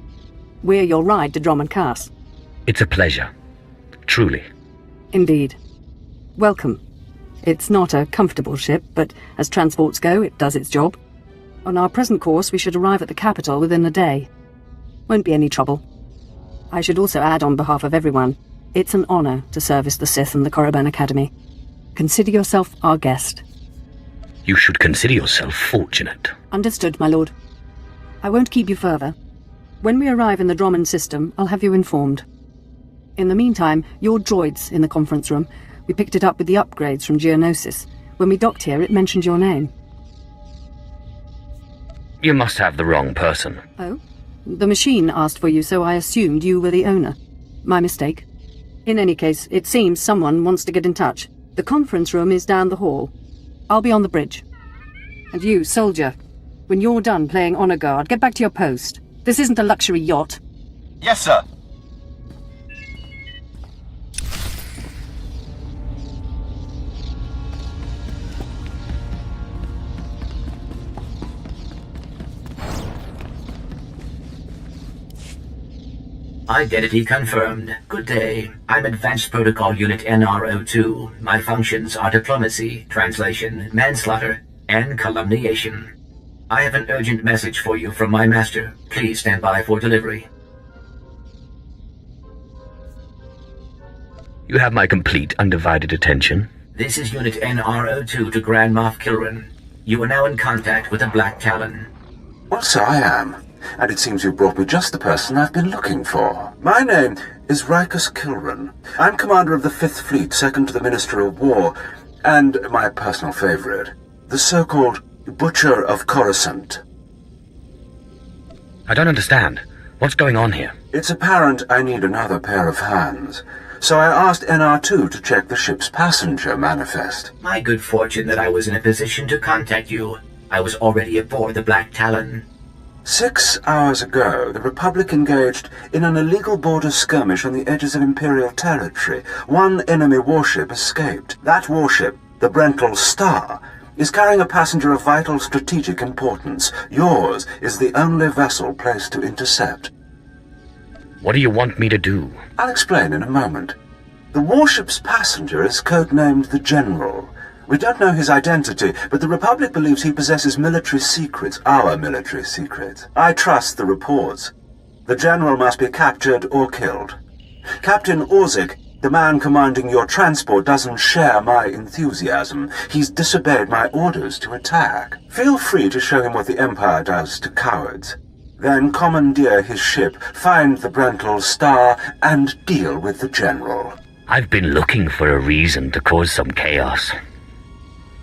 Speaker 4: We're your ride to Drummond Cass.
Speaker 3: It's a pleasure. Truly.
Speaker 4: Indeed. Welcome. It's not a comfortable ship, but as transports go, it does its job. On our present course, we should arrive at the capital within a day. Won't be any trouble. I should also add on behalf of everyone, it's an honor to service the Sith and the Korriban Academy. Consider yourself our guest.
Speaker 3: You should consider yourself fortunate.
Speaker 4: Understood, my lord. I won't keep you further. When we arrive in the Drummond system, I'll have you informed. In the meantime, your droid's in the conference room. We picked it up with the upgrades from Geonosis. When we docked here, it mentioned your name.
Speaker 3: You must have the wrong person.
Speaker 4: Oh? The machine asked for you, so I assumed you were the owner. My mistake. In any case, it seems someone wants to get in touch. The conference room is down the hall. I'll be on the bridge. And you, soldier, when you're done playing honor guard, get back to your post. This isn't a luxury yacht.
Speaker 10: Yes, sir.
Speaker 23: Identity confirmed. Good day. I'm Advanced Protocol Unit NR02. My functions are diplomacy, translation, manslaughter, and calumniation. I have an urgent message for you from my master. Please stand by for delivery.
Speaker 3: You have my complete, undivided attention.
Speaker 23: This is Unit NR02 to Grand Moff Kilran. You are now in contact with the Black Talon.
Speaker 24: Well, so I am. And it seems you brought me just the person I've been looking for. My name is Rikus Kilran. I'm commander of the 5th Fleet, second to the Minister of War, and my personal favorite, the so-called Butcher of Coruscant.
Speaker 3: I don't understand. What's going on here?
Speaker 24: It's apparent I need another pair of hands, so I asked NR2 to check the ship's passenger manifest.
Speaker 23: My good fortune that I was in a position to contact you. I was already aboard the Black Talon.
Speaker 24: 6 hours ago, the Republic engaged in an illegal border skirmish on the edges of Imperial territory. One enemy warship escaped. That warship, the Brental Star, is carrying a passenger of vital strategic importance. Yours is the only vessel placed to intercept.
Speaker 3: What do you want me to do?
Speaker 24: I'll explain in a moment. The warship's passenger is codenamed the General. We don't know his identity, but the Republic believes he possesses military secrets, our military secrets. I trust the reports. The General must be captured or killed. Captain Orzik, the man commanding your transport, doesn't share my enthusiasm. He's disobeyed my orders to attack. Feel free to show him what the Empire does to cowards. Then commandeer his ship, find the Brental Star, and deal with the General.
Speaker 3: I've been looking for a reason to cause some chaos.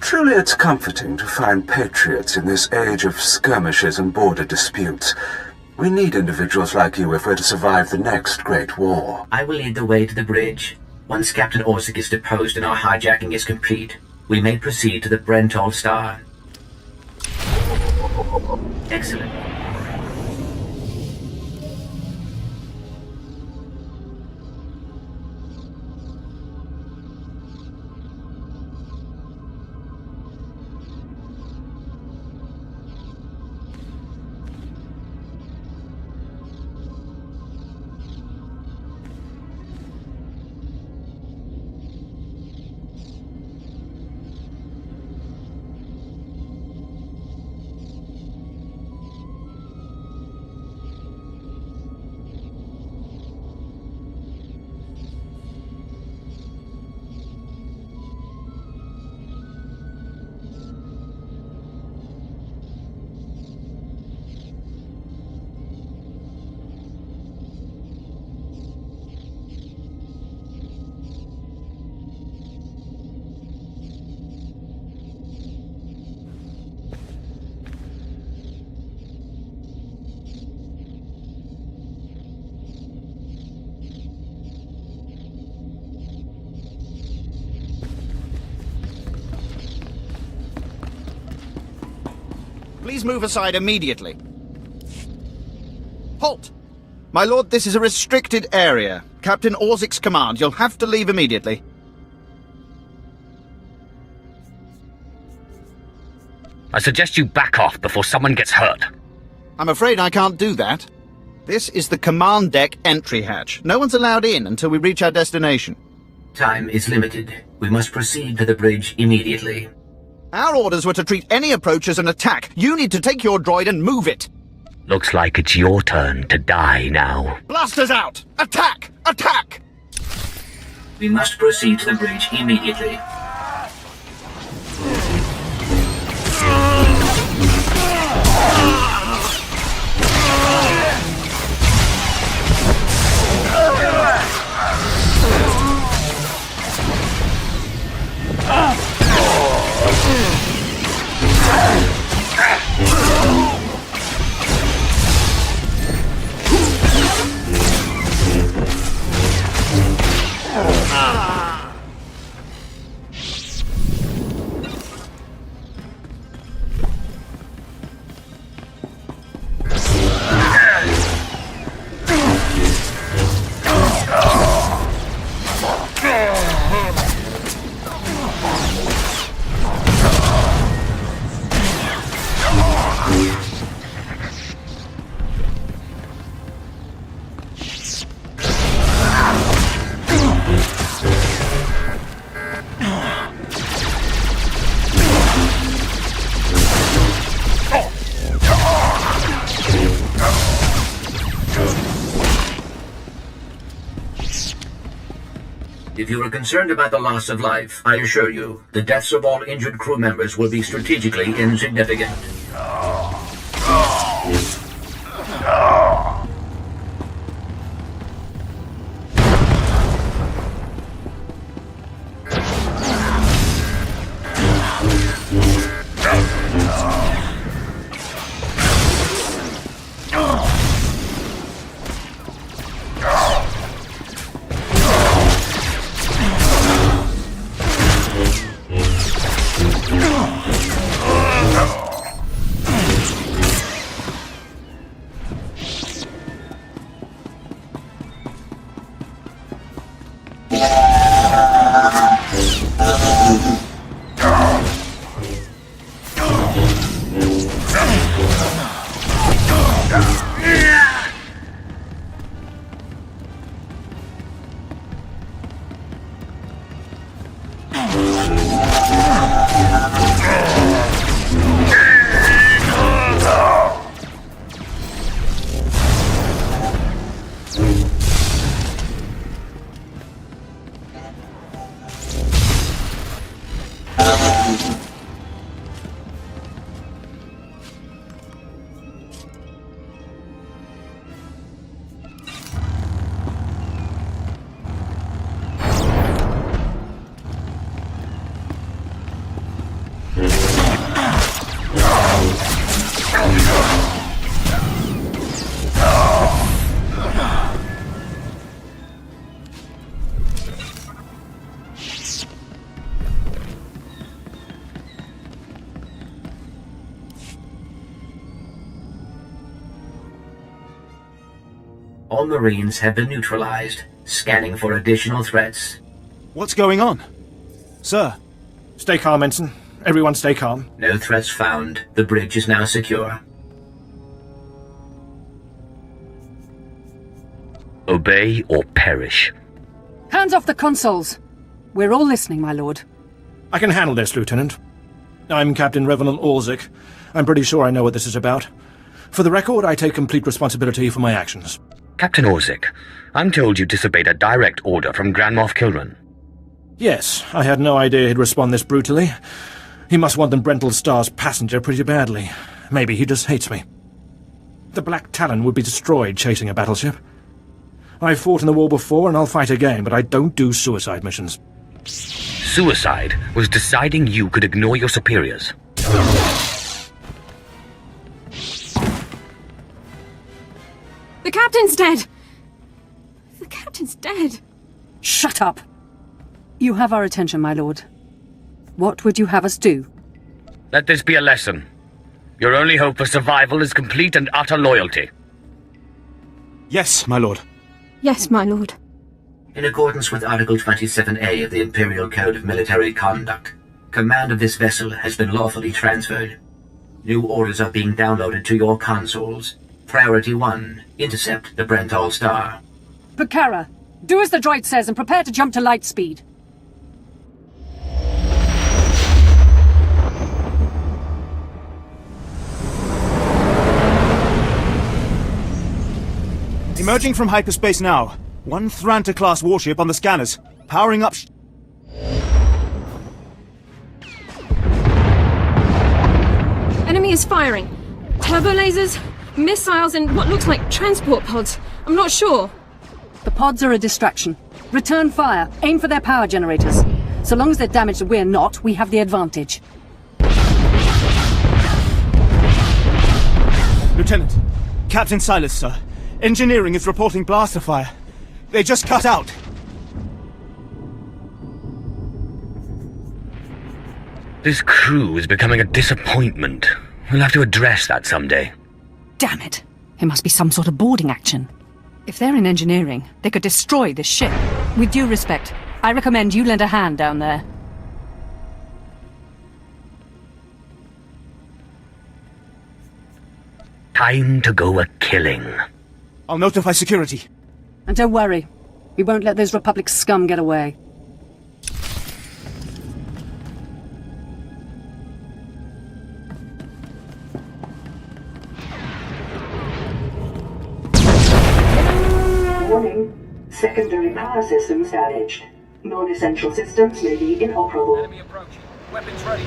Speaker 24: Truly it's comforting to find patriots in this age of skirmishes and border disputes. We need individuals like you if we're to survive the next great war.
Speaker 23: I will lead the way to the bridge. Once Captain Orzik is deposed and our hijacking is complete, we may proceed to the Brental Star. Excellent.
Speaker 10: Please move aside immediately. Halt! My lord, this is a restricted area. Captain Orzik's command. You'll have to leave immediately.
Speaker 3: I suggest you back off before someone gets hurt.
Speaker 10: I'm afraid I can't do that. This is the command deck entry hatch. No one's allowed in until we reach our destination.
Speaker 23: Time is limited. We must proceed to the bridge immediately.
Speaker 10: Our orders were to treat any approach as an attack. You need to take your droid and move it.
Speaker 3: Looks like it's your turn to die now.
Speaker 10: Blasters out! Attack! Attack!
Speaker 23: We must proceed to the bridge immediately. If you are concerned about the loss of life, I assure you, the deaths of all injured crew members will be strategically insignificant. All Marines have been neutralized, scanning for additional threats.
Speaker 6: What's going on? Sir, stay calm, Ensign. Everyone stay calm.
Speaker 23: No threats found. The bridge is now secure.
Speaker 3: Obey or perish.
Speaker 4: Hands off the consoles! We're all listening, my lord.
Speaker 6: I can handle this, Lieutenant. I'm Captain Revenant Orzik. I'm pretty sure I know what this is about. For the record, I take complete responsibility for my actions.
Speaker 3: Captain Orzik, I'm told you disobeyed a direct order from Grand Moff Kilran.
Speaker 6: Yes, I had no idea he'd respond this brutally. He must want the Brental Star's passenger pretty badly. Maybe he just hates me. The Black Talon would be destroyed chasing a battleship. I've fought in the war before and I'll fight again, but I don't do suicide missions.
Speaker 3: Suicide was deciding you could ignore your superiors.
Speaker 11: The captain's dead! The captain's dead!
Speaker 4: Shut up! You have our attention, my lord. What would you have us do?
Speaker 3: Let this be a lesson. Your only hope for survival is complete and utter loyalty.
Speaker 6: Yes, my lord.
Speaker 11: Yes, my lord.
Speaker 23: In accordance with Article 27A of the Imperial Code of Military Conduct, command of this vessel has been lawfully transferred. New orders are being downloaded to your consoles. Priority 1. Intercept the Brentol star.
Speaker 4: Pucara, do as the droid says and prepare to jump to light speed.
Speaker 2: Emerging from hyperspace now. One Thranta-class warship on the scanners. Powering up...
Speaker 11: Enemy is firing. Turbo lasers, missiles, and what looks like transport pods. I'm not sure.
Speaker 4: The pods are a distraction. Return fire. Aim for their power generators. So long as they're damaged and we're not, we have the advantage.
Speaker 2: Lieutenant. Captain Silas, sir. Engineering is reporting blaster fire. They just cut out.
Speaker 3: This crew is becoming a disappointment. We'll have to address that someday.
Speaker 4: Damn it. It must be some sort of boarding action. If they're in engineering, they could destroy this ship. With due respect, I recommend you lend a hand down there.
Speaker 3: Time to go a-killing.
Speaker 2: I'll notify security.
Speaker 4: And don't worry. We won't let those Republic scum get away.
Speaker 17: Warning. Secondary power systems damaged. Non-essential systems may be inoperable.
Speaker 8: Enemy approaching. Weapons ready.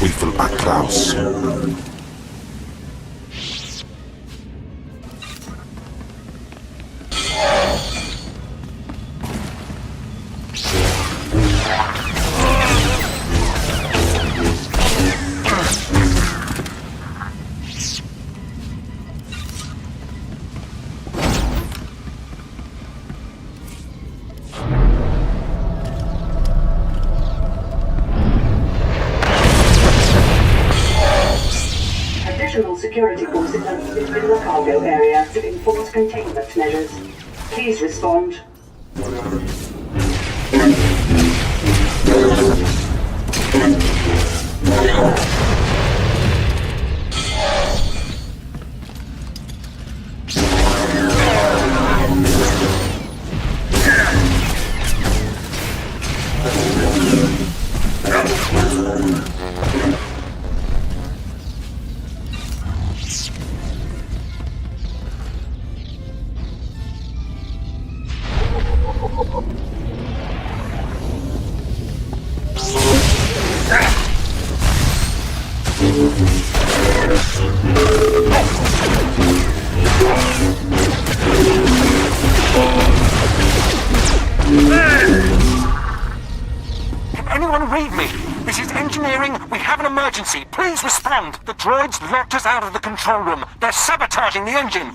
Speaker 21: Teufel Akraus.
Speaker 17: Additional security forces are needed in the cargo area to enforce containment measures. Please respond.
Speaker 9: Can anyone read me? This is engineering. We have an emergency. Please respond. The droids locked us out of the control room. They're sabotaging the engine.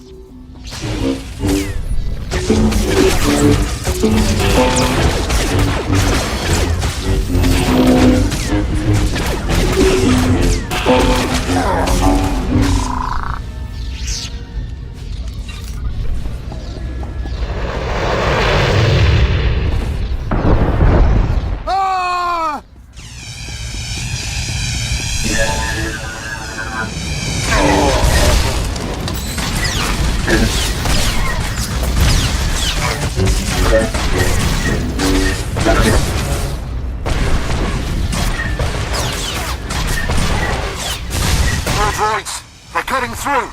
Speaker 9: Droids! They're cutting through!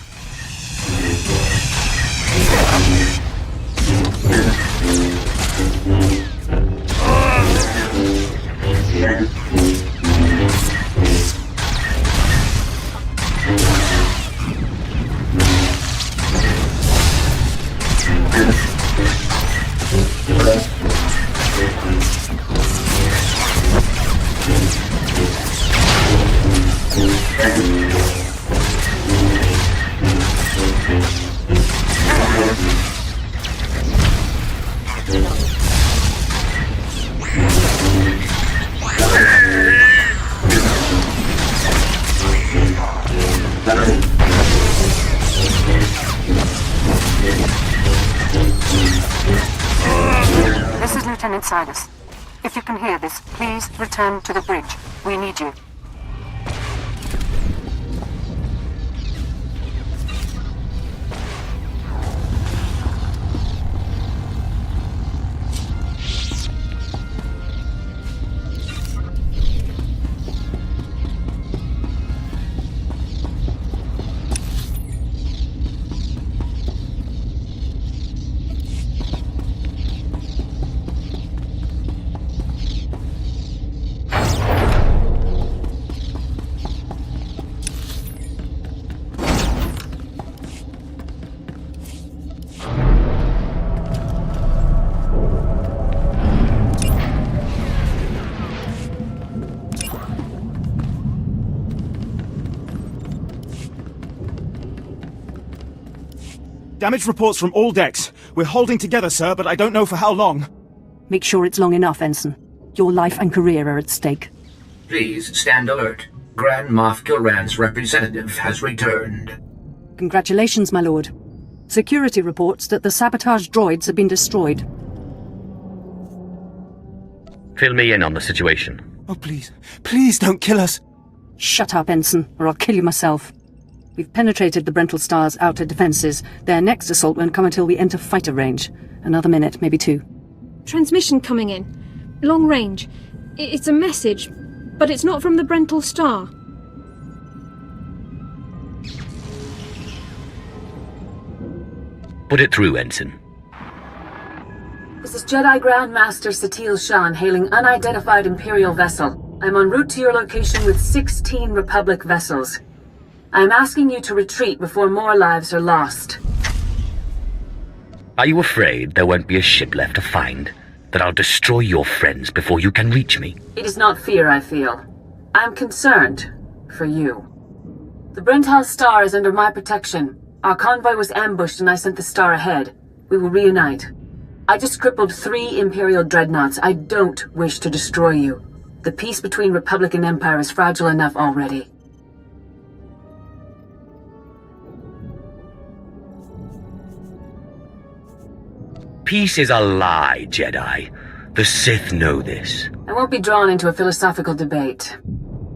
Speaker 4: Lieutenant Silas. If you can hear this, please return to the bridge. We need you.
Speaker 2: Damage reports from all decks. We're holding together, sir, but I don't know for how long.
Speaker 4: Make sure it's long enough, Ensign. Your life and career are at stake.
Speaker 23: Please stand alert. Grand Moff Kilran's representative has returned.
Speaker 4: Congratulations, my lord. Security reports that the sabotage droids have been destroyed.
Speaker 3: Fill me in on the situation.
Speaker 2: Oh, please. Please don't kill us.
Speaker 4: Shut up, Ensign, or I'll kill you myself. We've penetrated the Brental Star's outer defenses. Their next assault won't come until we enter fighter range. Another minute, maybe 2.
Speaker 11: Transmission coming in. Long range. It's a message, but it's not from the Brental Star.
Speaker 3: Put it through, Ensign.
Speaker 14: This is Jedi Grand Master Satil Shan hailing unidentified Imperial vessel. I'm en route to your location with 16 Republic vessels. I'm asking you to retreat before more lives are lost.
Speaker 3: Are you afraid there won't be a ship left to find? That I'll destroy your friends before you can reach me?
Speaker 14: It is not fear I feel. I'm concerned for you. The Brental Star is under my protection. Our convoy was ambushed and I sent the Star ahead. We will reunite. I just crippled 3 Imperial dreadnoughts. I don't wish to destroy you. The peace between Republic and Empire is fragile enough already.
Speaker 3: Peace is a lie, Jedi. The Sith know this.
Speaker 14: I won't be drawn into a philosophical debate.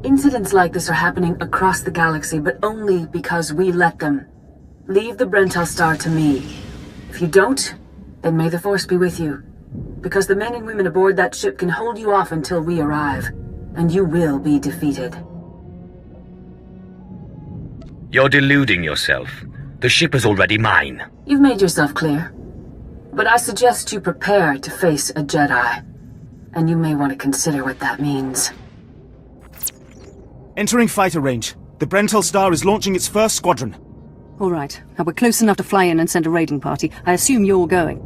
Speaker 14: Incidents like this are happening across the galaxy, but only because we let them. Leave the Brental Star to me. If you don't, then may the Force be with you. Because the men and women aboard that ship can hold you off until we arrive, and you will be defeated.
Speaker 3: You're deluding yourself. The ship is already mine.
Speaker 14: You've made yourself clear. But I suggest you prepare to face a Jedi. And you may want to consider what that means.
Speaker 2: Entering fighter range. The Brental Star is launching its first squadron.
Speaker 4: All right. Now we're close enough to fly in and send a raiding party. I assume you're going.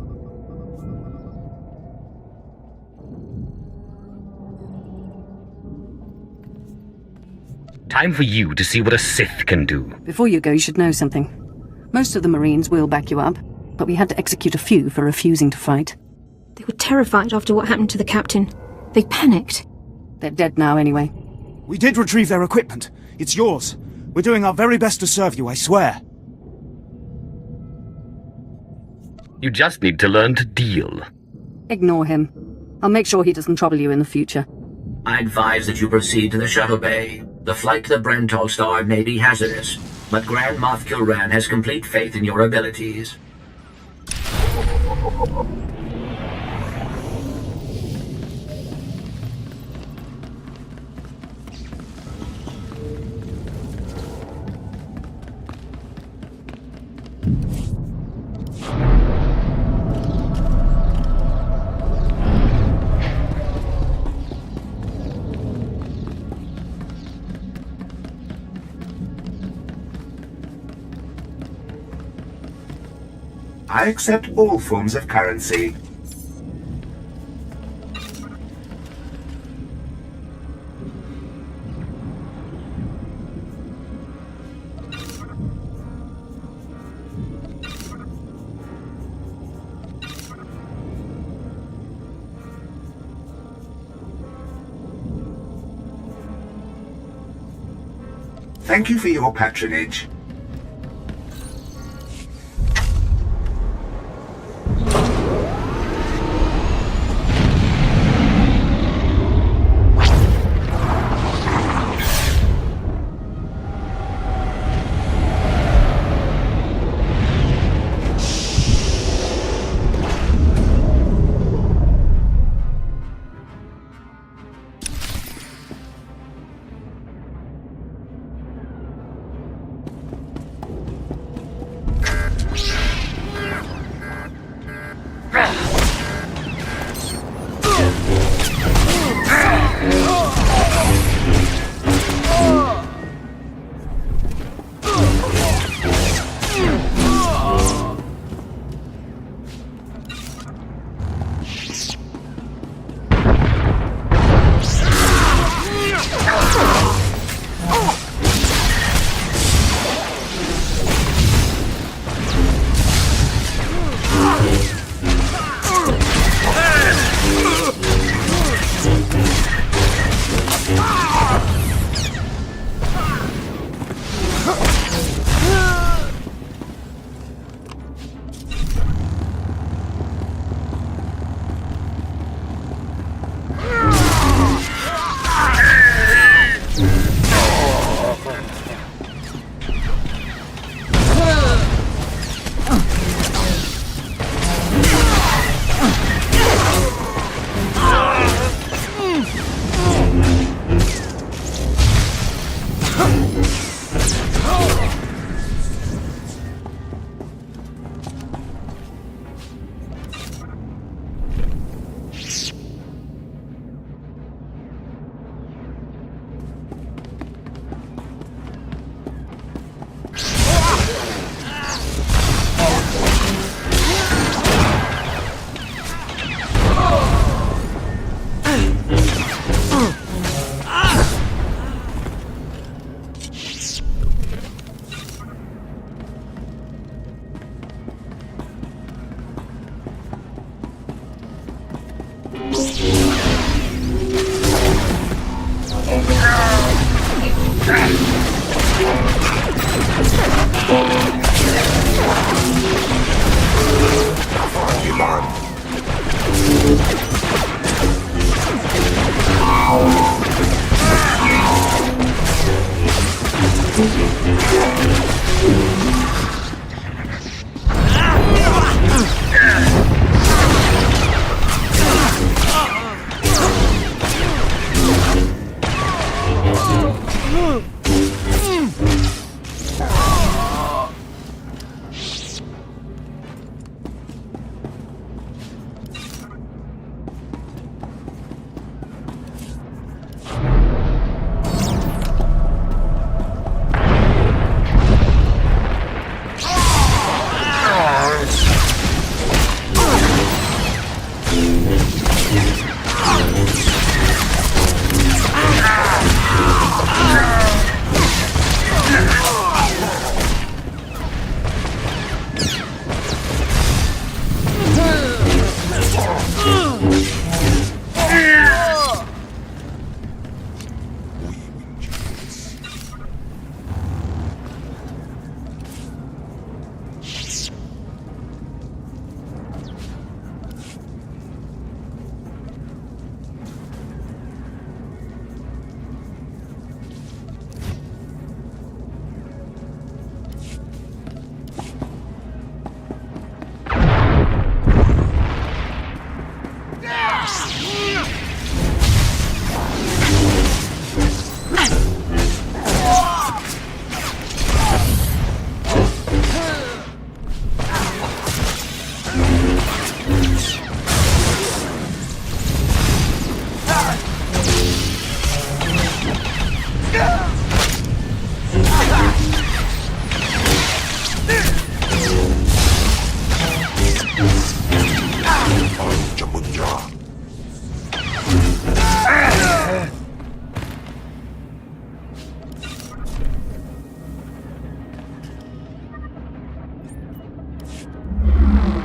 Speaker 3: Time for you to see what a Sith can do.
Speaker 4: Before you go, you should know something. Most of the Marines will back you up, but we had to execute a few for refusing to fight.
Speaker 11: They were terrified after what happened to the captain. They panicked.
Speaker 4: They're dead now anyway.
Speaker 2: We did retrieve their equipment. It's yours. We're doing our very best to serve you, I swear.
Speaker 3: You just need to learn to deal.
Speaker 4: Ignore him. I'll make sure he doesn't trouble you in the future.
Speaker 23: I advise that you proceed to the shuttle bay. The flight to the Brental Star may be hazardous, but Grand Moff Kilran has complete faith in your abilities.
Speaker 15: I accept all forms of currency. Thank you for your patronage.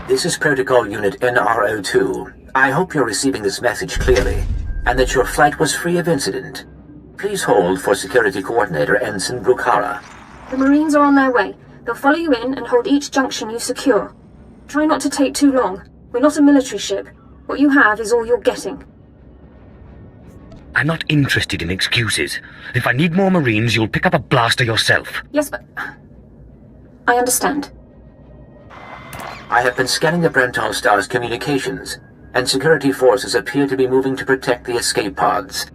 Speaker 23: This is Protocol Unit NRO2. I hope you're receiving this message clearly, and that your flight was free of incident. Please hold for Security Coordinator Ensign Brukhara.
Speaker 11: The Marines are on their way. They'll follow you in and hold each junction you secure. Try not to take too long. We're not a military ship. What you have is all you're getting.
Speaker 13: I'm not interested in excuses. If I need more Marines, you'll pick up a blaster yourself.
Speaker 11: Yes, but... I understand.
Speaker 23: I have been scanning the Brental Star's communications, and security forces appear to be moving to protect the escape pods.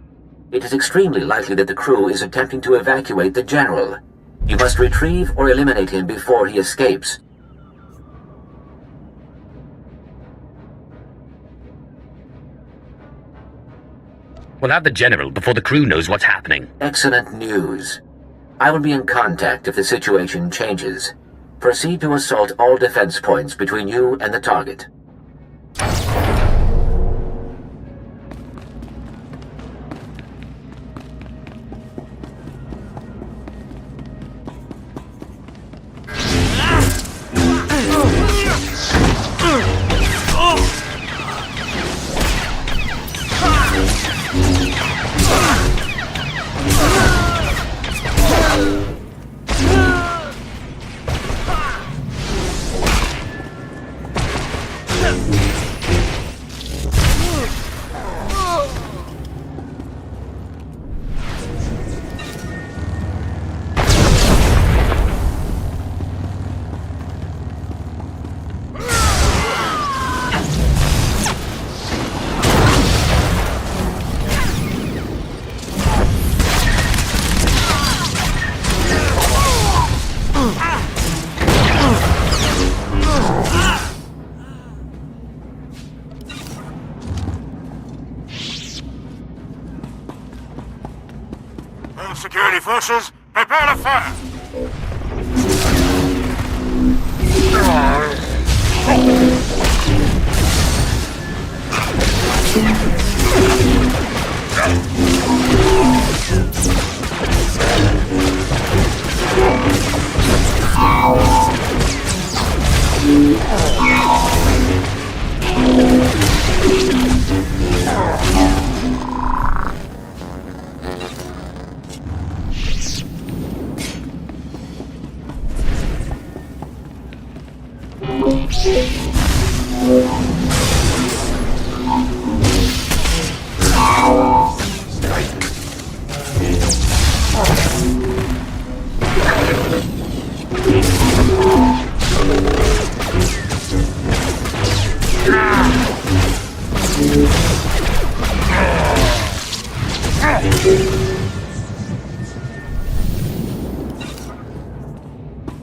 Speaker 23: It is extremely likely that the crew is attempting to evacuate the General. You must retrieve or eliminate him before he escapes.
Speaker 13: We'll have the General before the crew knows what's happening.
Speaker 23: Excellent news. I will be in contact if the situation changes. Proceed to assault all defense points between you and the target.
Speaker 21: Security forces, prepare to fire!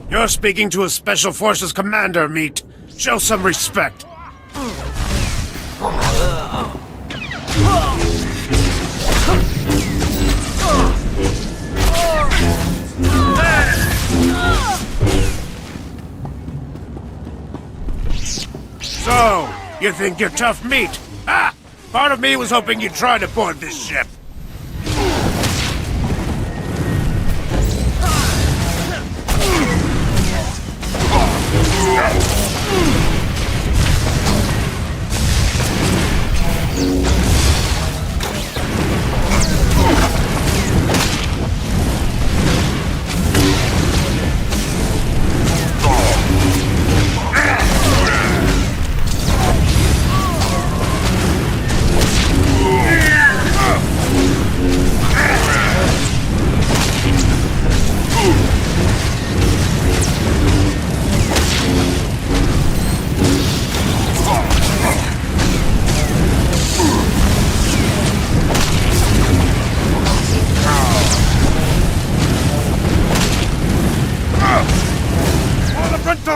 Speaker 1: You're speaking to a Special Forces commander, Meat. Show some respect. So, you think you're tough meat? Ah! Part of me was hoping you'd try to board this ship.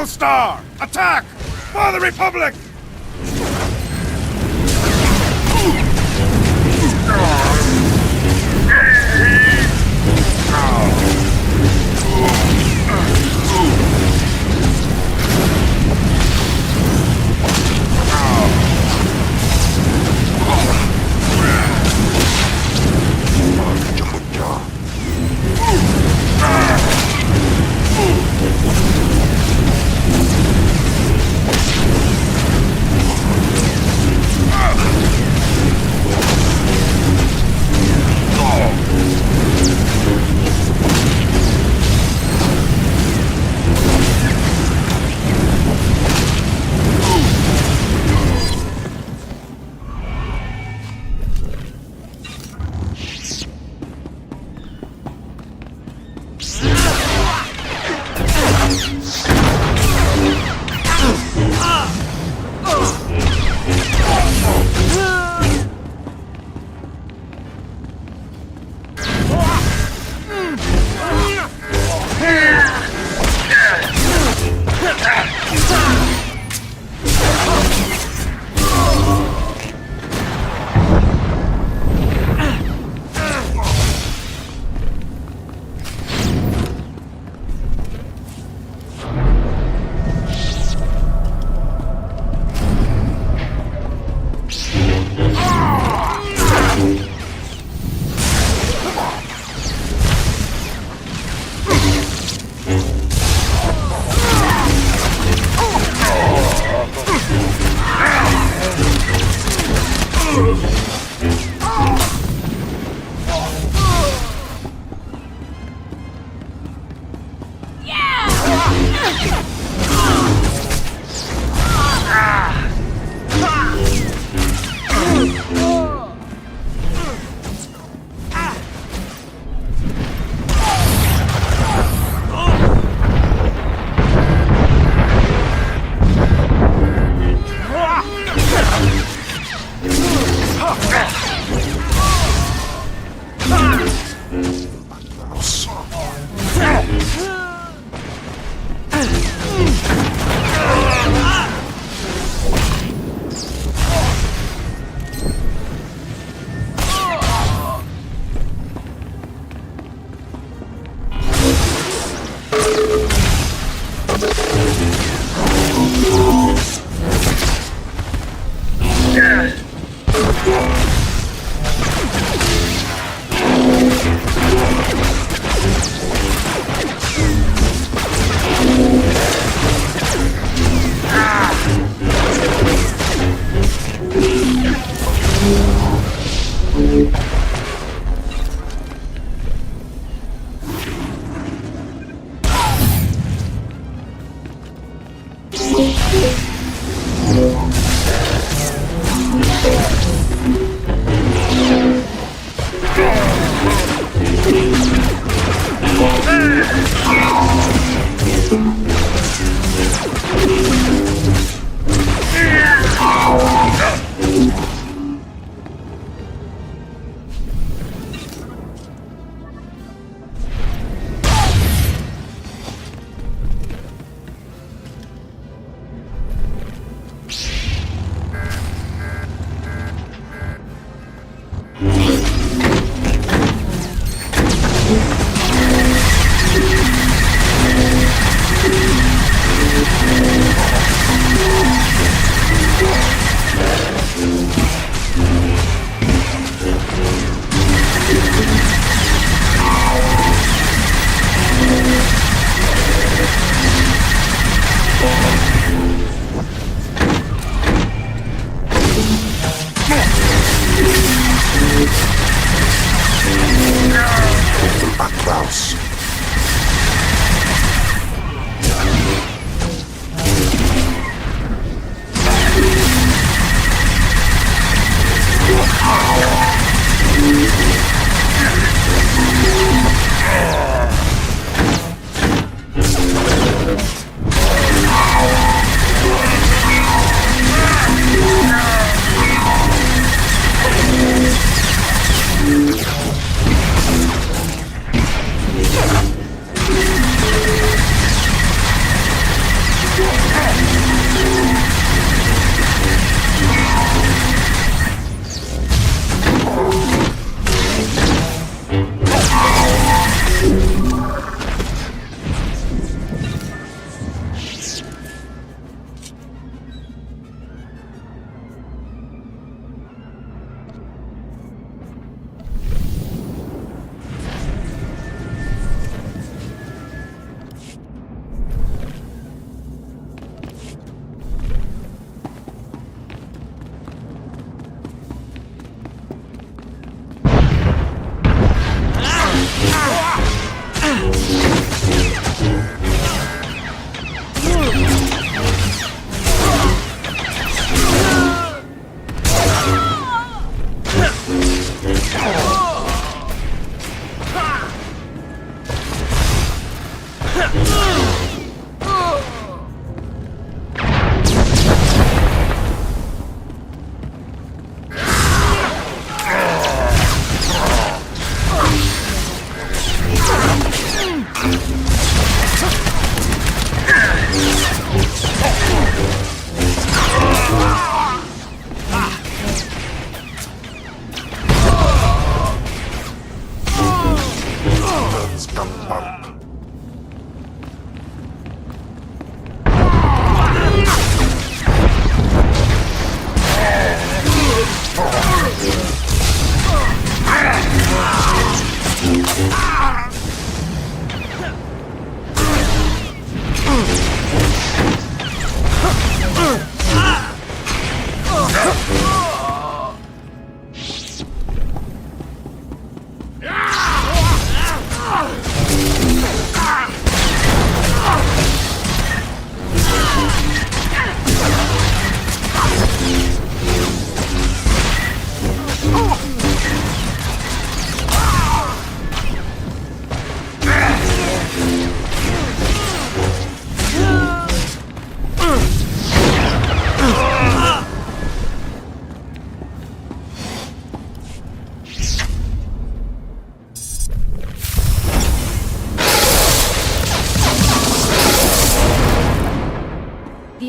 Speaker 1: Star! Attack! For the Republic!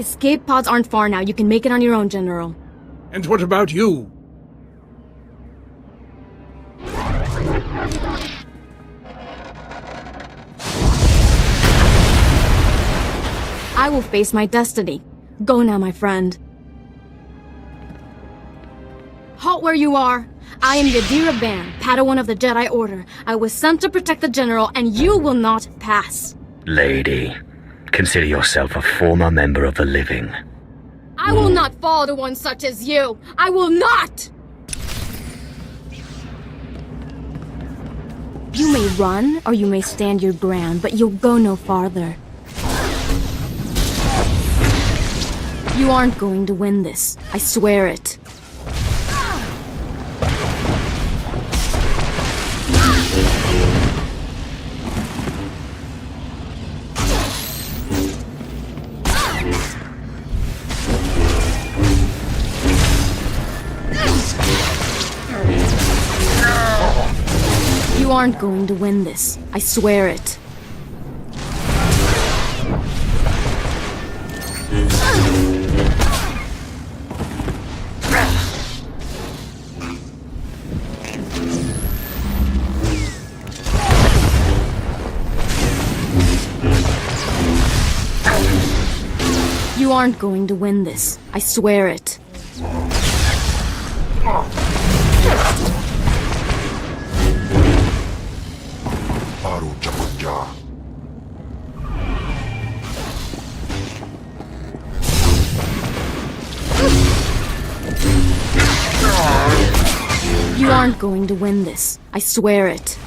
Speaker 5: escape pods aren't far now. You can make it on your own, General.
Speaker 18: And what about you?
Speaker 5: I will face my destiny. Go now, my friend. Halt where you are! I am Yadira Ban, Padawan of the Jedi Order. I was sent to protect the General, and you will not pass.
Speaker 13: Lady, consider yourself a former member of the living.
Speaker 5: I will not fall to one such as you! I will not! You may run, or you may stand your ground, but you'll go no farther. You aren't going to win this. I swear it. You aren't going to win this. I swear it. You aren't going to win this. I swear it. You aren't going to win this. I swear it.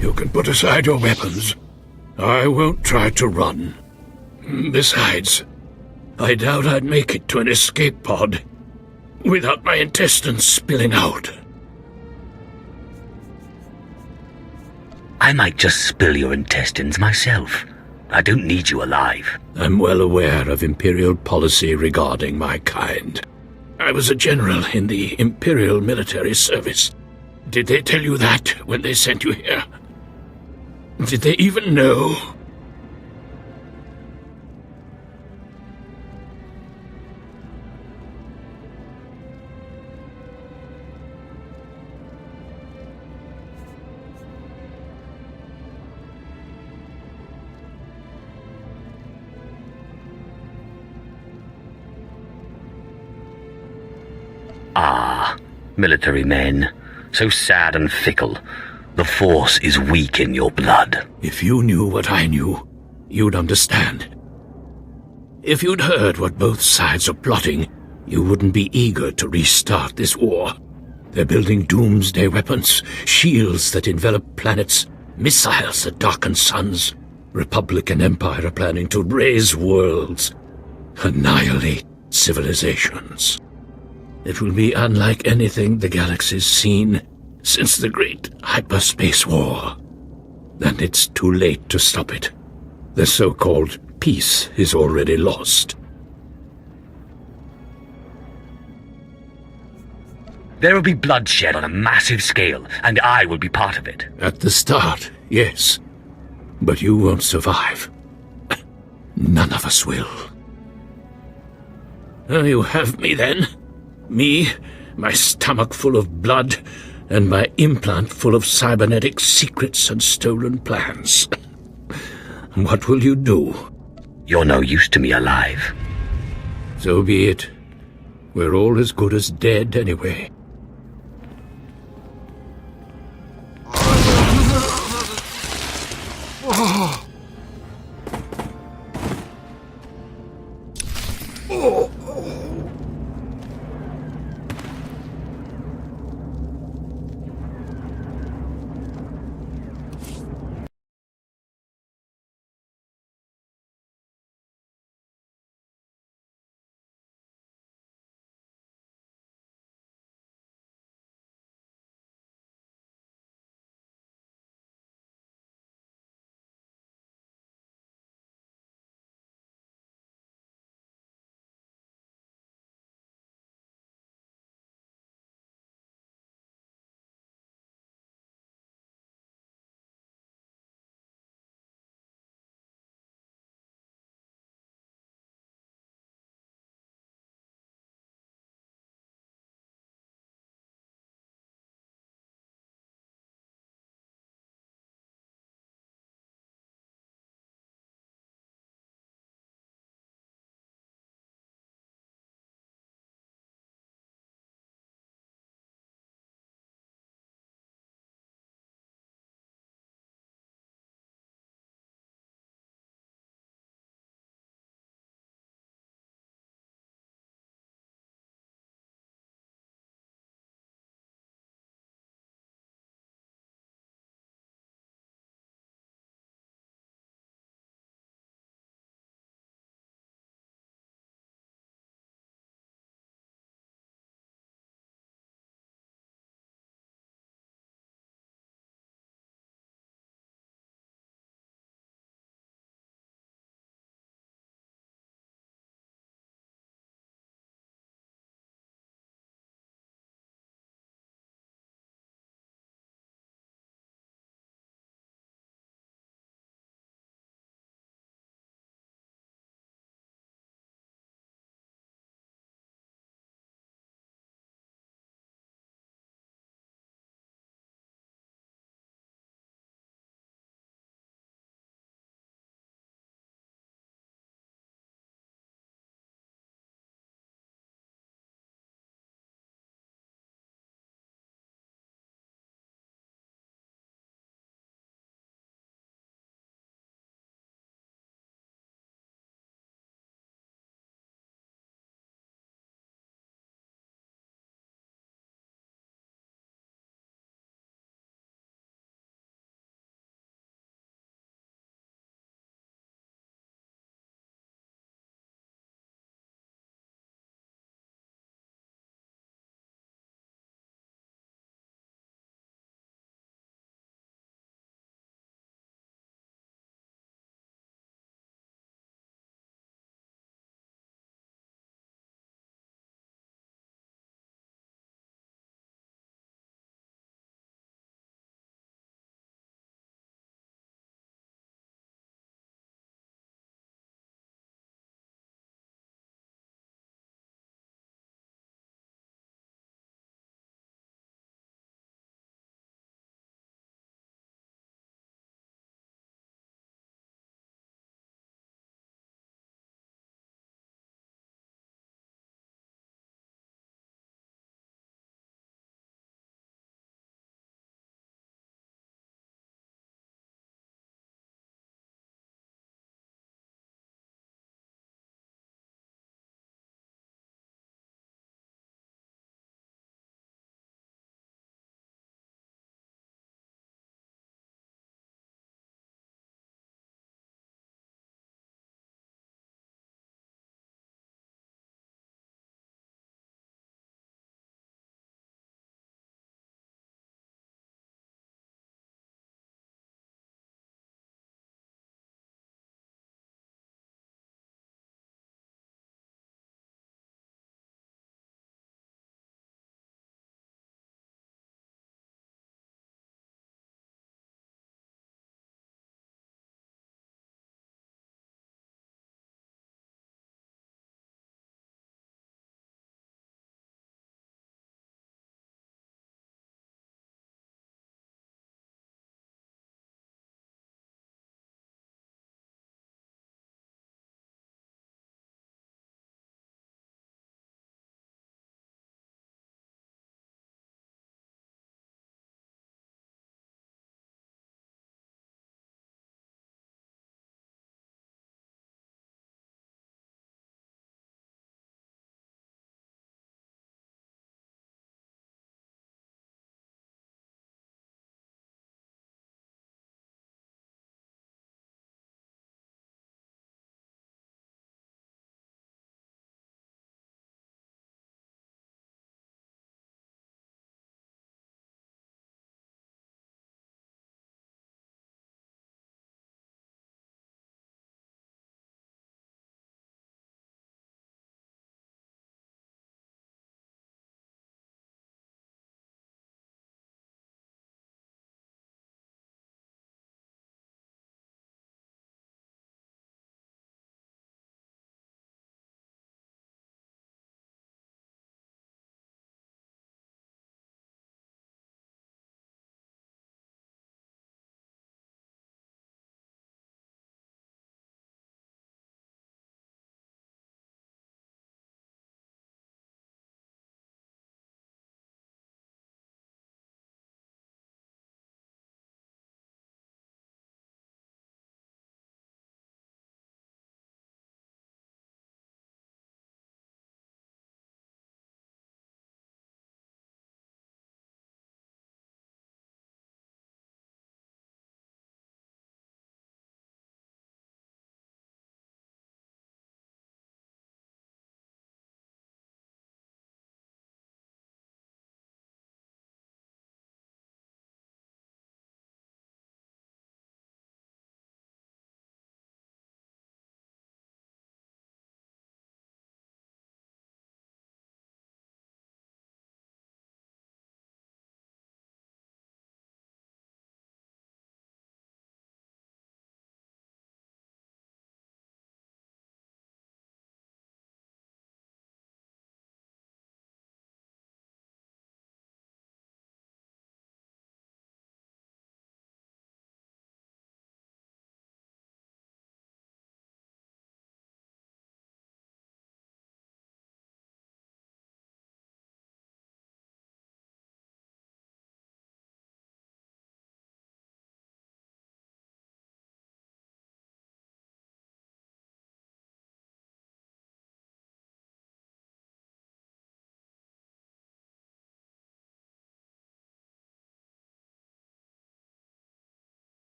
Speaker 18: You can put aside your weapons. I won't try to run. Besides, I doubt I'd make it to an escape pod without my intestines spilling out.
Speaker 13: I might just spill your intestines myself. I don't need you alive.
Speaker 18: I'm well aware of Imperial policy regarding my kind. I was a general in the Imperial military service. Did they tell you that when they sent you here? Did they even know?
Speaker 13: Ah, military men. So sad and fickle. The Force is weak in your blood.
Speaker 18: If you knew what I knew, you'd understand. If you'd heard what both sides are plotting, you wouldn't be eager to restart this war. They're building doomsday weapons, shields that envelop planets, missiles that darken suns. Republic and Empire are planning to raise worlds, annihilate civilizations. It will be unlike anything the galaxy's seen since the Great Hyperspace War. And it's too late to stop it. The so-called peace is already lost.
Speaker 13: There will be bloodshed on a massive scale, and I will be part of it.
Speaker 18: At the start, yes. But you won't survive. None of us will. You have me then. Me, my stomach full of blood, and my implant full of cybernetic secrets and stolen plans. What will you do?
Speaker 13: You're no use to me alive.
Speaker 18: So be it. We're all as good as dead anyway.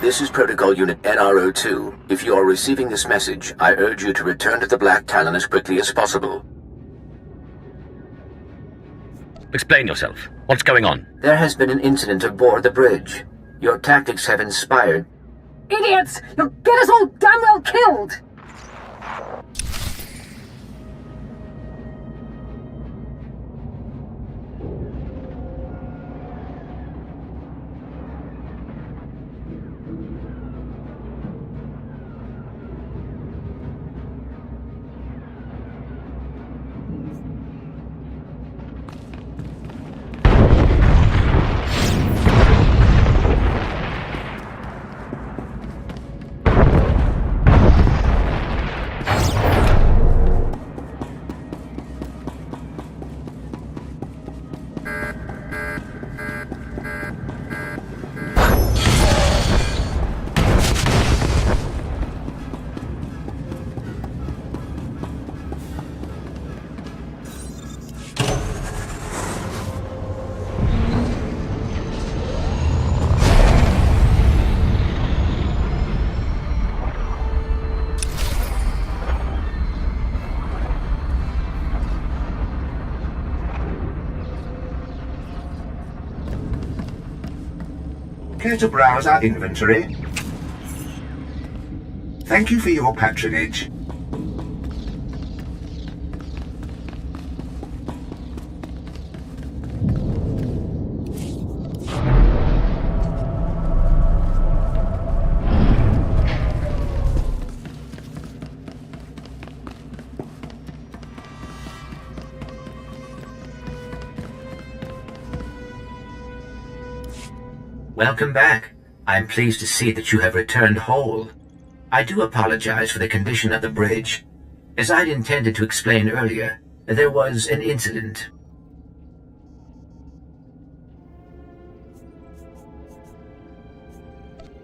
Speaker 23: This is Protocol Unit NRO2. If you are receiving this message, I urge you to return to the Black Talon as quickly as possible.
Speaker 13: Explain yourself. What's going on?
Speaker 23: There has been an incident aboard the bridge. Your tactics have inspired...
Speaker 14: Idiots! You'll get us all damn well killed!
Speaker 15: Care to browse our inventory? Thank you for your patronage.
Speaker 23: Welcome back. I'm pleased to see that you have returned whole. I do apologize for the condition of the bridge. As I'd intended to explain earlier, there was an incident.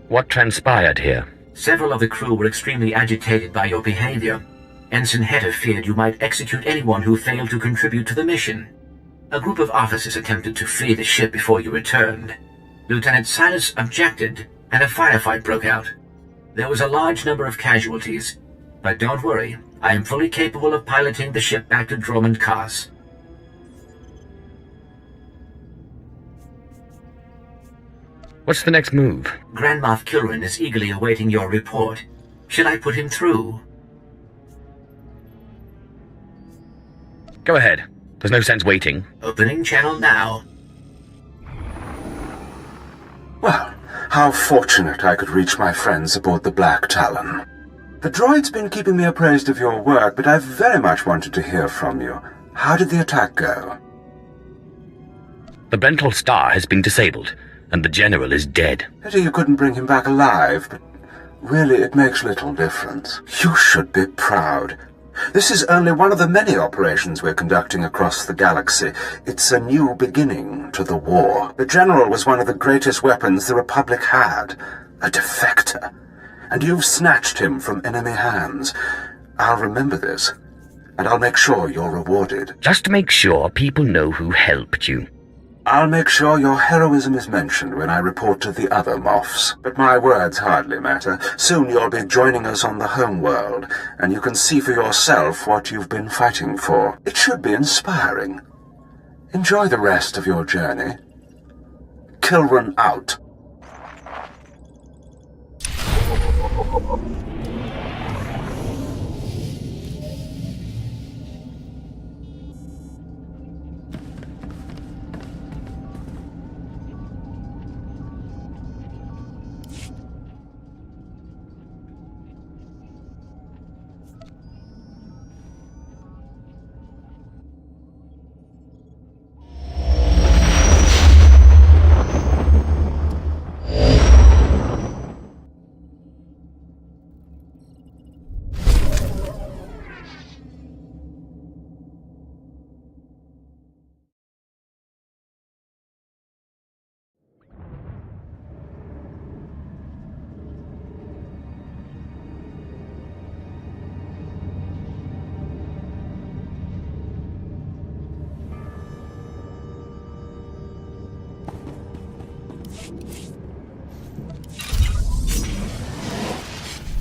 Speaker 13: What transpired here?
Speaker 23: Several of the crew were extremely agitated by your behavior. Ensign Heta feared you might execute anyone who failed to contribute to the mission. A group of officers attempted to flee the ship before you returned. Lieutenant Silas objected, and a firefight broke out. There was a large number of casualties, but don't worry, I am fully capable of piloting the ship back to Drummond Kaas.
Speaker 13: What's the next move?
Speaker 23: Grand Moff Kilrin is eagerly awaiting your report. Should I put him through?
Speaker 13: Go ahead. There's no sense waiting.
Speaker 23: Opening channel now.
Speaker 24: Well, how fortunate I could reach my friends aboard the Black Talon. The droid's been keeping me appraised of your work, but I very much wanted to hear from you. How did the attack go?
Speaker 13: The Brental Star has been disabled, and the General is dead.
Speaker 24: Pity you couldn't bring him back alive, but really it makes little difference. You should be proud. This is only one of the many operations we're conducting across the galaxy. It's a new beginning to the war. The General was one of the greatest weapons the Republic had, a defector. And you've snatched him from enemy hands. I'll remember this, and I'll make sure you're rewarded.
Speaker 13: Just make sure people know who helped you.
Speaker 24: I'll make sure your heroism is mentioned when I report to the other Moffs. But my words hardly matter. Soon you'll be joining us on the home world, and you can see for yourself what you've been fighting for. It should be inspiring. Enjoy the rest of your journey. Kilrin out.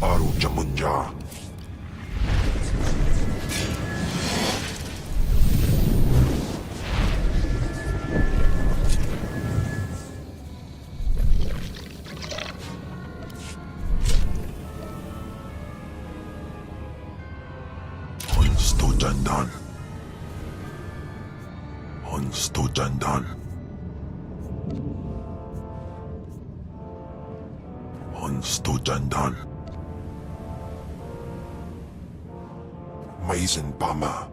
Speaker 21: Baru Jamunja. Honstojandan. Honstojandan. Honstojandan. Maizen Pama.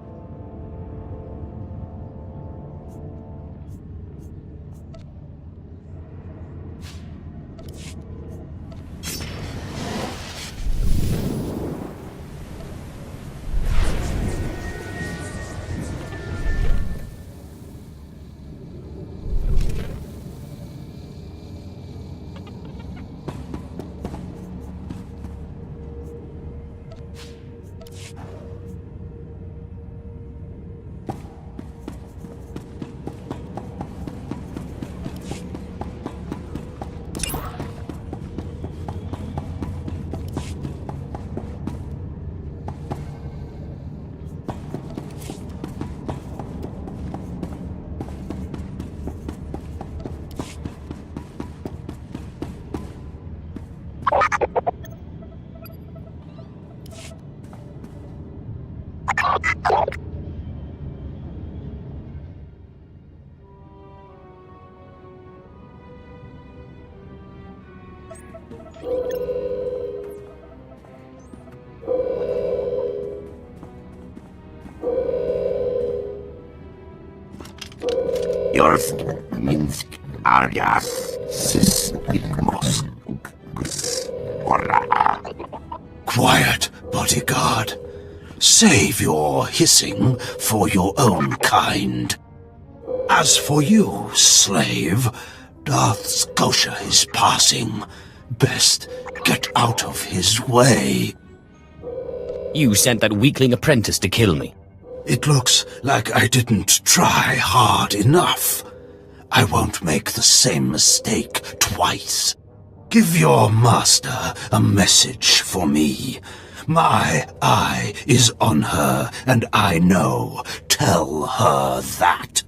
Speaker 12: Yours Minsk alias Sismos.
Speaker 9: Quiet, bodyguard. Save your hissing for your own kind. As for you, slave, Darth Scotia is passing. Best get out of his way.
Speaker 3: You sent that weakling apprentice to kill me.
Speaker 9: It looks like I didn't try hard enough. I won't make the same mistake twice. Give your master a message for me. My eye is on her, and I know. Tell her that.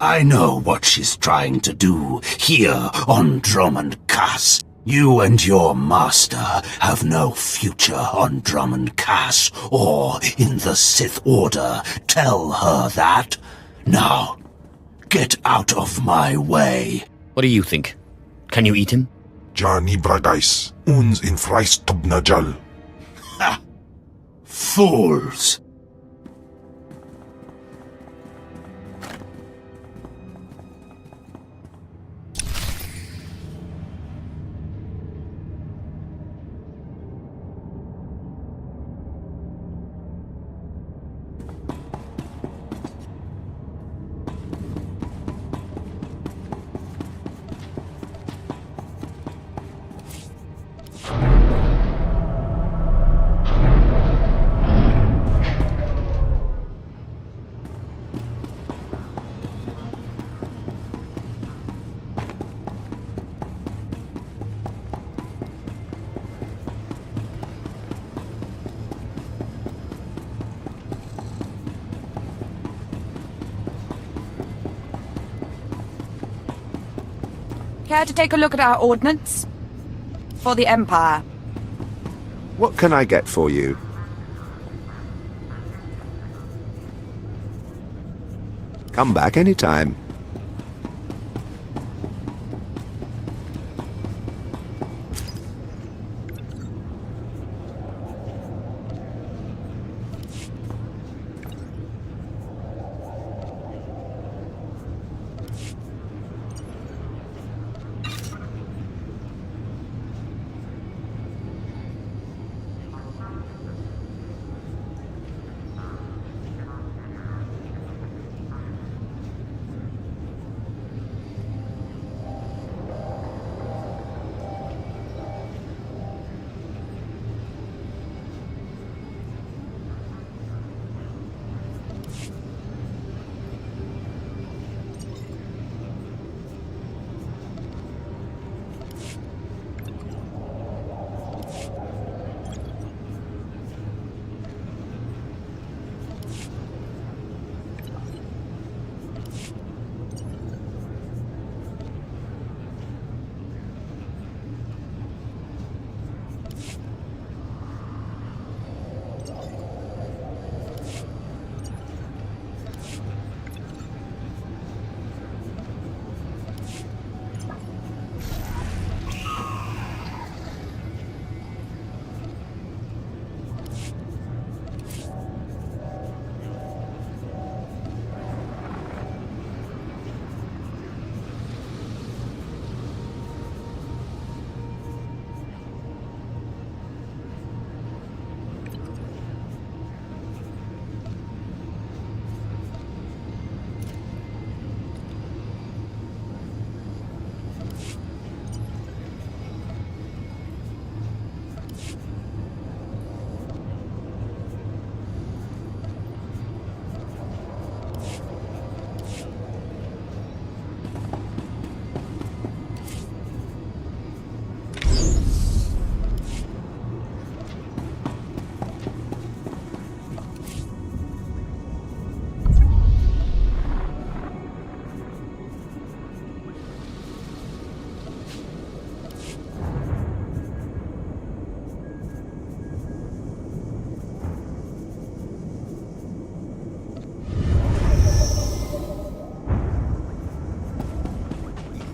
Speaker 9: I know what she's trying to do here on Drummond Cass. You and your master have no future on Drummond Cass or in the Sith Order. Tell her that. Now, get out of my way.
Speaker 3: What do you think? Can you eat him?
Speaker 21: Johnny Bragais, uns in Freistubnajal.
Speaker 9: Ha! Fools!
Speaker 7: Care to take a look at our ordnance? For the Empire.
Speaker 16: What can I get for you? Come back anytime.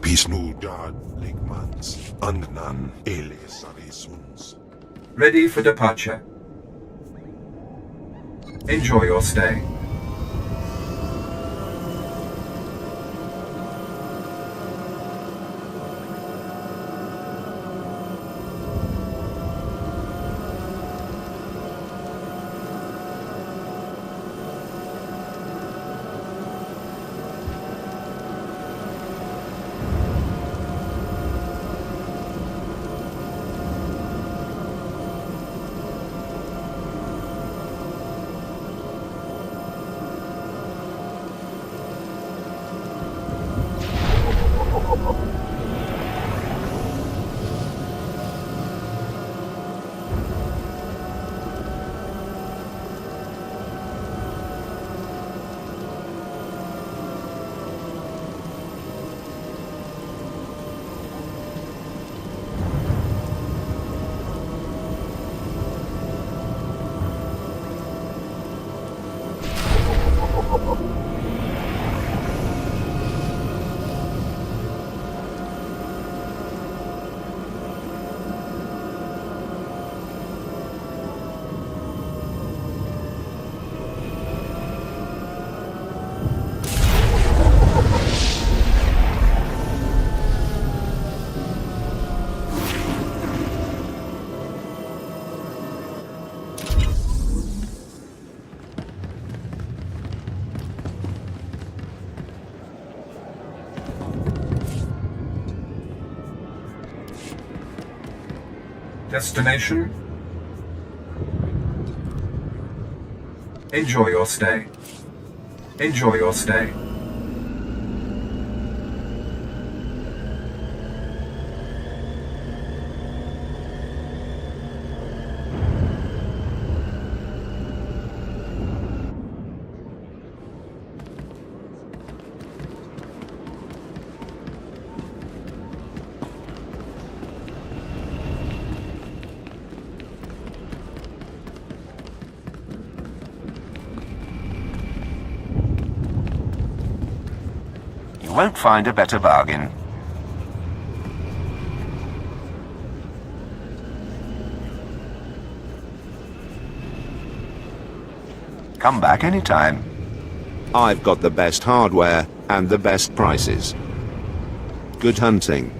Speaker 21: Pisnu Jad Ligmans Angnan Ele Sarisuns.
Speaker 15: Ready for departure. Enjoy your stay. Destination? Enjoy your stay. Enjoy your stay.
Speaker 16: You won't find a better bargain. Come back anytime. I've got the best hardware and the best prices. Good hunting.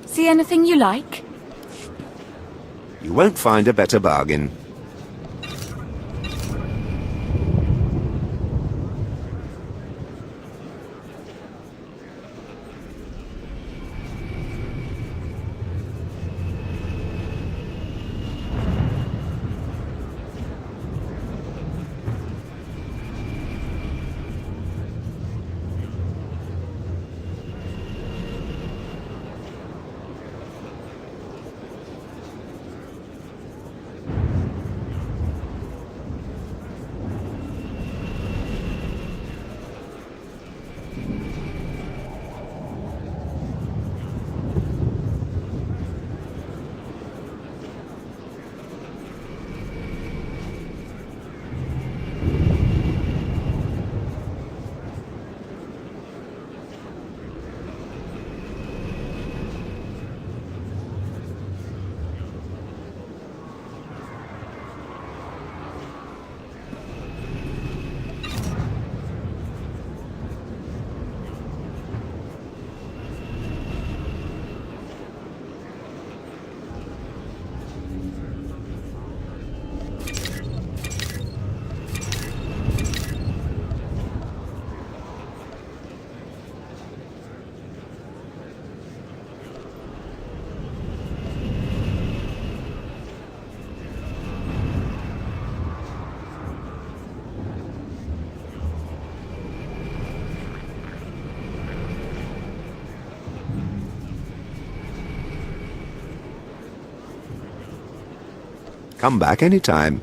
Speaker 7: See anything you like?
Speaker 16: You won't find a better bargain. Come back anytime.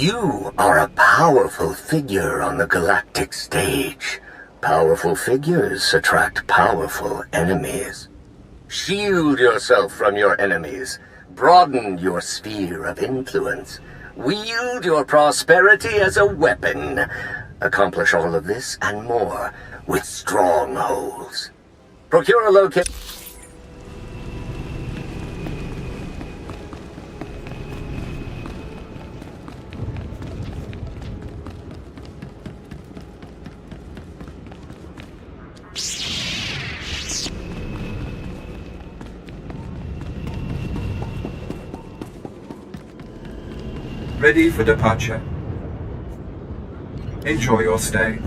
Speaker 10: You are a powerful figure on the galactic stage. Powerful figures attract powerful enemies. Shield yourself from your enemies. Broaden your sphere of influence. Wield your prosperity as a weapon. Accomplish all of this and more with strongholds. Procure a location.
Speaker 15: Ready for departure. Enjoy your stay.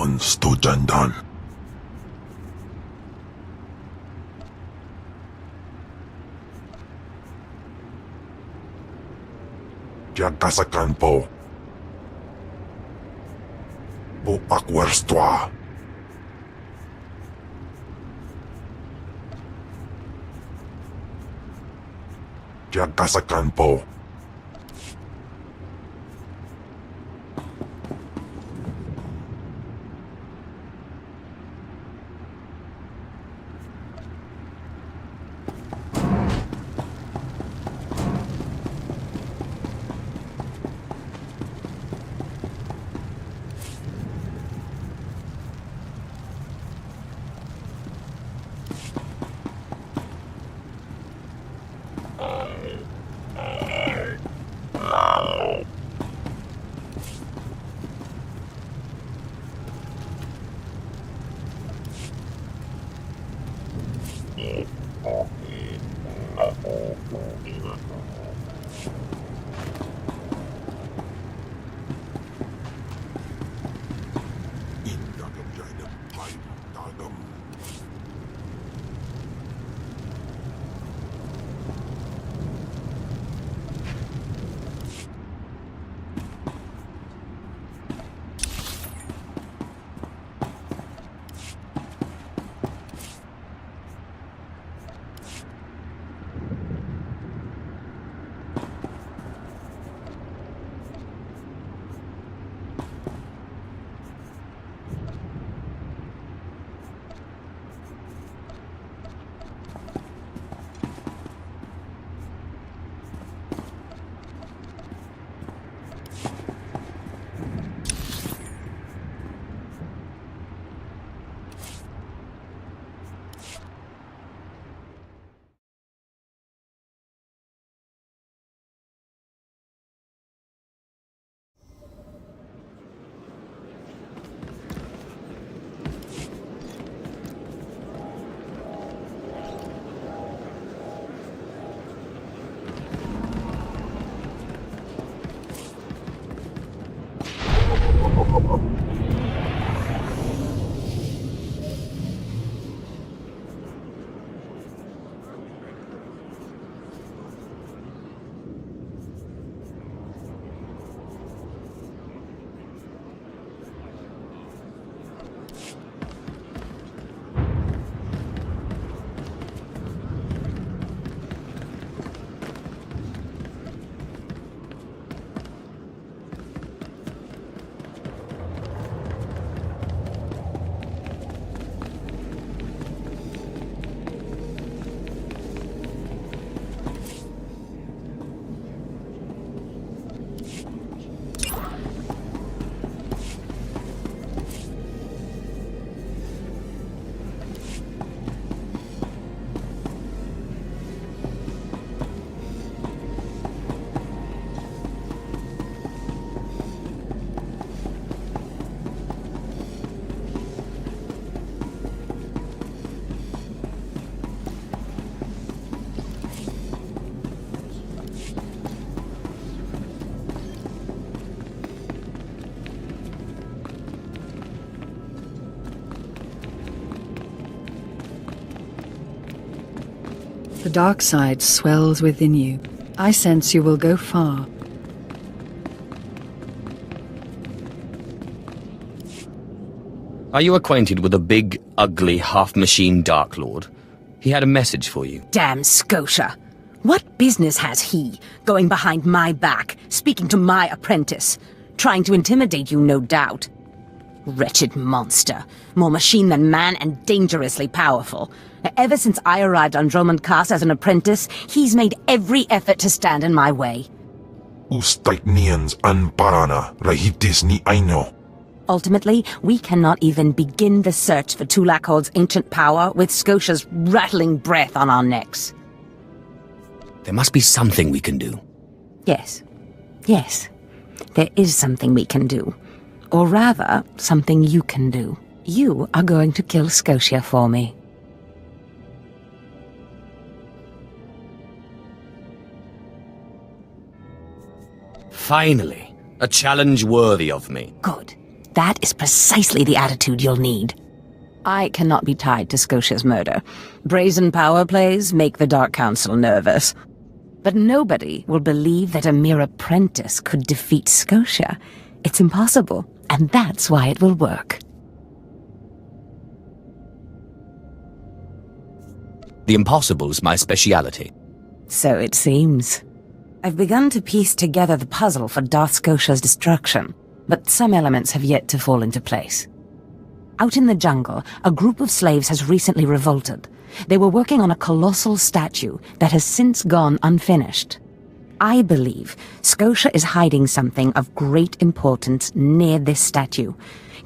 Speaker 21: Konstujandan. Jagasakan po. Po akwarstwa. Jagasakan po.
Speaker 4: The dark side swells within you. I sense you will go far.
Speaker 3: Are you acquainted with a big, ugly, half-machine Dark Lord? He had a message for you.
Speaker 6: Damn Scotia! What business has he, going behind my back, speaking to my apprentice? Trying to intimidate you, no doubt. Wretched monster. More machine than man and dangerously powerful. Ever since I arrived on Drummond Cast as an apprentice, he's made every effort to stand in my way.
Speaker 21: Ustait nians an parana, rahitis ni aino.
Speaker 6: Ultimately, we cannot even begin the search for Tulakhod's ancient power with Scotia's rattling breath on our necks.
Speaker 3: There must be something we can do.
Speaker 6: Yes. Yes. There is something we can do. Or rather, something you can do. You are going to kill Scotia for me.
Speaker 3: Finally, a challenge worthy of me.
Speaker 6: Good. that is precisely the attitude you'll need. I cannot be tied to Scotia's murder. Brazen power plays make the Dark Council nervous. But nobody will believe that a mere apprentice could defeat Scotia. It's impossible, and that's why it will work.
Speaker 3: The impossible's my speciality.
Speaker 6: So it seems. I've begun to piece together the puzzle for Darth Scotia's destruction, but some elements have yet to fall into place. Out in the jungle, a group of slaves has recently revolted. They were working on a colossal statue that has since gone unfinished. I believe Scotia is hiding something of great importance near this statue.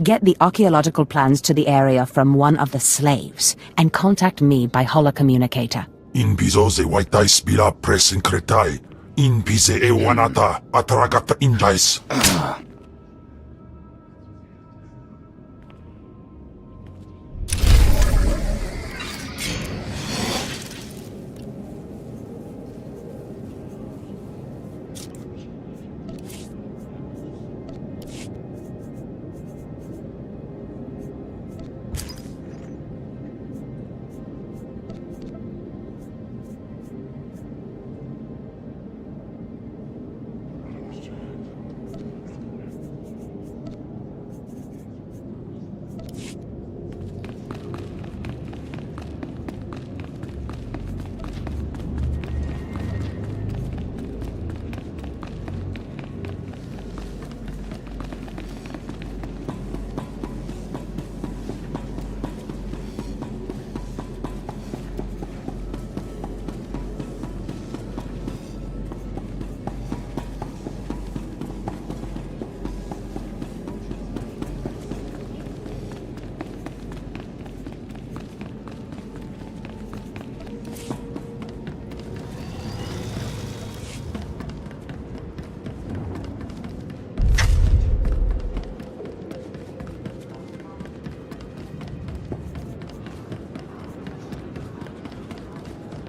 Speaker 6: Get the archaeological plans to the area from one of the slaves, and contact me by holocommunicator.
Speaker 21: In piso se waitais bila presin kretai. In pise e wanata ataragata indais.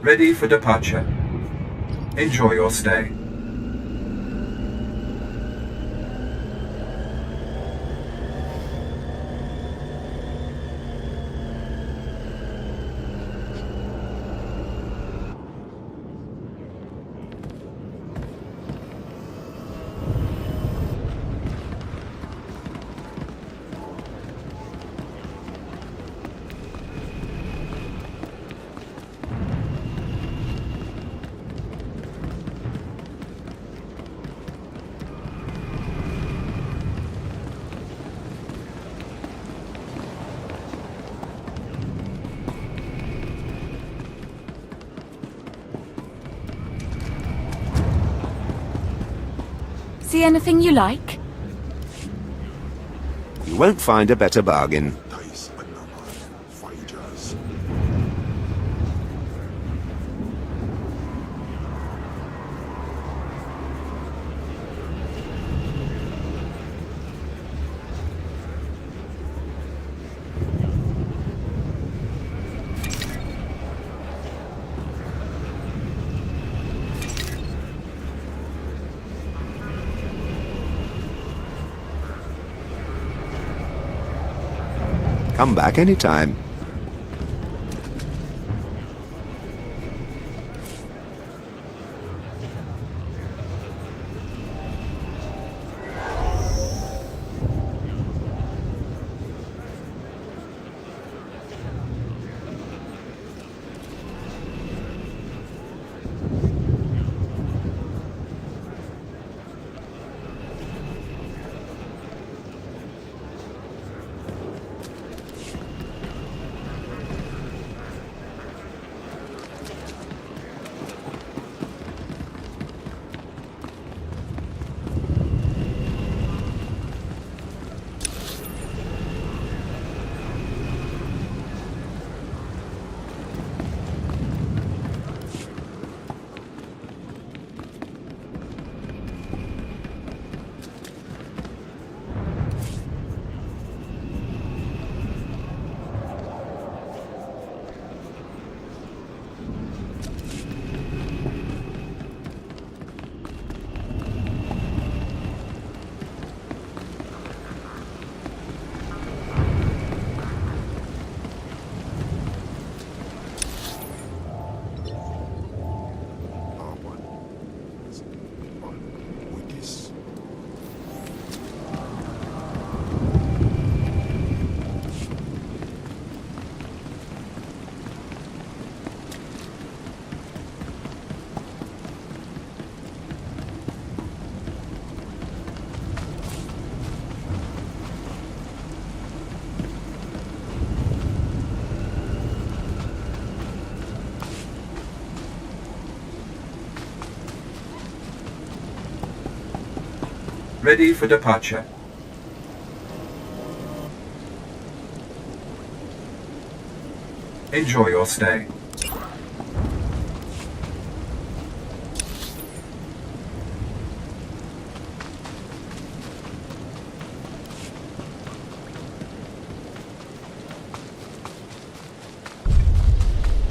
Speaker 15: Ready for departure. Enjoy your stay.
Speaker 6: See anything you like?
Speaker 16: You won't find a better bargain. Come back anytime.
Speaker 15: Ready for departure. Enjoy your stay.